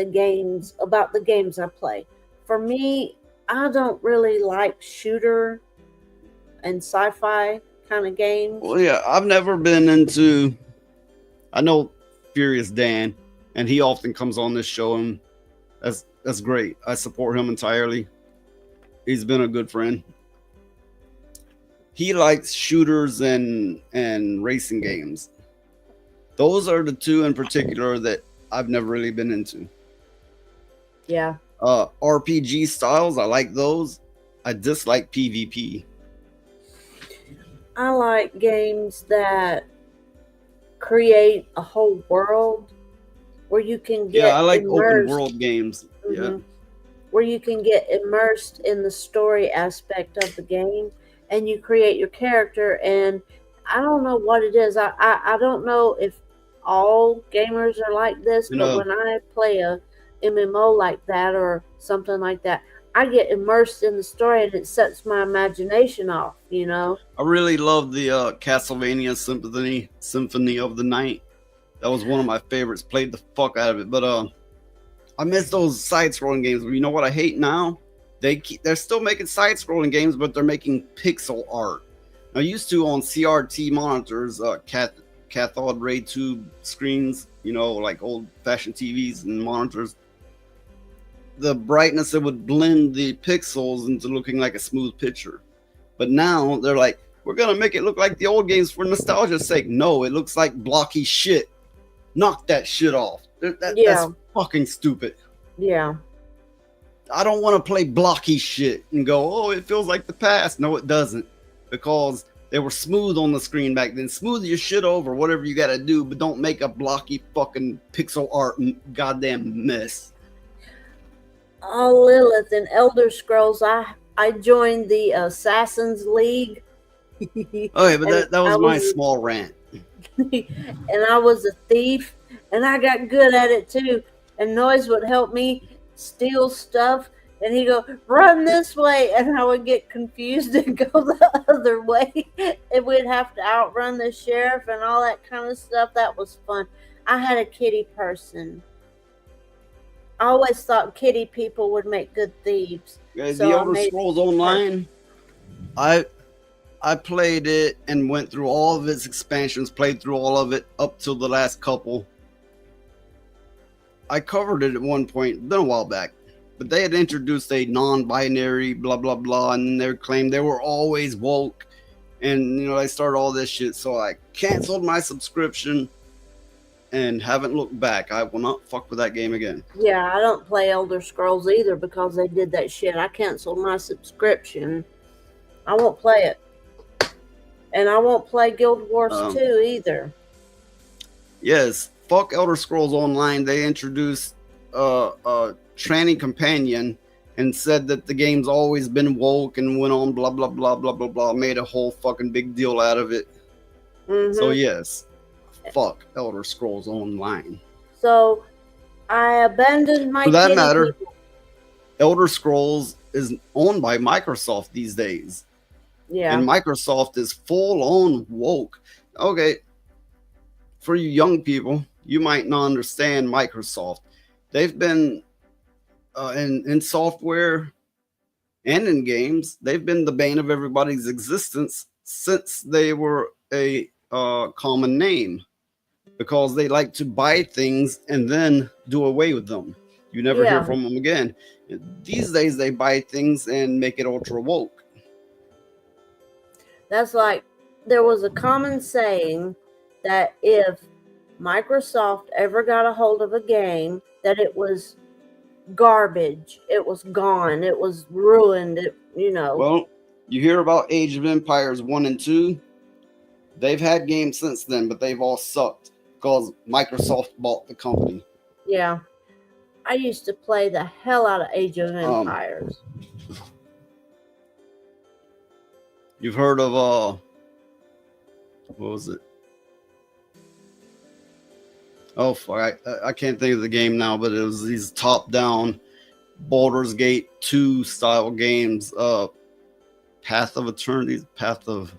about the games I play. For me, I don't really like shooter and sci-fi kind of games. Well, yeah, I've never been into. I know Furious Dan, and he often comes on this show, and that's great. I support him entirely. He's been a good friend. He likes shooters and racing games. Those are the two in particular that I've never really been into. Yeah. RPG styles, I like those. I dislike PvP. I like games that create a whole world where you can get Yeah, I like immersed. open world games. Yeah. Where you can get immersed in the story aspect of the game and you create your character. And I don't know what it is. I don't know if all gamers are like this, but when I play a MMO like that or something like that, I get immersed in the story and it sets my imagination off, you know? I really love the Castlevania Symphony of the Night. That was one of my favorites. Played the fuck out of it. But I miss those side-scrolling games. You know what I hate now? They're still making side-scrolling games, but they're making pixel art. Now, used to on CRT monitors, cathode ray tube screens, you know, like old-fashioned TVs and monitors, the brightness, it would blend the pixels into looking like a smooth picture. But now they're like, we're gonna make it look like the old games for nostalgia's sake. No, it looks like blocky shit. Knock that shit off. That's fucking stupid. Yeah. I don't want to play blocky shit and go, oh, it feels like the past. No, it doesn't, because they were smooth on the screen back then. Smooth your shit over, whatever you got to do, but don't make a blocky fucking pixel art goddamn mess. Oh, Lilith in Elder Scrolls, I joined the Assassin's League. Okay, but that was my small rant. And I was a thief, and I got good at it too. And Noise would help me steal stuff, and he'd go, run this way, and I would get confused and go the other way. And we'd have to outrun the sheriff and all that kind of stuff. That was fun. I had a kitty person. I always thought kitty people would make good thieves. The Elder Scrolls Online, I played it and went through all of its expansions, played through all of it up till the last couple. I covered it at one point, been a while back, but they had introduced a non-binary blah blah blah, and they claimed they were always woke, and you know, they started all this shit. So I canceled my subscription and haven't looked back. I will not fuck with that game again. Yeah, I don't play Elder Scrolls either because they did that shit. I canceled my subscription. I won't play it. And I won't play Guild Wars 2 either. Yes, fuck Elder Scrolls Online. They introduced a tranny companion and said that the game's always been woke and went on blah blah blah blah blah blah. Made a whole fucking big deal out of it. So yes, fuck Elder Scrolls Online. So I abandoned my. For that matter, Elder Scrolls is owned by Microsoft these days. Yeah. And Microsoft is full on woke. Okay, for you young people, you might not understand Microsoft. They've been in software and in games, they've been the bane of everybody's existence since they were a common name, because they like to buy things and then do away with them. You never hear from them again. These days, they buy things and make it ultra woke. That's like, there was a common saying that if Microsoft ever got a hold of a game, that it was garbage, it was gone, it was ruined, you know. Well, you hear about Age of Empires 1 and 2. They've had games since then, but they've all sucked because Microsoft bought the company. Yeah. I used to play the hell out of Age of Empires. You've heard of what was it? Oh fuck, I can't think of the game now, but it was these top-down Baldur's Gate 2 style games. Path of Eternity, Path of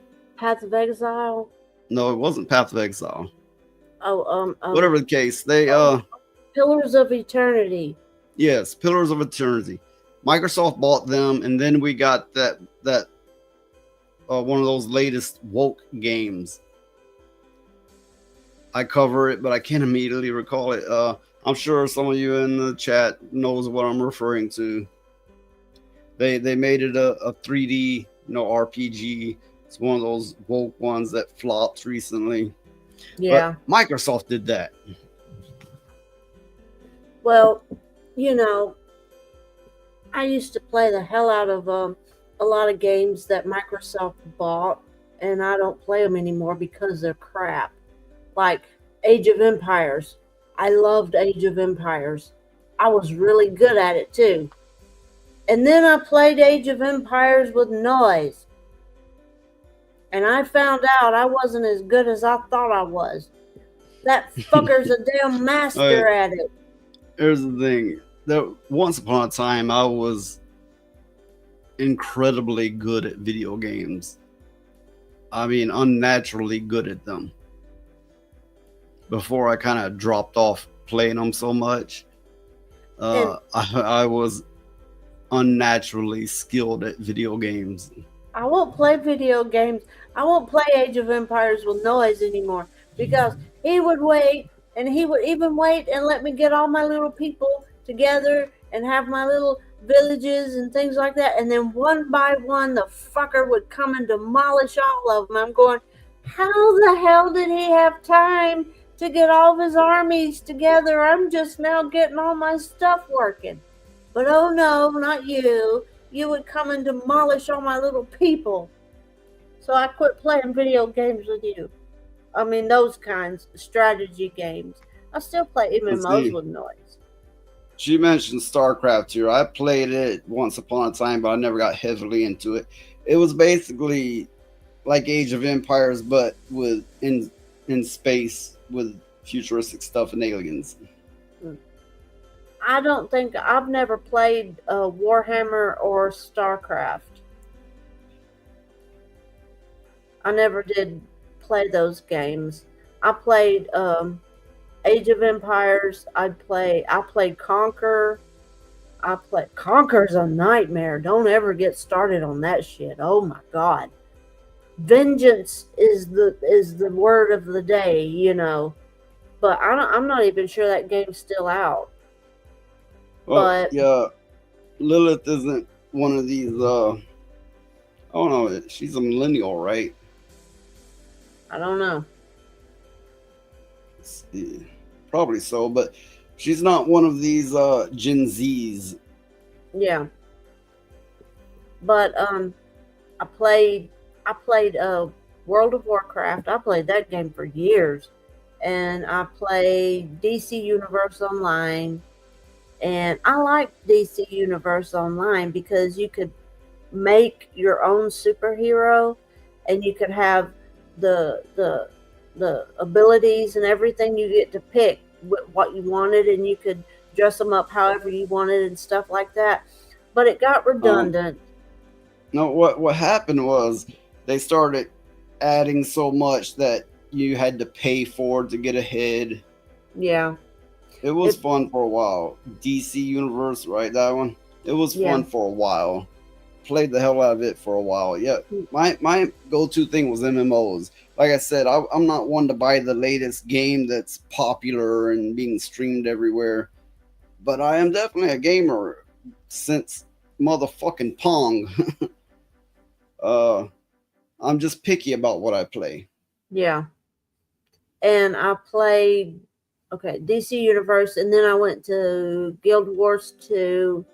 Exile? No, it wasn't Path of Exile. Whatever the case, they Pillars of Eternity. Yes, Pillars of Eternity. Microsoft bought them, and then we got that one of those latest woke games. I cover it, but I can't immediately recall it. I'm sure some of you in the chat knows what I'm referring to. They made it a 3D RPG. It's one of those woke ones that flopped recently. Yeah. But Microsoft did that. Well, you know, I used to play the hell out of a lot of games that Microsoft bought, and I don't play them anymore because they're crap. Like Age of Empires. I loved Age of Empires. I was really good at it too. And then I played Age of Empires with noise. And I found out I wasn't as good as I thought I was. That fucker's a damn master at it. Here's the thing. Once upon a time, I was incredibly good at video games. I mean, unnaturally good at them. Before I kind of dropped off playing them so much, I was unnaturally skilled at video games. I won't play video games. I won't play Age of Empires with noise anymore because he would wait, and he would even wait and let me get all my little people together and have my little villages and things like that. And then one by one, the fucker would come and demolish all of them. I'm going, how the hell did he have time to get all of his armies together? I'm just now getting all my stuff working. But oh no, not you. You would come and demolish all my little people. So I quit playing video games with you. I mean, those kinds of strategy games. I still play MMOs with noise. She mentioned StarCraft here. I played it once upon a time, but I never got heavily into it. It was basically like Age of Empires, but with in space with futuristic stuff and aliens. I don't think I've never played Warhammer or StarCraft. I never did play those games. I played Age of Empires. I played Conquer. Conquer's a nightmare. Don't ever get started on that shit. Oh my god. Vengeance is the word of the day, you know. But I'm not even sure that game's still out. Well, but yeah, Lilith isn't one of these. I don't know. She's a millennial, right? I don't know. Yeah, probably so, but she's not one of these Gen Zs. Yeah. But I played World of Warcraft. I played that game for years. And I played DC Universe Online. And I like DC Universe Online because you could make your own superhero and you could have the abilities and everything. You get to pick what you wanted, and you could dress them up however you wanted and stuff like that. But it got redundant. No, what happened was they started adding so much that you had to pay for it to get ahead. Yeah. It was fun for a while. DC Universe, right? That one. It was fun for a while. Played the hell out of it for a while. Yeah. My go-to thing was MMOs. Like I said, I'm not one to buy the latest game that's popular and being streamed everywhere. But I am definitely a gamer since motherfucking Pong. I'm just picky about what I play. Yeah. And I played DC Universe, and then I went to Guild Wars 2,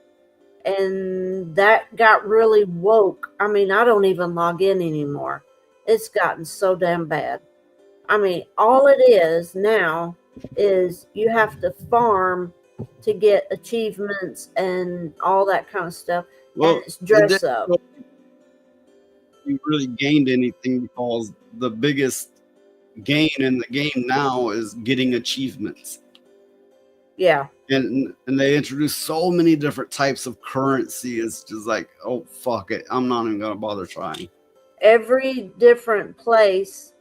and that got really woke. I mean, I don't even log in anymore. It's gotten so damn bad. I mean, all it is now is you have to farm to get achievements and all that kind of stuff. Well, and it's dress up. You really gained anything because the biggest gain in the game now is getting achievements. Yeah. And they introduced so many different types of currency. It's just like, oh fuck it, I'm not even gonna bother trying. Every different place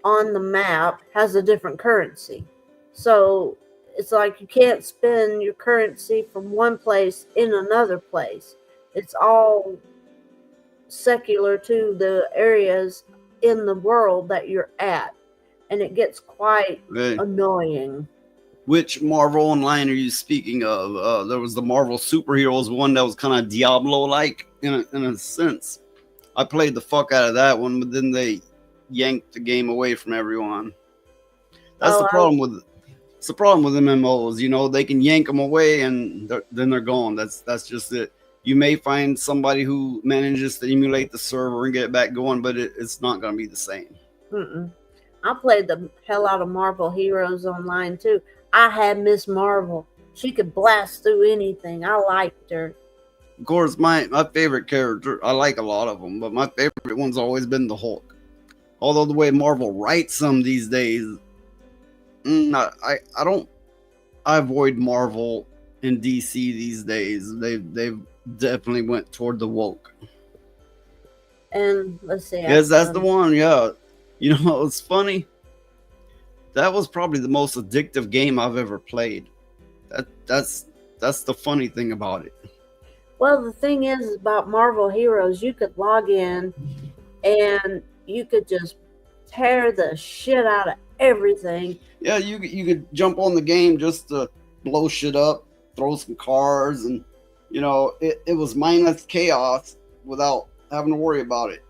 on the map has a different currency. So it's like you can't spend your currency from one place in another place. It's all secular to the areas in the world that you're at, and it gets quite annoying. Which Marvel Online are you speaking of? There was the Marvel Superheroes one that was kind of Diablo-like in a sense. I played the fuck out of that one, but then they yanked the game away from everyone. That's the problem with MMOs. You know, they can yank them away and then they're gone. That's just it. You may find somebody who manages to emulate the server and get it back going, but it's not going to be the same. I played the hell out of Marvel Heroes Online too. I had Miss Marvel. She could blast through anything. I liked her. Of course, my favorite character, I like a lot of them, but my favorite one's always been the Hulk. Although the way Marvel writes some these days, I avoid Marvel and DC these days. They've definitely went toward the woke. And let's see. Yes, that's the one. Yeah, you know it's funny. That was probably the most addictive game I've ever played. That's the funny thing about it. Well, the thing is about Marvel Heroes, you could log in and you could just tear the shit out of everything. Yeah, you could jump on the game just to blow shit up, throw some cars, and you know it was mindless chaos without having to worry about it,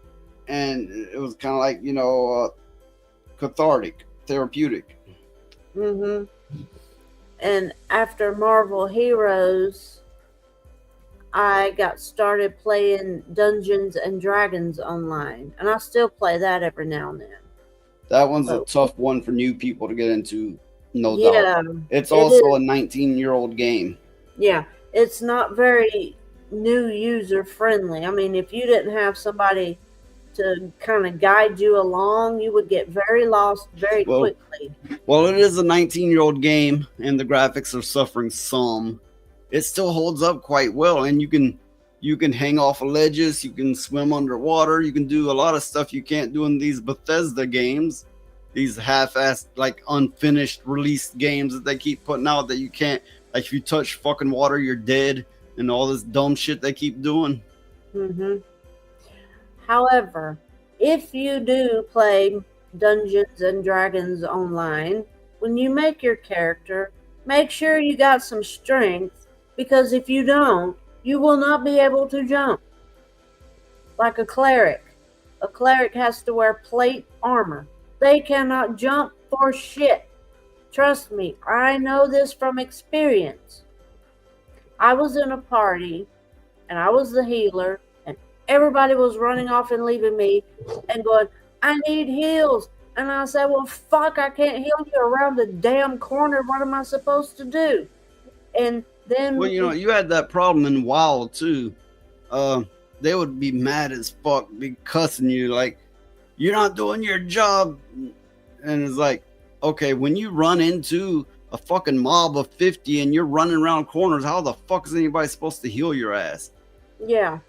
and it was kind of like cathartic, therapeutic. And after Marvel Heroes, I got started playing Dungeons and Dragons online, and I still play that every now and then. That one's a tough one for new people to get into, no doubt. It's also a 19-year-old game. Yeah, it's not very new user friendly. I mean, if you didn't have somebody to kind of guide you along, you would get very lost very quickly. Well, it is a 19-year-old game, and the graphics are suffering some. It still holds up quite well, and you can hang off of ledges, you can swim underwater, you can do a lot of stuff you can't do in these Bethesda games, these half-assed, like unfinished released games that they keep putting out that you can't, like if you touch fucking water, you're dead, and all this dumb shit they keep doing. However, if you do play Dungeons and Dragons online, when you make your character, make sure you got some strength, because if you don't, you will not be able to jump. Like a cleric. A cleric has to wear plate armor. They cannot jump for shit. Trust me, I know this from experience. I was in a party, and I was the healer, and everybody was running off and leaving me and going, I need heals. And I said, well, fuck, I can't heal you around the damn corner. What am I supposed to do? And then... Well, you know, you had that problem in WoW, too. They would be mad as fuck, be cussing you, like, you're not doing your job. And it's like, okay, when you run into a fucking mob of 50 and you're running around corners, how the fuck is anybody supposed to heal your ass? Yeah.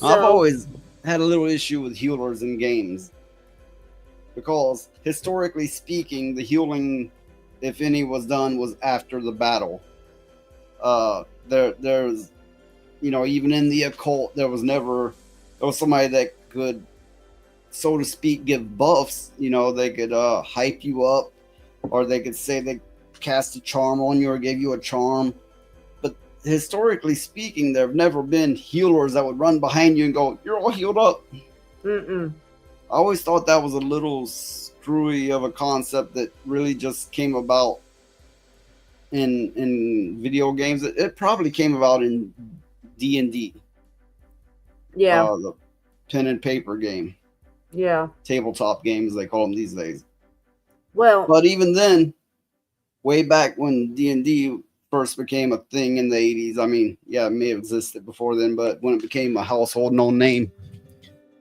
I've always had a little issue with healers in games. Because, historically speaking, the healing, if any, was done was after the battle. There's, you know, even in the occult, there was somebody that could, so to speak, give buffs. You know, they could hype you up, or they could say they cast a charm on you or gave you a charm. But historically speaking, there have never been healers that would run behind you and go, you're all healed up. I always thought that was a little screwy of a concept that really just came about in video games. It probably came about in D&D. Yeah. The pen and paper game. Yeah. Tabletop games, they call them these days. Well, but even then, way back when D&D first became a thing in the 80s, I mean, yeah, it may have existed before then, but when it became a household known name,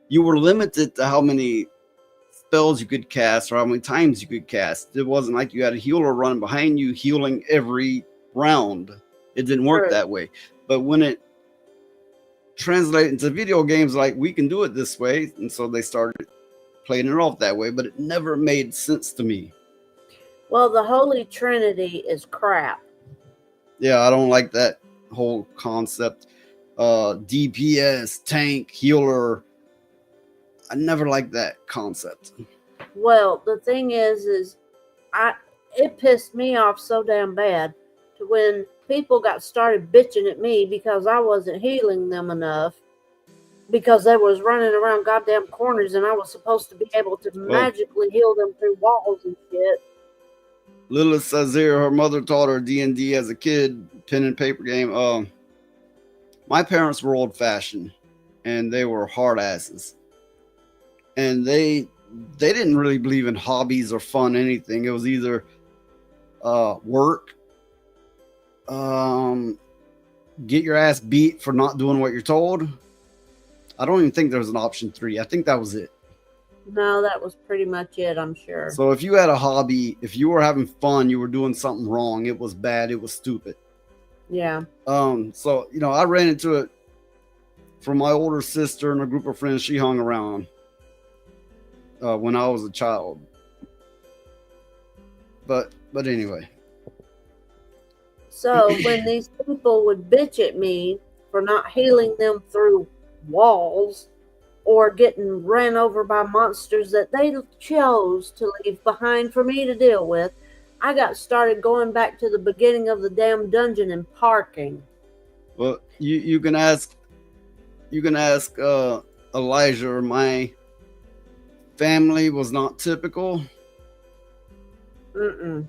you were limited to how many spells you could cast or how many times you could cast. It wasn't like you had a healer running behind you healing every round. It didn't work that way. But when it translated into video games, like, we can do it this way, and so they started playing it off that way, but it never made sense to me. Well, the Holy Trinity is crap. Yeah, I don't like that whole concept. DPS, tank, healer. I never liked that concept. Well, the thing is it pissed me off so damn bad to when people got started bitching at me because I wasn't healing them enough because they was running around goddamn corners and I was supposed to be able to magically heal them through walls and shit. Lilith says here her mother taught her D&D as a kid, pen and paper game. My parents were old fashioned and they were hard asses. And they didn't really believe in hobbies or fun, anything. It was either work, get your ass beat for not doing what you're told. I don't even think there was an option 3. I think that was it. No, that was pretty much it, I'm sure. So if you had a hobby, if you were having fun, you were doing something wrong. It was bad. It was stupid. Yeah. So, you know, I ran into it from my older sister and a group of friends she hung around when I was a child. But anyway. So when these people would bitch at me for not healing them through walls or getting ran over by monsters that they chose to leave behind for me to deal with, I got started going back to the beginning of the damn dungeon and parking. Well, you can ask Elijah. Or my family was not typical. Oh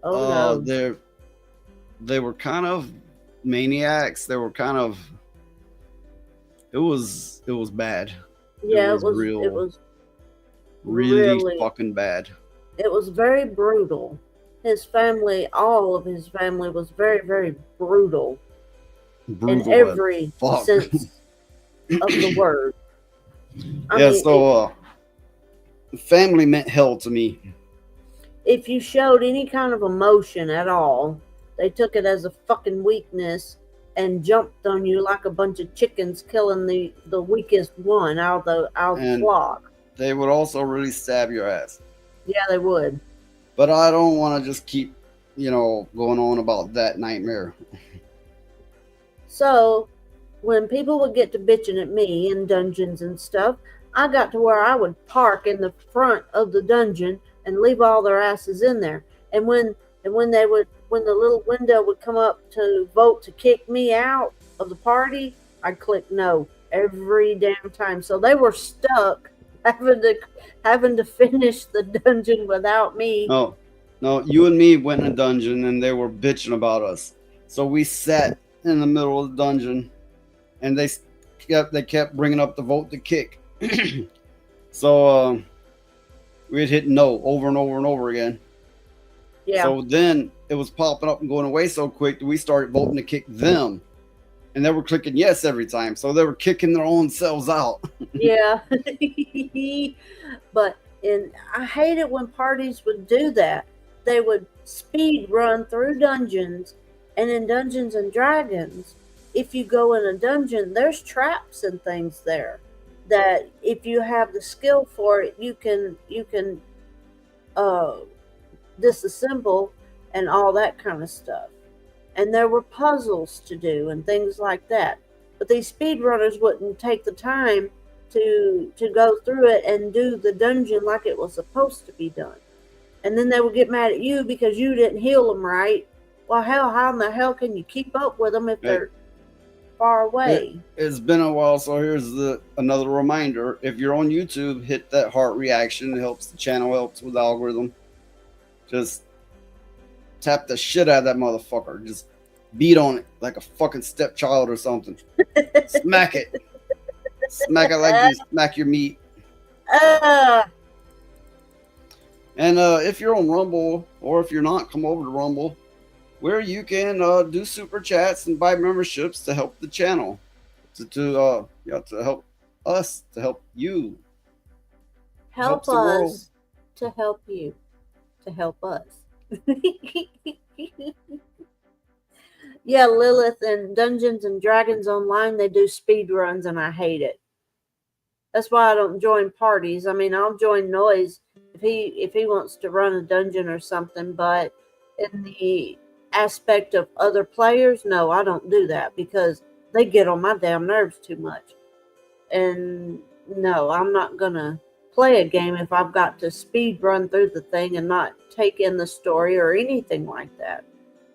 no. They were kind of maniacs. They were kind of. It was bad. Yeah, it was really fucking bad. It was very brutal. His family, all of his family, was very, very brutal in every sense of the word. Family meant hell to me. If you showed any kind of emotion at all, they took it as a fucking weakness and jumped on you like a bunch of chickens, killing the weakest one out of the flock. They would also really stab your ass. Yeah, they would. But I don't want to just keep, going on about that nightmare. So, when people would get to bitching at me in dungeons and stuff, I got to where I would park in the front of the dungeon and leave all their asses in there. And when the little window would come up to vote to kick me out of the party, I'd click no every damn time. So they were stuck having to finish the dungeon without me. No, you and me went in a dungeon and they were bitching about us. So we sat in the middle of the dungeon and they kept bringing up the vote to kick. So we'd hit no over and over and over again. Yeah. So then it was popping up and going away so quick that we started voting to kick them. And they were clicking yes every time. So they were kicking their own selves out. Yeah. But I hate it when parties would do that. They would speed run through dungeons. And in Dungeons and Dragons, if you go in a dungeon, there's traps and things there that if you have the skill for it, you can disassemble and all that kind of stuff. And there were puzzles to do and things like that. But these speedrunners wouldn't take the time to go through it and do the dungeon like it was supposed to be done. And then they would get mad at you because you didn't heal them right. Well, how in the hell can you keep up with them if they're far away? It's been a while, so here's another reminder. If you're on YouTube, hit that heart reaction. It helps the channel, helps with the algorithm. Just tap the shit out of that motherfucker. Just beat on it like a fucking stepchild or something. Smack it. Smack it like you smack your meat. And if you're on Rumble, or if you're not, come over to Rumble, where you can do super chats and buy memberships to help the channel, to help us, to help you, help us, to help you, to help us. Yeah, Lilith and Dungeons and Dragons Online, they do speed runs, and I hate it. That's why I don't join parties. I mean, I'll join Noise if he wants to run a dungeon or something, but in the aspect of other players, no, I don't do that because they get on my damn nerves too much. And no, I'm not gonna play a game if I've got to speed run through the thing and not take in the story or anything like that.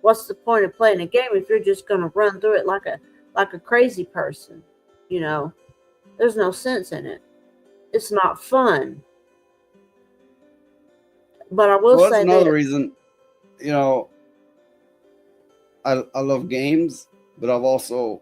What's the point of playing a game if you're just gonna run through it like a crazy person? You know, there's no sense in it. It's not fun. But I will Well, say that's another that reason, you know, I love games, but I also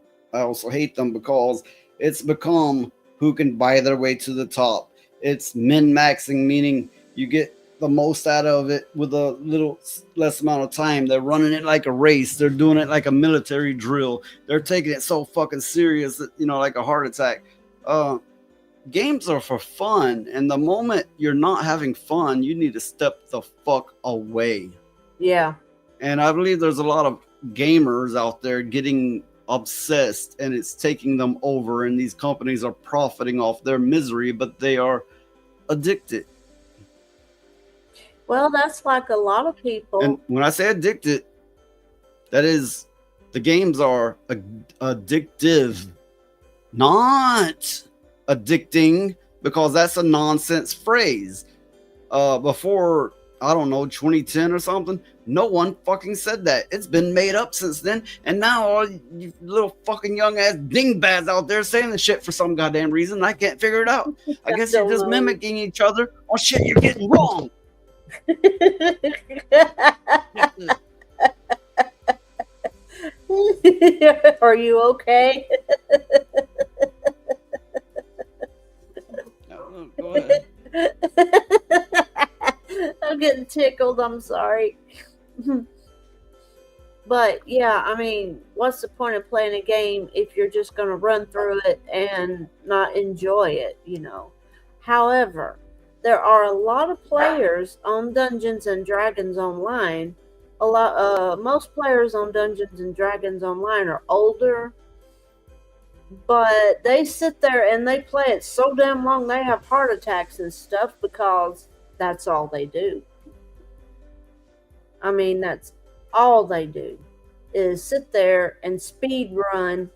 hate them because it's become who can buy their way to the top. It's min-maxing, meaning you get the most out of it with a little less amount of time. They're running it like a race. They're doing it like a military drill. They're taking it so fucking serious that, you know, like a heart attack. Games are for fun, and the moment you're not having fun, you need to step the fuck away. yeah. And I believe there's a lot of gamers out there getting obsessed, and it's taking them over, and these companies are profiting off their misery, but they are addicted. Well, that's like a lot of people. And when I say addicted, that is, the games are addictive, not addicting, because that's a nonsense phrase. Before, I don't know, 2010 or something, no one fucking said that. It's been made up since then, and now all you little fucking young ass dingbats out there saying the shit for some goddamn reason. I can't figure it out. I guess you're just mimicking each other on shit you're getting wrong. Are you okay? No, go ahead. I'm getting tickled. I'm sorry. But yeah, I mean, what's the point of playing a game if you're just going to run through it and not enjoy it, you know? However, there are a lot of players on Dungeons and Dragons Online. Most players on Dungeons and Dragons Online are older, but they sit there and they play it so damn long they have heart attacks and stuff because that's all they do. I mean, that's all they do is sit there and speed run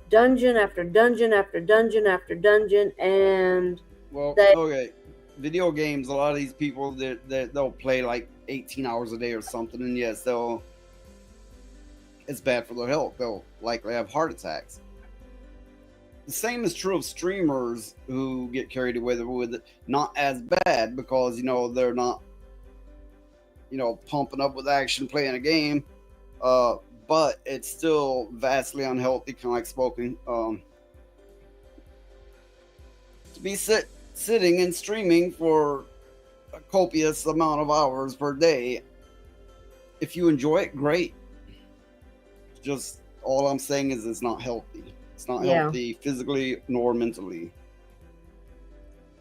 dungeon after dungeon after dungeon after dungeon, and okay, video games, a lot of these people they'll play like 18 hours a day or something, and yes, it's bad for their health. They'll likely have heart attacks. The same is true of streamers who get carried away with it. Not as bad because, you know, they're not, you know, pumping up with action playing a game, but it's still vastly unhealthy, kind of like smoking. To be sitting and streaming for a copious amount of hours per day, if you enjoy it, great. Just all I'm saying is it's not healthy. It's not healthy physically nor mentally.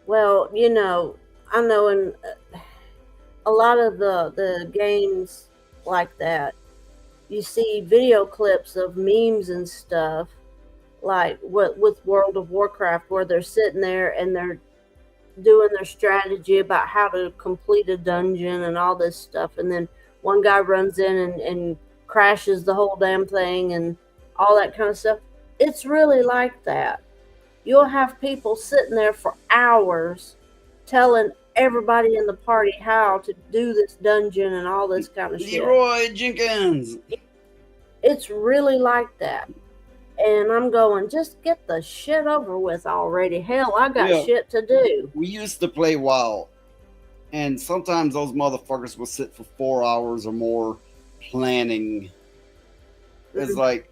Well, you know, I know in a lot of the games like that, you see video clips of memes and stuff, like with World of Warcraft, where they're sitting there and they're doing their strategy about how to complete a dungeon and all this stuff, and then one guy runs in and crashes the whole damn thing and all that kind of stuff. It's really like that. You'll have people sitting there for hours telling everybody in the party how to do this dungeon and all this kind of shit. Leroy Jenkins. It's really like that. And I'm going, just get the shit over with already. Hell, I got shit to do. We used to play WoW, and sometimes those motherfuckers will sit for 4 hours or more planning. It's like,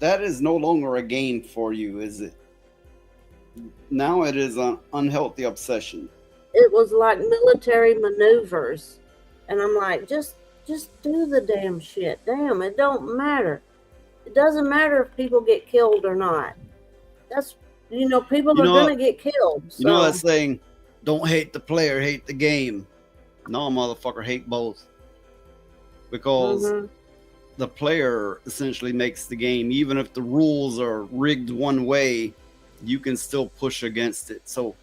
that is no longer a game for you, is it? Now it is an unhealthy obsession. It was like military maneuvers. And I'm like, just do the damn shit. Damn, it don't matter. It doesn't matter if people get killed or not. That's, you know, people are going to get killed. So. You know that saying, don't hate the player, hate the game. No, motherfucker, hate both. Because the player essentially makes the game. Even if the rules are rigged one way, you can still push against it. So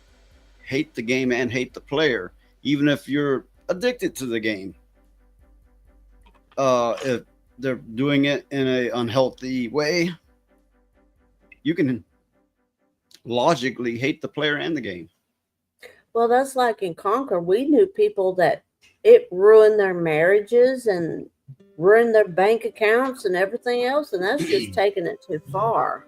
hate the game and hate the player, even if you're addicted to the game. If they're doing it in an unhealthy way, you can logically hate the player and the game. Well, that's like in Conquer. We knew people that it ruined their marriages and ruined their bank accounts and everything else, and that's just taking it too far.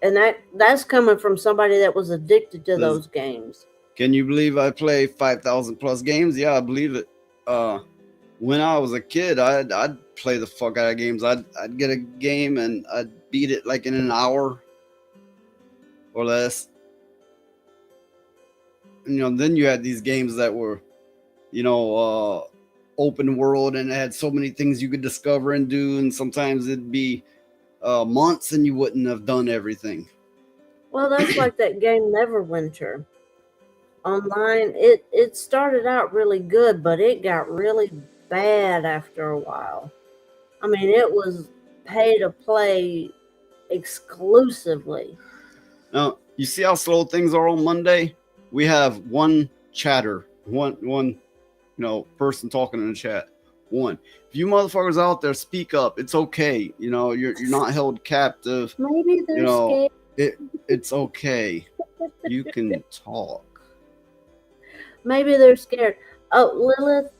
And that's coming from somebody that was addicted to those games. Can you believe I play 5,000 plus games? Yeah, I believe it. When I was a kid, I'd play the fuck out of games. I'd get a game and I'd beat it like in an hour or less. And, you know, then you had these games that were, you know, open world and it had so many things you could discover and do. And sometimes it'd be months and you wouldn't have done everything. Well, that's like that game Neverwinter. Online, it started out really good, but it got really bad after a while. I mean, it was pay to play exclusively. Now, you see how slow things are on Monday? We have one chatter, one you know, person talking in the chat. One. If you motherfuckers out there, speak up. It's okay. You know, you're not held captive. Maybe they're scared. It's okay. You can talk. Maybe they're scared. Oh, Lilith,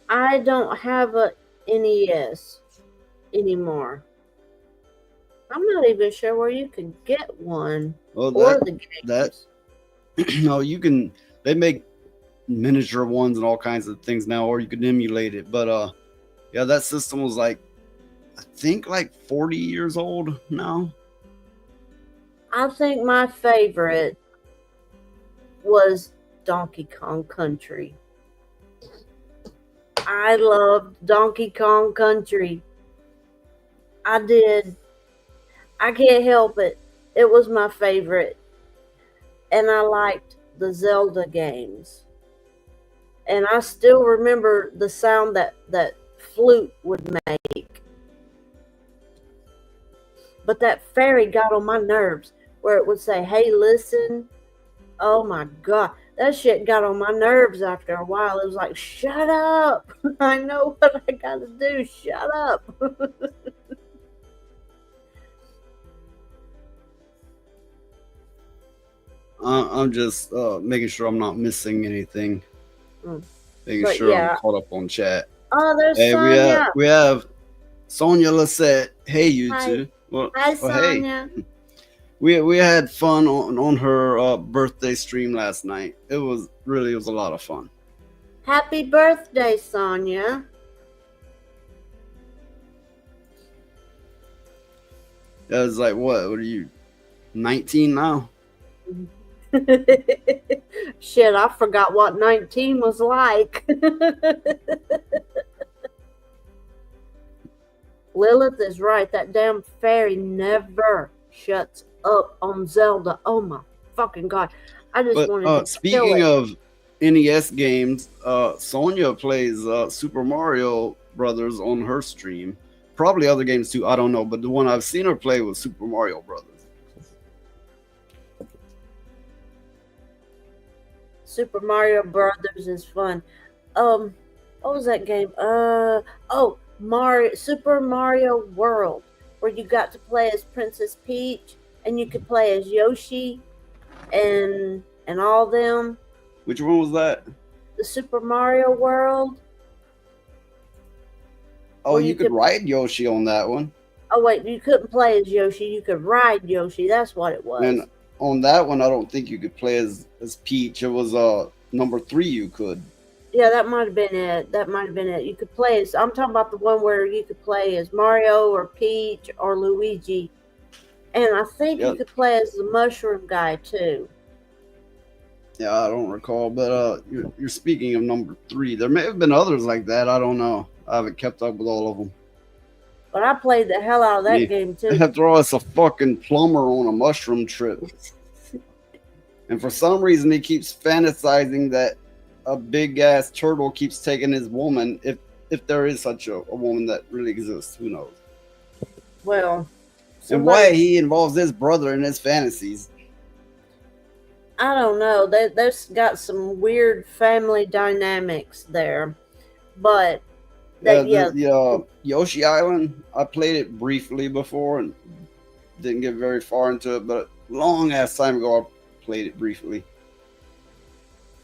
I don't have a NES anymore. I'm not even sure where you can get one. Well, or the games. No, you can. They make miniature ones and all kinds of things now, or you can emulate it. But yeah, that system was like, I think like 40 years old now. I think my favorite was Donkey Kong Country. I loved Donkey Kong Country. I did. I can't help it. It was my favorite. And I liked the Zelda games. And I still remember the sound that flute would make. But that fairy got on my nerves where it would say, hey, listen. Oh my God. That shit got on my nerves after a while. It was like, shut up. I know what I got to do. Shut up. I'm just making sure I'm not missing anything. Making But sure yeah. I'm caught up on chat. Oh, there's Hey, Sonia. we have Sonia Lissette. Hey, you Hi. two. Well, Hi, well, hey. Sonia. We had fun on her birthday stream last night. It was a lot of fun. Happy birthday, Sonia. It was like, what are you, 19 now? Shit, I forgot what 19 was like. Lilith is right. That damn fairy never shuts up on Zelda. Oh my fucking God. I just wanted to kill speaking it. of NES games, Sonia plays Super Mario Brothers on her stream. Probably other games too. I don't know, but the one I've seen her play was Super Mario Brothers. Super Mario Brothers is fun. What was that game? Super Mario World, where you got to play as Princess Peach and you could play as Yoshi and all them. Which one was that? The Super Mario World. Oh, you could ride Yoshi on that one. Oh wait, you couldn't play as Yoshi. You could ride Yoshi. That's what it was. And on that one, I don't think you could play as Peach. It was number 3 you could. Yeah, that might have been it. You could play as, I'm talking about the one where you could play as Mario or Peach or Luigi. And I think you could play as the mushroom guy too. Yeah, I don't recall, but you're speaking of number 3. There may have been others like that. I don't know. I haven't kept up with all of them. But I played the hell out of that game too. After all, it's a fucking plumber on a mushroom trip. And for some reason, he keeps fantasizing that a big ass turtle keeps taking his woman. If there is such a woman that really exists, who knows? Well, and why he involves his brother in his fantasies? I don't know. There's got some weird family dynamics there, but The Yoshi Island, I played it briefly before and didn't get very far into it, but long ass time ago I played it briefly.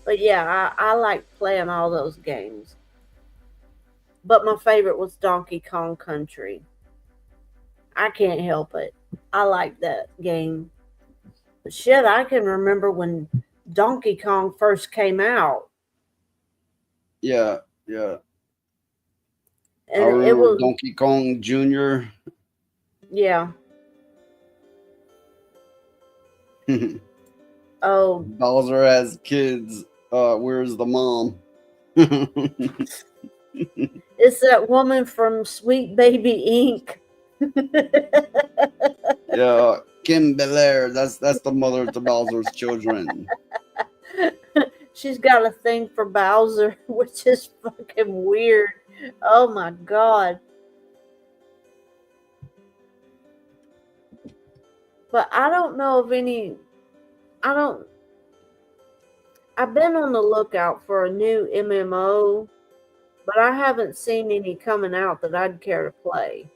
But yeah, I like playing all those games. But my favorite was Donkey Kong Country. I can't help it. I like that game. But shit, I can remember when Donkey Kong first came out. Yeah. And I remember it was Donkey Kong Jr. Yeah. Oh, Bowser has kids. Where's the mom? it's that woman from Sweet Baby Inc. Yeah, Kim Belair. That's the mother to Bowser's children. She's got a thing for Bowser, which is fucking weird. Oh my god. But I don't know of any. I've been on the lookout for a new MMO, but I haven't seen any coming out that I'd care to play.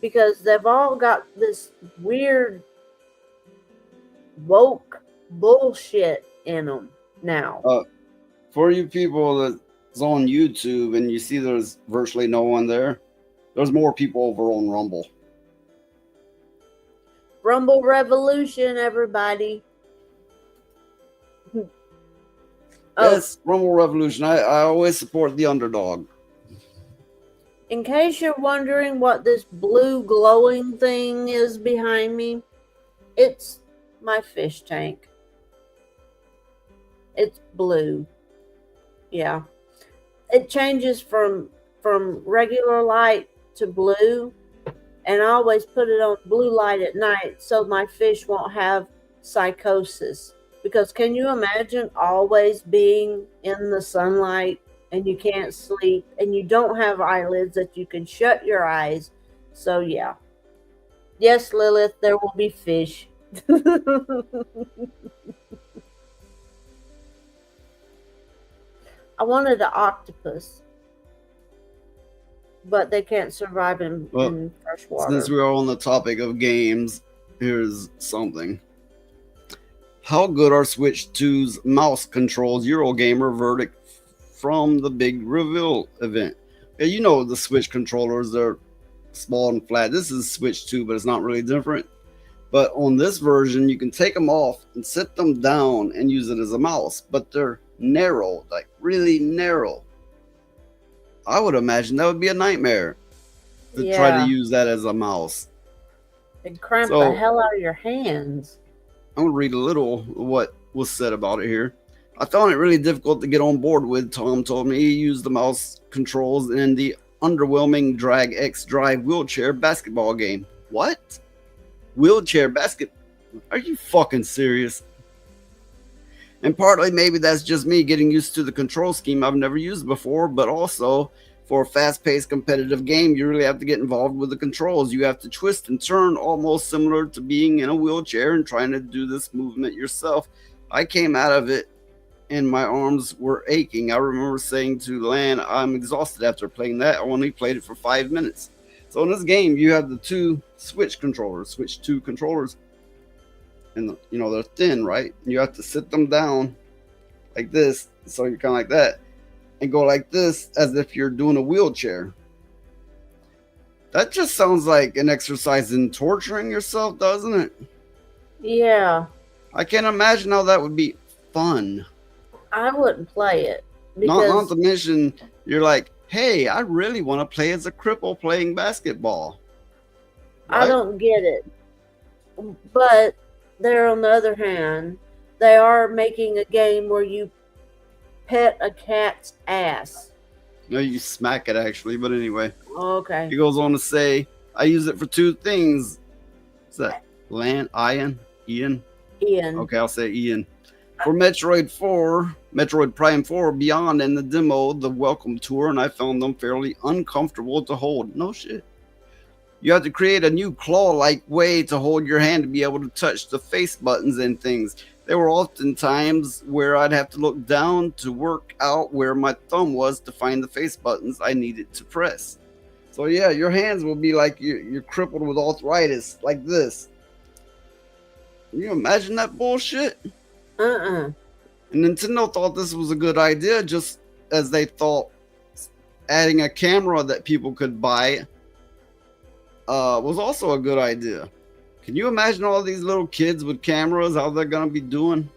Because they've all got this weird woke bullshit in them now. For you people that's on YouTube and you see there's virtually no one there, there's more people over on Rumble. Rumble Revolution, everybody. Yes, Rumble Revolution. I always support the underdog. In case you're wondering what this blue glowing thing is behind me, it's my fish tank. It's blue. Yeah. It changes from regular light to blue, and I always put it on blue light at night so my fish won't have psychosis. Because can you imagine always being in the sunlight and you can't sleep and you don't have eyelids that you can shut your eyes? So yeah. Yes, Lilith, there will be fish. I wanted an octopus, but they can't survive in fresh water. Since we're on the topic of games, here's something. How good are Switch 2's mouse controls? Eurogamer verdict from the big reveal event. Yeah, you know the Switch controllers, they're small and flat. This is Switch 2, but it's not really different. But on this version, you can take them off and sit them down and use it as a mouse. But they're narrow, like really narrow. I would imagine that would be a nightmare to try to use that as a mouse. It'd cramp the hell out of your hands. I'm going to read a little of what was said about it here. I found it really difficult to get on board with. Tom told me he used the mouse controls in the underwhelming Drag X Drive wheelchair basketball game. What? Wheelchair basket? Are you fucking serious? And partly maybe that's just me getting used to the control scheme I've never used before, but also for a fast-paced competitive game, you really have to get involved with the controls. You have to twist and turn, almost similar to being in a wheelchair and trying to do this movement yourself. I came out of it and my arms were aching. I remember saying to Lan, I'm exhausted after playing that. I only played it for 5 minutes. So in this game, you have the two Switch controllers, Switch 2 controllers. And, you know, they're thin, right? You have to sit them down like this. So you're kind of like that. And go like this as if you're doing a wheelchair. That just sounds like an exercise in torturing yourself, doesn't it? Yeah. I can't imagine how that would be fun. I wouldn't play it. Not to mention, you're like, hey, I really want to play as a cripple playing basketball. Right? I don't get it. But there, on the other hand, they are making a game where you pet a cat's ass. No, you smack it actually, but anyway. Okay. He goes on to say, I use it for two things. What's that? Ian? Okay, I'll say Ian. For Metroid Prime 4 Beyond and the demo, the welcome tour, and I found them fairly uncomfortable to hold. No shit. You have to create a new claw-like way to hold your hand to be able to touch the face buttons and things. there were often times where I'd have to look down to work out where my thumb was to find the face buttons I needed to press. So yeah, your hands will be like you're crippled with arthritis, like this. Can you imagine that bullshit? Uh-uh. And Nintendo thought this was a good idea, just as they thought adding a camera that people could buy was also a good idea. Can you imagine all these little kids with cameras, how they're gonna be doing?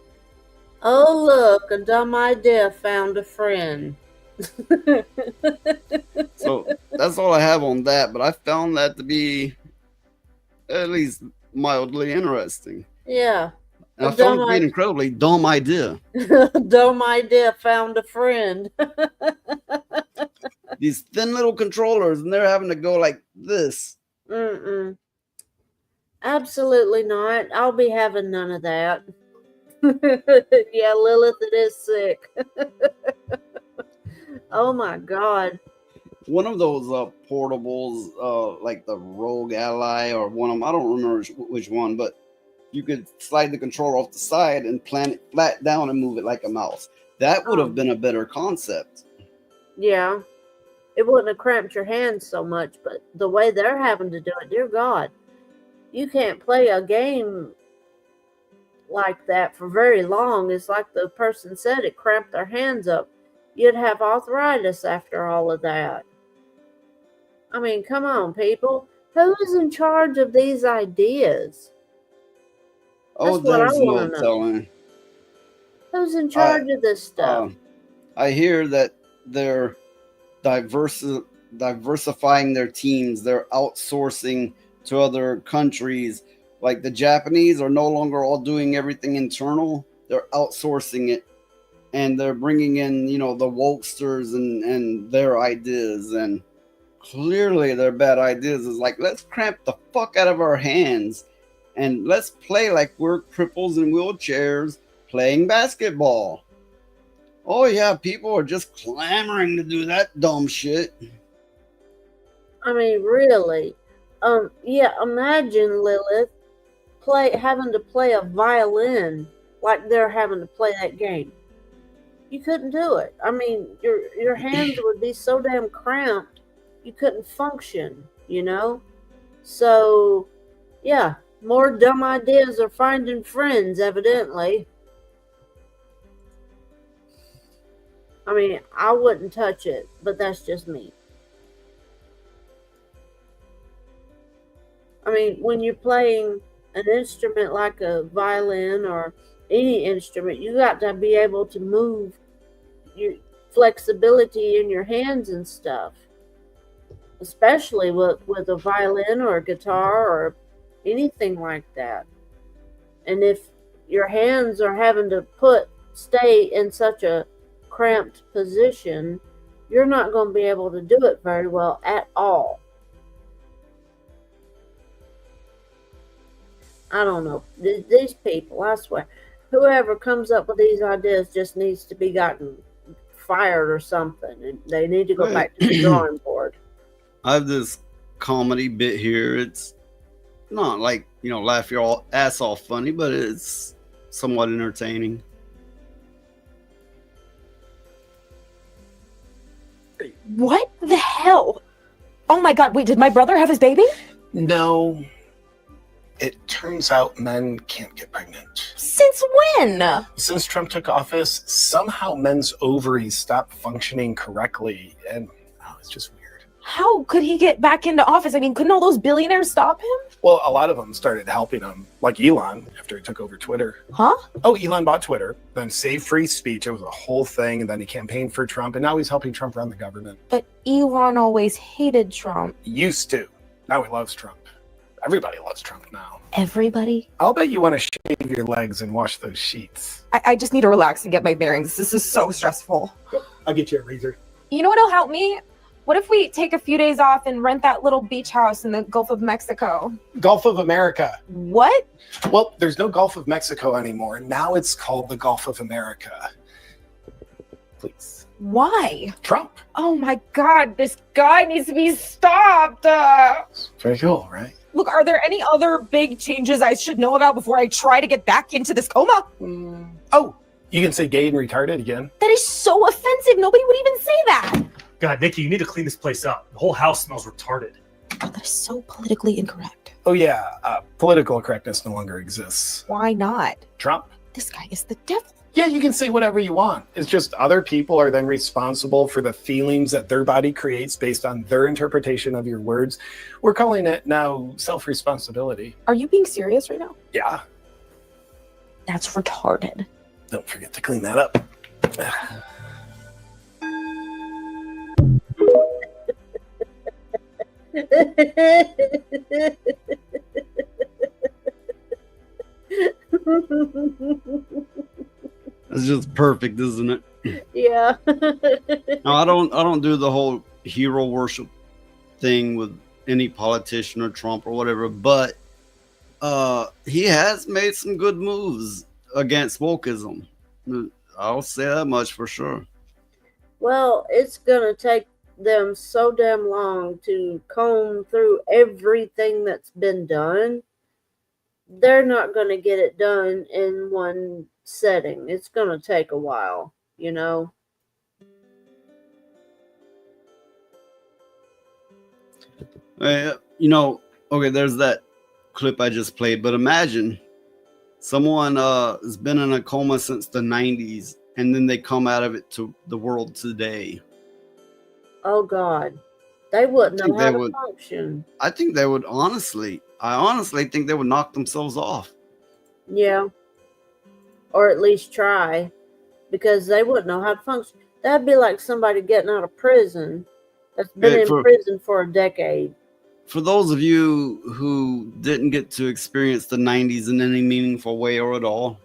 Oh, look, a dumb idea found a friend. So that's all I have on that, but I found that to be at least mildly interesting. Yeah. And I found it to be an incredibly dumb idea. Dumb idea found a friend. These thin little controllers, and they're having to go like this. Mm-mm. Absolutely not. I'll be having none of that. Yeah, Lilith, it is sick. Oh my God. One of those portables, like the Rogue Ally or one of them, I don't remember which one, but you could slide the controller off the side and plant it flat down and move it like a mouse. That would have been a better concept. Yeah. It wouldn't have cramped your hands so much, but the way they're having to do it, dear God, you can't play a game like that for very long. It's like the person said, it cramped their hands up. You'd have arthritis after all of that. I mean, come on, people. Who's in charge of these ideas? Oh, That's what I there's no want to know. telling. Who's in charge of this stuff? I hear that they're diversifying their teams. They're outsourcing to other countries. Like the Japanese are no longer all doing everything internal. They're outsourcing it. And they're bringing in, the wokesters and their ideas. And clearly their bad ideas is like, let's cramp the fuck out of our hands. And let's play like we're cripples in wheelchairs playing basketball. Oh yeah, people are just clamoring to do that dumb shit. I mean, really. Yeah, imagine, Lilith, having to play a violin like they're having to play that game. You couldn't do it. I mean, your hands would be so damn cramped, you couldn't function, So, yeah, more dumb ideas are finding friends, evidently. I mean, I wouldn't touch it, but that's just me. I mean, when you're playing an instrument like a violin or any instrument, you got to be able to move your flexibility in your hands and stuff, especially with a violin or a guitar or anything like that. And if your hands are having to stay in such a cramped position, you're not going to be able to do it very well at all. I don't know. These people, I swear, whoever comes up with these ideas just needs to be gotten fired or something. And they need to go back to the drawing board. I have this comedy bit here. It's not like, laugh your ass off funny, but it's somewhat entertaining. What the hell? Oh my God, wait, did my brother have his baby? No. It turns out men can't get pregnant. Since when? Since Trump took office, somehow men's ovaries stopped functioning correctly, and it's just weird. How could he get back into office? I mean, couldn't all those billionaires stop him? Well, a lot of them started helping him, like Elon, after he took over Twitter. Huh? Oh, Elon bought Twitter, then saved free speech. It was a whole thing, and then he campaigned for Trump, and now he's helping Trump run the government. But Elon always hated Trump. He used to. Now he loves Trump. Everybody loves Trump now. Everybody? I'll bet you want to shave your legs and wash those sheets. I just need to relax and get my bearings. This is so stressful. I'll get you a razor. You know what'll help me? What if we take a few days off and rent that little beach house in the Gulf of Mexico? Gulf of America. What? Well, there's no Gulf of Mexico anymore. Now it's called the Gulf of America. Please. Why? Trump. Oh my God, this guy needs to be stopped. Very cool, right? Look, are there any other big changes I should know about before I try to get back into this coma? Oh, you can say gay and retarded again. That is so offensive. Nobody would even say that. God, Nikki, you need to clean this place up. The whole house smells retarded. Oh, that is so politically incorrect. Oh yeah, political correctness no longer exists. Why not? Trump? This guy is the devil. Yeah, you can say whatever you want. It's just other people are then responsible for the feelings that their body creates based on their interpretation of your words. We're calling it now self-responsibility. Are you being serious right now? Yeah. That's retarded. Don't forget to clean that up. It's just perfect, isn't it? Yeah. No, I don't do the whole hero worship thing with any politician or Trump or whatever, but he has made some good moves against wokeism. I'll say that much for sure. Well, it's gonna take them so damn long to comb through everything that's been done. They're not gonna get it done in one setting. It's gonna take a while, you know. You know, okay, there's that clip I just played, but imagine someone has been in a coma since the 90s and then they come out of it to the world today. Oh God, they wouldn't know how to function. I think they would honestly think they would knock themselves off. Yeah, or at least try, because they wouldn't know how to function. That'd be like somebody getting out of prison that's been in prison for a decade. For those of you who didn't get to experience the 90s in any meaningful way or at all,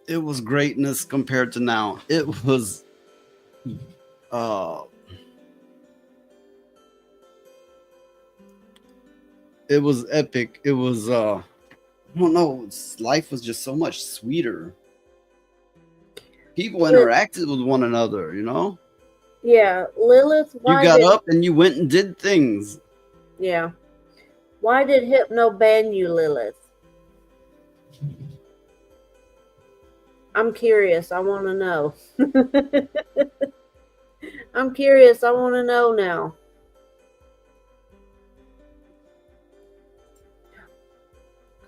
it was greatness compared to now. It was epic. It was I don't know, life was just so much sweeter. People interacted with one another, you know? Yeah, Lilith. You got up and you went and did things. Yeah. Why did Hypno ban you, Lilith? I'm curious. I want to know. I'm curious. I want to know now.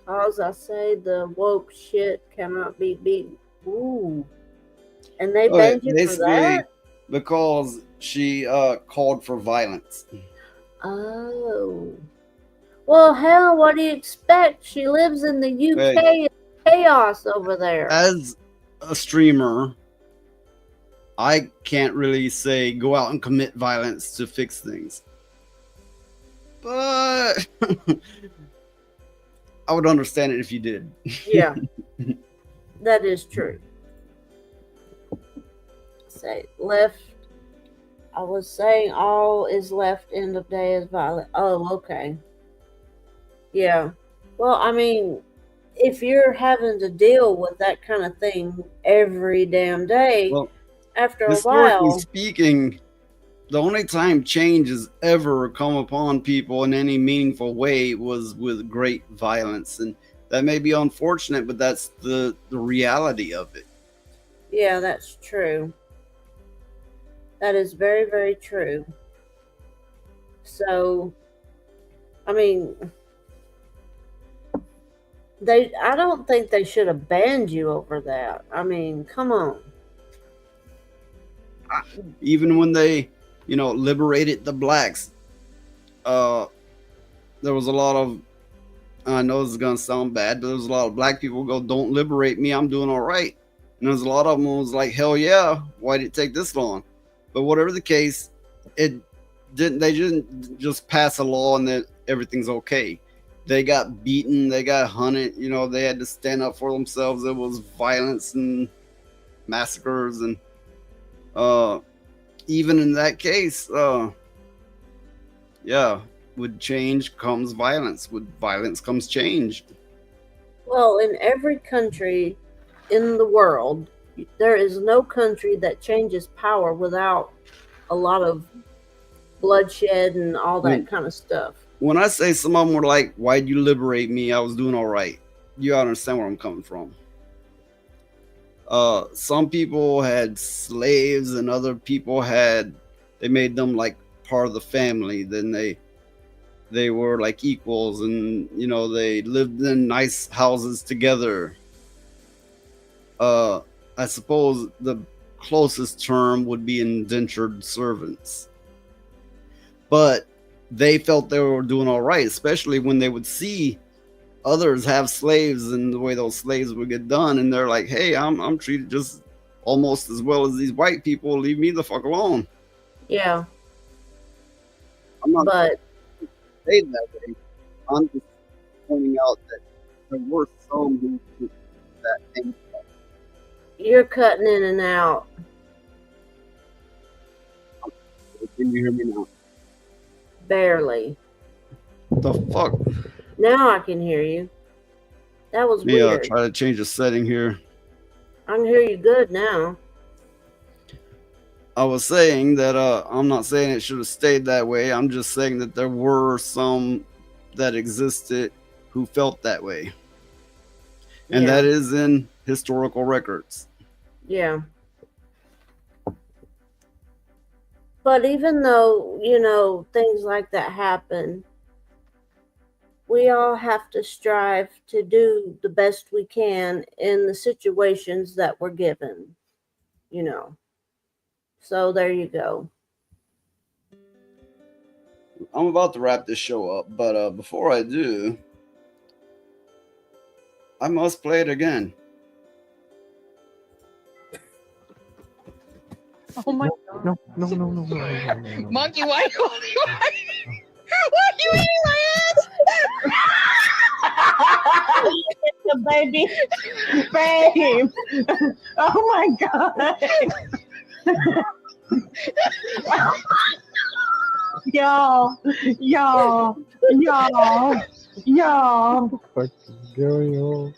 Cause I say the woke shit cannot be beaten. Ooh. And they banned you for that? Because she called for violence. Oh. Well, hell, what do you expect? She lives in the UK. Chaos over there. As a streamer, I can't really say go out and commit violence to fix things. But I would understand it if you did. Yeah. That is true. Say left. I was saying all is left, end of day is violent. Oh, okay. Yeah. Well, I mean, if you're having to deal with that kind of thing every damn day, after a while. Historically speaking, the only time change has ever come upon people in any meaningful way was with great violence. And that may be unfortunate, but that's the reality of it. Yeah, that's true. That is very, very true. So, I mean, I don't think they should have banned you over that. I mean, come on. Even when they, liberated the blacks, there was a lot of, I know this is going to sound bad, but there was a lot of black people go, don't liberate me, I'm doing all right. And there's a lot of them who was like, hell yeah, why did it take this long? But whatever the case, they didn't just pass a law and that everything's okay. They got beaten, they got hunted, they had to stand up for themselves. There was violence and massacres, and even in that case, with change comes violence. With violence comes change. Well, in every country in the world, there is no country that changes power without a lot of bloodshed and all that When- kind of stuff. When I say some of them were like, "Why'd you liberate me? I was doing all right." You understand where I'm coming from. Some people had slaves, and other people they made them like part of the family. Then they were like equals, and they lived in nice houses together. I suppose the closest term would be indentured servants, but they felt they were doing all right, especially when they would see others have slaves and the way those slaves would get done, and they're like, "Hey, I'm treated just almost as well as these white people. Leave me the fuck alone." Yeah. I'm not But saying that way. I'm just pointing out that there were some who did that thing. you're cutting in and out. Can you hear me now? Barely. The fuck? Now I can hear you. That was Yeah, weird. try to change the setting here. I can hear you good now. I was saying that I'm not saying it should have stayed that way. I'm just saying that there were some that existed who felt that way. And Yeah. that is in historical records. Yeah. But even though, things like that happen, we all have to strive to do the best we can in the situations that we're given, So there you go. I'm about to wrap this show up, but before I do, I must play it again. Oh my No. Monkey, why you eating my ass? The baby, babe. Oh my god. Y'all. What's going on?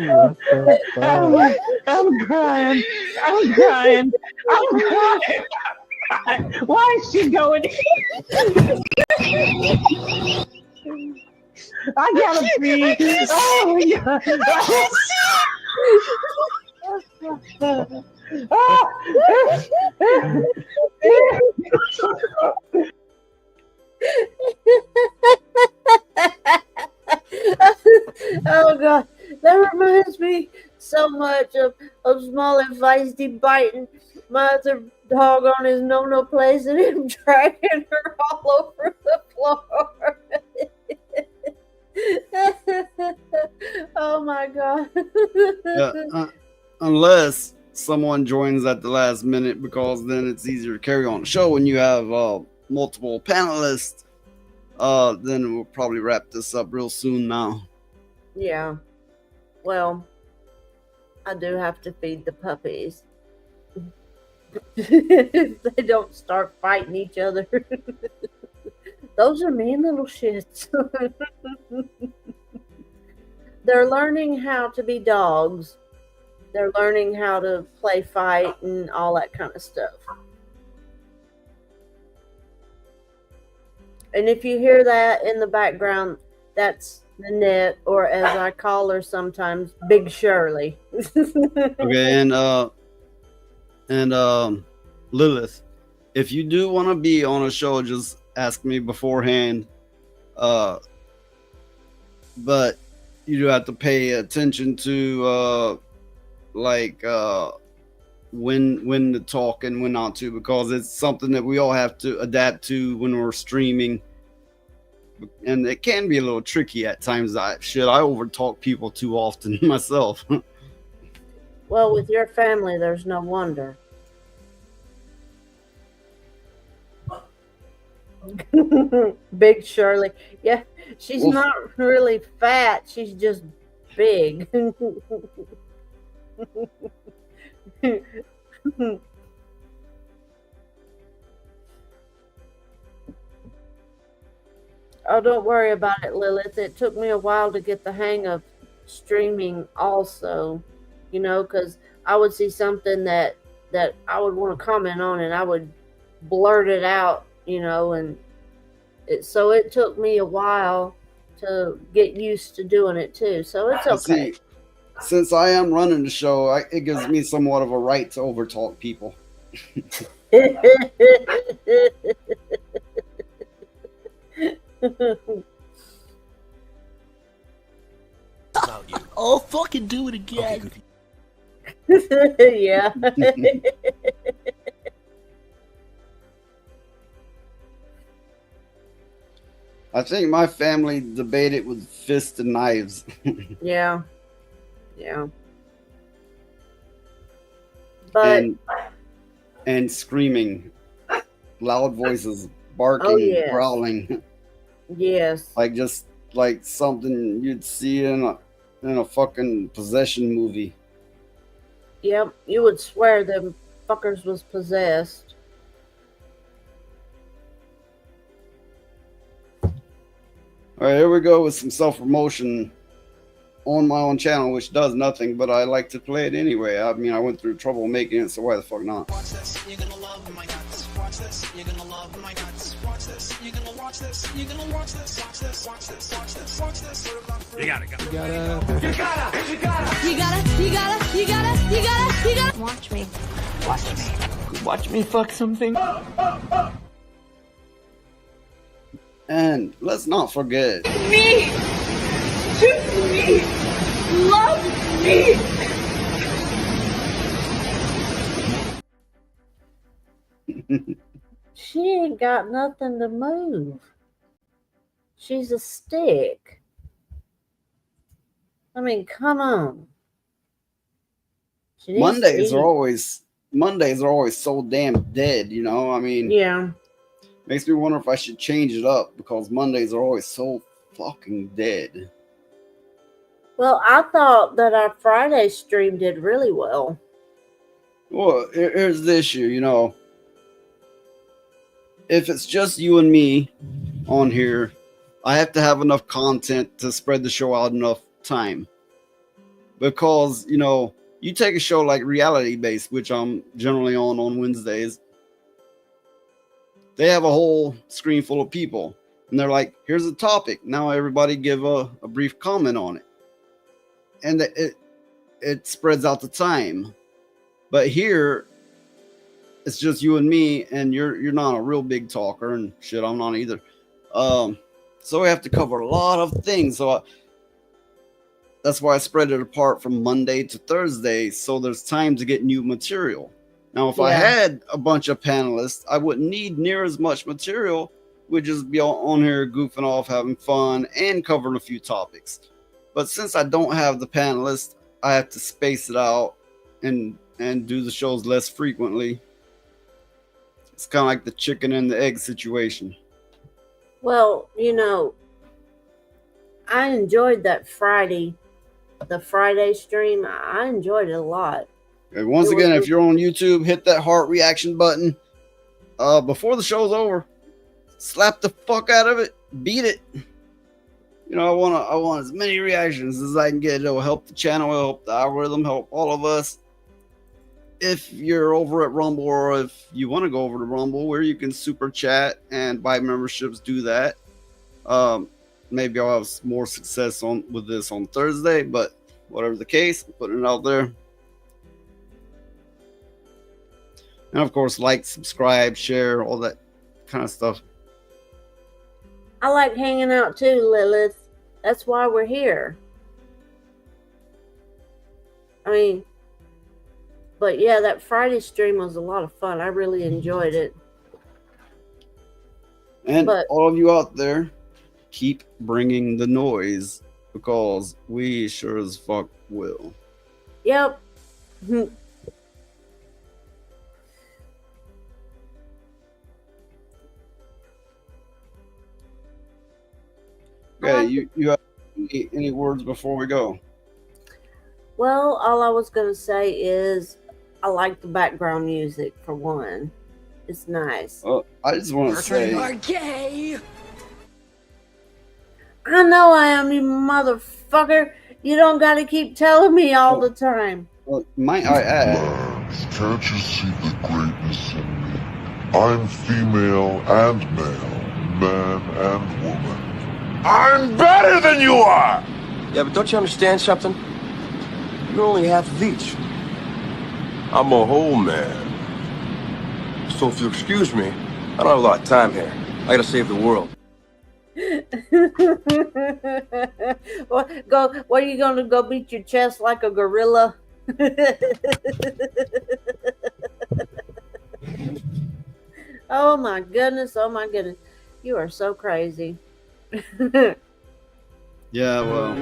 What the fuck? I'm crying. Why is she going? I gotta pee. Oh yeah. Oh god, that reminds me so much of Small and Feisty biting my other dog on his no place and him dragging her all over the floor. Oh my god. Unless someone joins at the last minute, because then it's easier to carry on the show when you have multiple panelists. Then we'll probably wrap this up real soon now. Yeah. Well, I do have to feed the puppies. If they don't start fighting each other. Those are mean little shits. They're learning how to be dogs. They're learning how to play fight and all that kind of stuff. And if you hear that in the background, that's Nanette, or as I call her sometimes, Big Shirley. Okay, and Lilith, if you do want to be on a show, just ask me beforehand. But you do have to pay attention to when to talk and when not to, because it's something that we all have to adapt to when we're streaming. And it can be a little tricky at times. I overtalk people too often myself. Well, with your family, there's no wonder. Big Shirley. Yeah, she's Oof. not really fat. She's just big. Oh, don't worry about it, Lilith. It took me a while to get the hang of streaming also, you know, because I would see something that I would want to comment on, and I would blurt it out, you know, and so it took me a while to get used to doing it too. So it's okay. See, since I am running the show, it gives me somewhat of a right to overtalk people. I'll fucking do it again. Yeah. I think my family debated with fists and knives. Yeah. Yeah. But and screaming, loud voices, barking, growling. Yes. Like something you'd see in a fucking possession movie. Yep, you would swear them fuckers was possessed. All right, here we go with some self-promotion on my own channel, which does nothing, but I like to play it anyway. I mean, I went through trouble making it, so why the fuck not? Watch this, you're gonna love my nuts. Watch this, you're gonna love my nuts. Watch this, you're gonna watch this. You're gonna watch this. Watch this, watch this, watch this, watch this. You gotta go. You gotta. Watch me. Watch me fuck something. And let's not forget. Me! Choose me! Love me! She ain't got nothing to move. She's a stick. I mean, come on. Mondays are always so damn dead, you know? I mean, yeah. Makes me wonder if I should change it up, because Mondays are always so fucking dead. Well, I thought that our Friday stream did really well. Well, here's the issue, you know. If it's just you and me on here, I have to have enough content to spread the show out enough time. Because, you know, you take a show like Reality Based, which I'm generally on Wednesdays. They have a whole screen full of people. And they're like, here's a topic. Now everybody give a brief comment on it. And it spreads out the time. But here, it's just you and me, and you're not a real big talker, and shit, I'm not either. So we have to cover a lot of things. So that's why I spread it apart from Monday to Thursday, so there's time to get new material. Now, if I had a bunch of panelists, I wouldn't need near as much material. We'd just be on here goofing off, having fun, and covering a few topics. But since I don't have the panelists, I have to space it out and do the shows less frequently. It's kind of like the chicken and the egg situation. Well, you know, I enjoyed that the Friday stream. I enjoyed it a lot. Okay, once again, if you're on YouTube, hit that heart reaction button. Before the show's over, slap the fuck out of it, beat it. You know, I want as many reactions as I can get. It'll help the channel, it'll help the algorithm, help all of us. If you're over at Rumble, or if you want to go over to Rumble, where you can super chat and buy memberships, do that. Maybe I'll have more success with this on Thursday, but whatever the case, I'm putting it out there. And of course, like, subscribe, share, all that kind of stuff. I like hanging out too, Lilith. That's why we're here. I mean, but yeah, that Friday stream was a lot of fun. I really enjoyed it. And all of you out there, keep bringing the noise, because we sure as fuck will. Yep. Okay, you have any words before we go? Well, all I was going to say is I like the background music, for one. It's nice. Well, I just want to say... You're gay! I know I am, you motherfucker. You don't got to keep telling me all the time. Well, might I add? Can't you see the greatness in me? I'm female and male, man and woman. I'm better than you are! Yeah, but don't you understand something? You're only half of each. I'm a whole man. So if you excuse me, I don't have a lot of time here. I gotta save the world. What are you going to go beat your chest like a gorilla? Oh my goodness. Oh my goodness. You are so crazy. Yeah, well.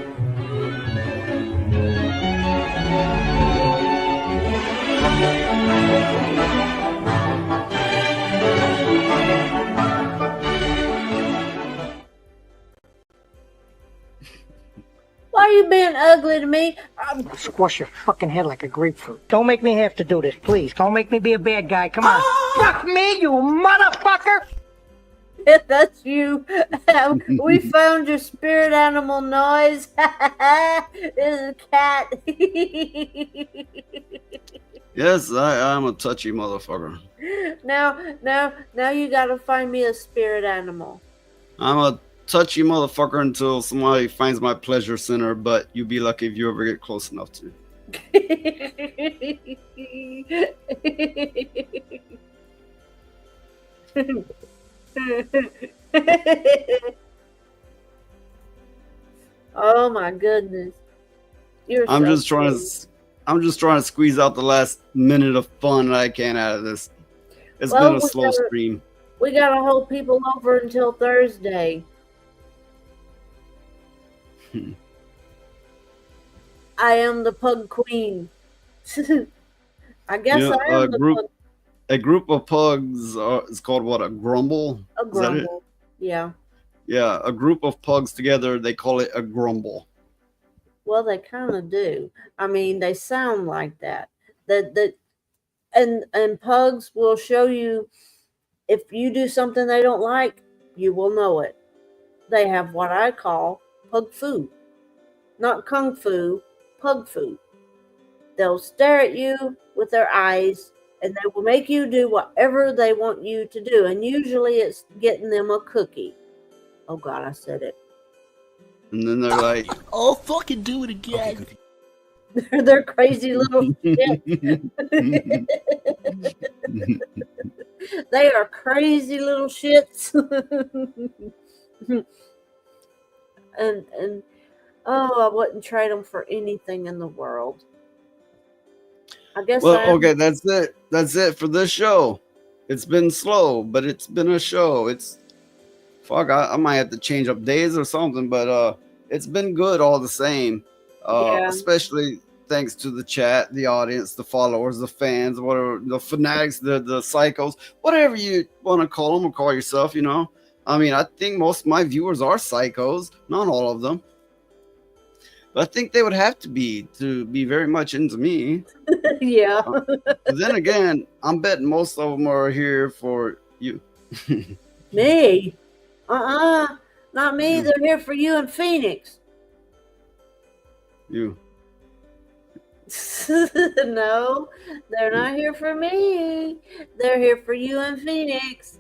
Why are you being ugly to me? I'll squash your fucking head like a grapefruit. Don't make me have to do this, please. Don't make me be a bad guy. Come on. Fuck me, you motherfucker! That's you. We found your spirit animal noise. It's a cat. Yes, I'm a touchy motherfucker. Now you gotta find me a spirit animal. I'm a touchy motherfucker until somebody finds my pleasure center, but you'd be lucky if you ever get close enough to. Oh my goodness. I'm just trying to squeeze out the last minute of fun that I can out of this. It's been a slow stream. We gotta hold people over until Thursday. I am the pug queen. I guess I am the pug. A group of pugs is called what? A grumble? A grumble. Is that it? Yeah. Yeah, a group of pugs together, they call it a grumble. Well, they kind of do. I mean, they sound like that. And pugs will show you if you do something they don't like, you will know it. They have what I call pug fu. Not kung fu, pug fu. They'll stare at you with their eyes and they will make you do whatever they want you to do. And usually it's getting them a cookie. Oh God, I said it. And then they're like, "Oh, fucking do it again." They're crazy little shit. They are crazy little shits. and oh, I wouldn't trade them for anything in the world. I guess. Well, okay, that's it. That's it for this show. It's been slow, but it's been a show. It's fuck. I might have to change up days or something, but it's been good all the same. Yeah. Especially thanks to the chat, the audience, the followers, the fans, whatever, the fanatics, the psychos, whatever you want to call them or call yourself. You know, I mean, I think most of my viewers are psychos, not all of them. But I think they would have to be very much into me. Yeah. But then again, I'm betting most of them are here for you. Me? Not me. They're here for you in Phoenix. You. No, they're not here for me. They're here for you in Phoenix.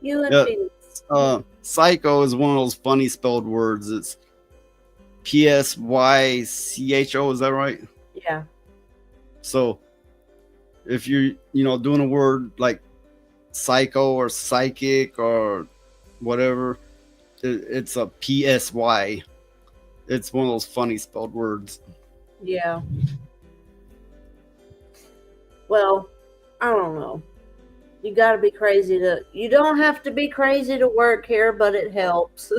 You and Phoenix. Psycho is one of those funny spelled words. It's Psycho. Is that right? Yeah. So if you're, doing a word like psycho or psychic or whatever, it's a PSY. It's one of those funny spelled words. Yeah. Well, I don't know. You got to be crazy to. You don't have to be crazy to work here, but it helps.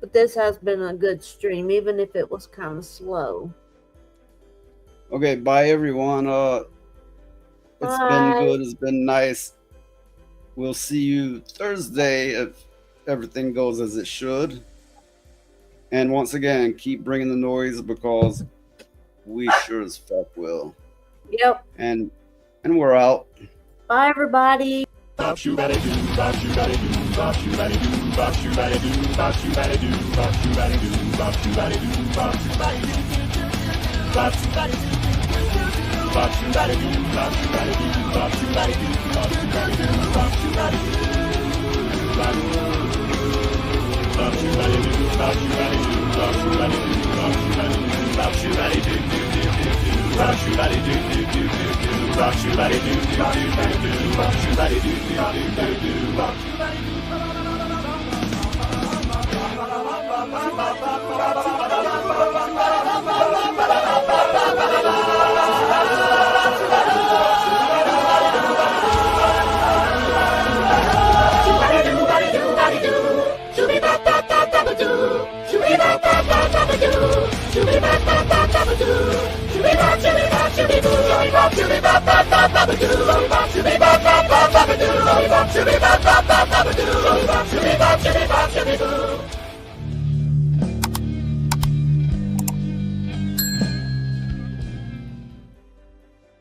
But this has been a good stream, even if it was kind of slow. Okay, bye everyone. It's been good. It's been nice. We'll see you Thursday if everything goes as it should. And once again, keep bringing the noise because we sure as fuck will. Yep. And we're out. Bye, everybody. Shoo-be-ba-ba-ba-ba-ba-doo.